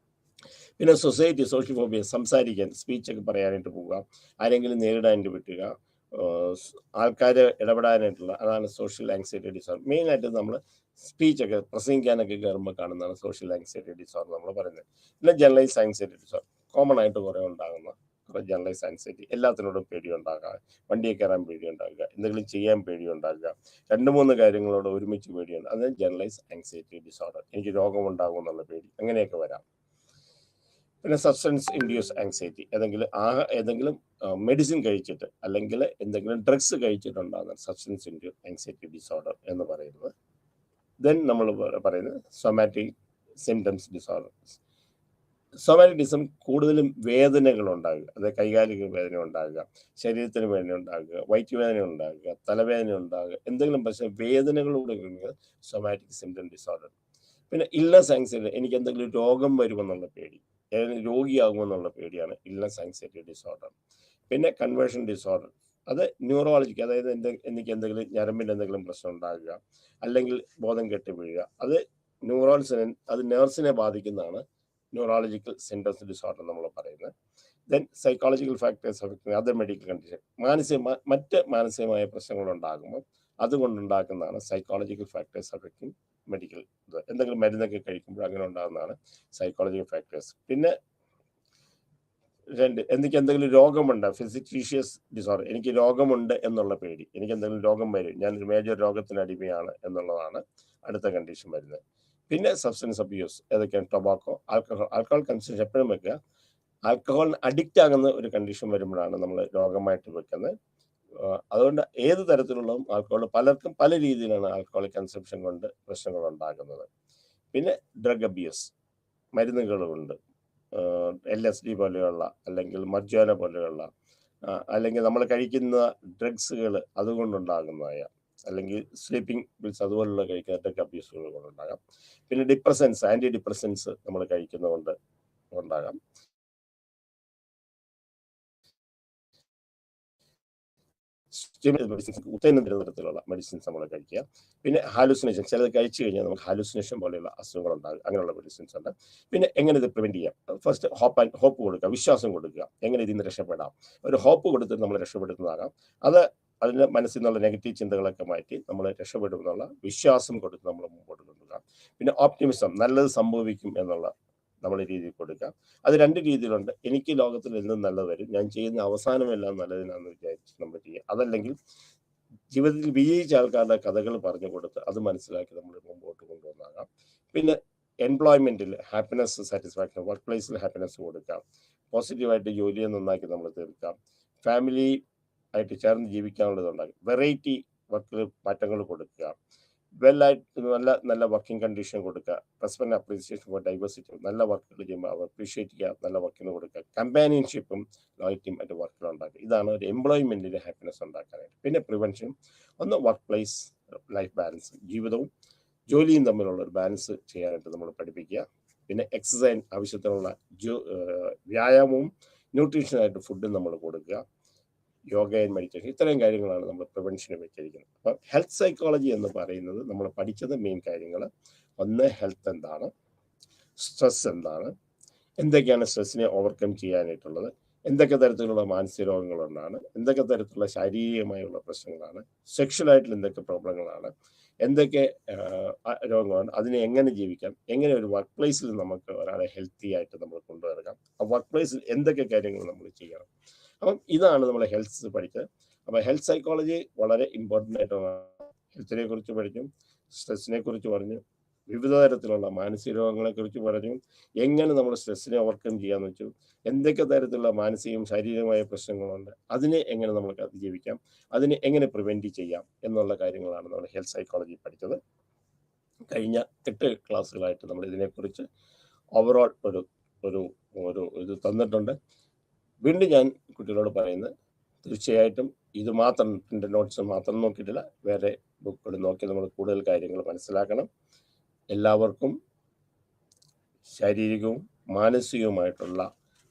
പിന്നെ സൊസൈറ്റി, സോഷ്യൽ ഫോബിയ, സംസാരിക്കാൻ, സ്പീച്ചൊക്കെ പറയാനായിട്ട് പോവുക, ആരെങ്കിലും നേരിടാനായിട്ട് പറ്റുക, ആൾക്കാരെ ഇടപെടാനായിട്ടുള്ള, അതാണ് സോഷ്യൽ ആങ്സൈറ്റി ഡിസോർഡർ. മെയിനായിട്ട് നമ്മൾ സ്പീച്ചൊക്കെ പ്രസംഗിക്കാനൊക്കെ കയറുമ്പോൾ കാണുന്നതാണ് സോഷ്യൽ ആങ്സൈറ്റി ഡിസോർഡർ നമ്മൾ പറയുന്നത്. പിന്നെ ജനറലൈസ് ആങ്സൈറ്റി ഡിസോർഡർ, കോമൺ ആയിട്ട് കുറേ ഉണ്ടാകുന്ന കുറേ ജനറലൈസ് ആങ്സൈറ്റി, എല്ലാത്തിനോടും പേടിയുണ്ടാകുക, വണ്ടിയിൽ കയറാൻ പേടിയുണ്ടാകുക, എന്തെങ്കിലും ചെയ്യാൻ പേടിയുണ്ടാകുക, 2-3 കാര്യങ്ങളോട് ഒരുമിച്ച് പേടിയുണ്ട്, അത് ജനറലൈസ് ആങ്സൈറ്റി ഡിസോർഡർ. എനിക്ക് രോഗമുണ്ടാകും എന്നുള്ള പേടി, അങ്ങനെയൊക്കെ വരാം. പിന്നെ സബ്സ്റ്റൻസ് ഇൻഡ്യൂസ് ആങ്സൈറ്റി, ഏതെങ്കിലും മെഡിസിൻ കഴിച്ചിട്ട് അല്ലെങ്കിൽ എന്തെങ്കിലും ഡ്രഗ്സ് കഴിച്ചിട്ടുണ്ടാകുന്ന സബ്സ്റ്റൻസ് ഇൻഡ്യൂസ് ആങ്സൈറ്റി ഡിസോർഡർ എന്ന് പറയുന്നത്. ദെൻ നമ്മൾ പറയുന്നത് സൊമാറ്റിക് സിംറ്റംസ് ഡിസോർഡർ. സൊമാറ്റിക് ഡിസം കൂടുതലും വേദനകൾ ഉണ്ടാകുക, അതായത് കൈകാലിക വേദന ഉണ്ടാകുക, ശരീരത്തിന് വേദന ഉണ്ടാകുക, വയറ്റുവേദന ഉണ്ടാകുക, തലവേദന ഉണ്ടാകുക, എന്തെങ്കിലും പ്രശ്നം വേദനകളോട് സൊമാറ്റിക് സിംറ്റം ഡിസോർഡർ. പിന്നെ ഇൽനസ് ആങ്സൈറ്റി, എനിക്ക് എന്തെങ്കിലും രോഗം വരുമെന്നുള്ള പേടി, രോഗിയാകുമെന്നുള്ള പേടിയാണ് ഇൽനസ് ആങ്സൈറ്റി ഡിസോർഡർ. പിന്നെ കൺവേർഷൻ ഡിസോർഡർ, അത് ന്യൂറോളജിക്ക്, അതായത് എനിക്ക് എന്തെങ്കിലും ഞരമ്പിൻ്റെ എന്തെങ്കിലും പ്രശ്നം ഉണ്ടാകുക, അല്ലെങ്കിൽ ബോധം കെട്ടി വീഴുക, അത് നെർവ്സിനെ ബാധിക്കുന്നതാണ് ന്യൂറോളജിക്കൽ സിംറ്റംസ് ഡിസോർഡർ നമ്മൾ പറയുന്നത്. Then psychological factors affecting other medical condition, മറ്റ് മാനസികമായ പ്രശ്നങ്ങൾ ഉണ്ടാകുമ്പോൾ അതുകൊണ്ടുണ്ടാക്കുന്നതാണ് സൈക്കോളജിക്കൽ ഫാക്ടേഴ്സ് അഫക്റ്റിംഗ് മെഡിക്കൽ. എന്തെങ്കിലും മരുന്നൊക്കെ കഴിക്കുമ്പോൾ അങ്ങനെ ഉണ്ടാകുന്നതാണ് സൈക്കോളജിക്കൽ ഫാക്ടേഴ്സ്. പിന്നെ എനിക്ക് എന്തെങ്കിലും രോഗമുണ്ട്, ഫിസിറ്റീഷ്യസ് ഡിസോർഡർ, എനിക്ക് രോഗമുണ്ട് എന്നുള്ള പേടി, എനിക്ക് എന്തെങ്കിലും രോഗം വരും, ഞാനൊരു മേജർ രോഗത്തിന് അടിമയാണ് എന്നുള്ളതാണ് അടുത്ത കണ്ടീഷൻ വരുന്നത്. പിന്നെ സബ്സ്റ്റൻസ് അബ്യൂസ്, ഏതൊക്കെയാണ്? ടൊബാക്കോ, ആൽക്കഹോൾ കൺസംഷൻ എപ്പോഴും വെക്കുക. ആൽക്കഹോളിന് അഡിക്റ്റ് ആകുന്ന ഒരു കണ്ടീഷൻ വരുമ്പോഴാണ് നമ്മൾ രോഗമായിട്ട് വെക്കുന്നത്. അതുകൊണ്ട് ഏത് തരത്തിലുള്ളതും ആൽക്കഹോൾ, പലർക്കും പല രീതിയിലാണ് ആൽക്കഹോളിക് കൺസംഷൻ കൊണ്ട് പ്രശ്നങ്ങൾ ഉണ്ടാകുന്നത്. പിന്നെ ഡ്രഗ് അബ്യൂസ്, മരുന്നുകളുണ്ട്, LSD പോലെയുള്ള, അല്ലെങ്കിൽ മർജുവാന പോലെയുള്ള, അല്ലെങ്കിൽ നമ്മൾ കഴിക്കുന്ന ഡ്രഗ്സുകൾ അതുകൊണ്ടുണ്ടാകുന്നതായ, അല്ലെങ്കിൽ സ്ലീപ്പിംഗ് പിൽസ് അതുപോലുള്ള കഴിക്കുന്ന ഡ്രഗ് അബ്യൂസുകൾ കൊണ്ടുണ്ടാകാം. പിന്നെ ഡിപ്രസൻസ്, ആൻറ്റി ഡിപ്രസൻസ് നമ്മൾ കഴിക്കുന്നതുകൊണ്ട് ഉണ്ടാകാം. ഉത്തേജനം തരുന്ന തരത്തിലുള്ള മെഡിസിൻസ് നമ്മൾ കഴിക്കുക. പിന്നെ ഹാലൂസിനേഷൻ, ചിലത് കഴിച്ചു കഴിഞ്ഞാൽ നമുക്ക് ഹാലൂസിനേഷൻ പോലെയുള്ള അസുഖങ്ങൾ ഉണ്ടാകും, അങ്ങനെയുള്ള മെഡിസിൻസ് ഉണ്ട്. പിന്നെ എങ്ങനെ ഇത് പ്രിവെന്റ് ചെയ്യാം? ഫസ്റ്റ് ഹോപ്പ് കൊടുക്കുക, വിശ്വാസം കൊടുക്കുക, എങ്ങനെ ഇതിൽ നിന്ന് രക്ഷപ്പെടാം. ഒരു ഹോപ്പ് കൊടുത്തിട്ട് നമ്മൾ രക്ഷപ്പെടുന്നതാകാം. അതിൻ്റെ മനസ്സിൽ നിന്നുള്ള നെഗറ്റീവ് ചിന്തകളൊക്കെ മാറ്റി നമ്മൾ രക്ഷപ്പെടുമെന്നുള്ള വിശ്വാസം കൊടുത്ത് നമ്മൾ മുമ്പോട്ട് കൊണ്ടുപോകാം. പിന്നെ ഓപ്റ്റിമിസം, നല്ലത് സംഭവിക്കും എന്നുള്ള നമ്മൾ രീതിയിൽ കൊടുക്കുക. അത് 2 രീതിയിലുണ്ട്. എനിക്ക് ലോകത്തിൽ എന്തും നല്ലത് വരും, ഞാൻ ചെയ്യുന്ന അവസാനമെല്ലാം നല്ലതിനാന്ന് വിചാരിച്ച് നമ്മൾ ചെയ്യുക. അതല്ലെങ്കിൽ ജീവിതത്തിൽ വിജയിച്ച ആൾക്കാരുടെ കഥകൾ പറഞ്ഞു കൊടുത്ത് അത് മനസ്സിലാക്കി നമ്മൾ മുമ്പോട്ട് കൊണ്ടുവന്നാകാം. പിന്നെ എംപ്ലോയ്മെന്റിൽ ഹാപ്പിനെസ്, സാറ്റിസ്ഫാക്ഷൻ, വർക്ക് പ്ലേസിൽ ഹാപ്പിനെസ് കൊടുക്കാം. പോസിറ്റീവായിട്ട് ജോലിയെ നന്നാക്കി നമ്മൾ തീർക്കാം. ഫാമിലി ആയിട്ട് ചേർന്ന് ജീവിക്കാനുള്ളത് ഉണ്ടാകും. വെറൈറ്റി വർക്കിൽ മാറ്റങ്ങൾ കൊടുക്കുക. നല്ല വർക്കിംഗ് കണ്ടീഷൻ കൊടുക്കുക. റെസ്പെക്ട് അപ്രീസിയേഷൻ ഫോർ ഡൈവേഴ്സിറ്റി, നല്ല വർക്കുകൾ ചെയ്യുമ്പോൾ അവർ അപ്രീഷിയേറ്റ് ചെയ്യുക, നല്ല വർക്കിന് കൊടുക്കുക. കമ്പാനിയൻഷിപ്പും ലോയൽറ്റിയും മറ്റു വർക്കുകൾ ഉണ്ടാക്കുക. ഇതാണ് ഒരു എംപ്ലോയ്മെന്റിന്റെ ഹാപ്പിനെസ് ഉണ്ടാക്കാനായിട്ട്. പിന്നെ പ്രിവെൻഷൻ, ഒന്ന് വർക്ക് പ്ലേസ് ലൈഫ് ബാലൻസ്, ജീവിതവും ജോലിയും തമ്മിലുള്ള ഒരു ബാലൻസ് ചെയ്യാനായിട്ട് നമ്മൾ പഠിപ്പിക്കുക. പിന്നെ എക്സസൈസ്, ആവശ്യത്തിനുള്ള വ്യായാമവും ന്യൂട്രീഷനായിട്ട് ഫുഡും നമ്മൾ കൊടുക്കുക. യോഗ ആൻഡ് മെഡിറ്റേഷൻ, ഇത്രയും കാര്യങ്ങളാണ് നമ്മൾ പ്രിവെൻഷന് വെച്ചിരിക്കുന്നത്. അപ്പം ഹെൽത്ത് സൈക്കോളജി എന്ന് പറയുന്നത് നമ്മൾ പഠിച്ചത് മെയിൻ കാര്യങ്ങൾ. ഒന്ന്, ഹെൽത്ത് എന്താണ്, സ്ട്രെസ് എന്താണ്, എന്തൊക്കെയാണ് സ്ട്രെസ്സിനെ ഓവർകം ചെയ്യാനായിട്ടുള്ളത്, എന്തൊക്കെ തരത്തിലുള്ള മാനസിക രോഗങ്ങളുണ്ടാണ്, എന്തൊക്കെ തരത്തിലുള്ള ശാരീരികമായുള്ള പ്രശ്നങ്ങളാണ്, സെക്ഷലായിട്ടുള്ള എന്തൊക്കെ പ്രോബ്ലങ്ങളാണ്, എന്തൊക്കെ രോഗങ്ങളാണ്, അതിനെ എങ്ങനെ ജീവിക്കാം, എങ്ങനെ ഒരു വർക്ക് പ്ലേസിൽ നമുക്ക് ഒരാളെ ഹെൽത്തി ആയിട്ട് നമ്മൾ കൊണ്ടുവരാം, ആ വർക്ക് പ്ലേസിൽ എന്തൊക്കെ കാര്യങ്ങൾ നമ്മൾ ചെയ്യണം. അപ്പം ഇതാണ് നമ്മൾ ഹെൽത്ത് പഠിച്ചത്. അപ്പോൾ ഹെൽത്ത് സൈക്കോളജി വളരെ ഇമ്പോർട്ടൻ്റ് ആയിട്ടുള്ള, ഹെൽത്തിനെ കുറിച്ച് പഠിക്കും, സ്ട്രെസ്സിനെ കുറിച്ച് പറഞ്ഞു, വിവിധ തരത്തിലുള്ള മാനസിക രോഗങ്ങളെക്കുറിച്ച് പറഞ്ഞു, എങ്ങനെ നമ്മൾ സ്ട്രെസ്സിനെ ഓവർകം ചെയ്യാന്ന് വെച്ചു, എന്തൊക്കെ തരത്തിലുള്ള മാനസികവും ശാരീരികമായ പ്രശ്നങ്ങളുണ്ട്, അതിനെ എങ്ങനെ നമുക്ക് അതിജീവിക്കാം, അതിനെ എങ്ങനെ പ്രിവെൻറ്റ് ചെയ്യാം എന്നുള്ള കാര്യങ്ങളാണ് നമ്മൾ ഹെൽത്ത് സൈക്കോളജി പഠിച്ചത്. കഴിഞ്ഞ 8 ക്ലാസ്സുകളായിട്ട് നമ്മൾ ഇതിനെക്കുറിച്ച് ഓവറോൾ ഒരു ഇത് തന്നിട്ടുണ്ട്. വീണ്ടും ഞാൻ കുട്ടികളോട് പറയുന്നത്, തീർച്ചയായിട്ടും ഇത് മാത്രം, എൻ്റെ നോട്ട്സ് മാത്രം നോക്കിയിട്ടില്ല, വേറെ ബുക്കുകൾ നോക്കി നമ്മൾ കൂടുതൽ കാര്യങ്ങൾ മനസ്സിലാക്കണം. എല്ലാവർക്കും ശാരീരികവും മാനസികവുമായിട്ടുള്ള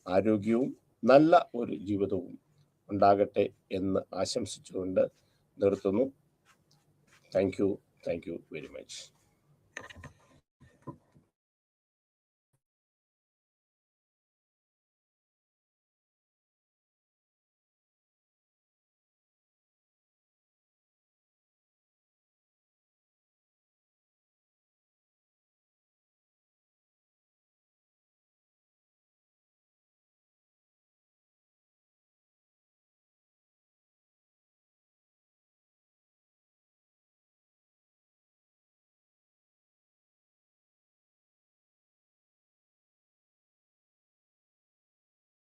ആരോഗ്യവും നല്ല ഒരു ജീവിതവും ഉണ്ടാകട്ടെ എന്ന് ആശംസിച്ചുകൊണ്ട് നിർത്തുന്നു. Thank you very much.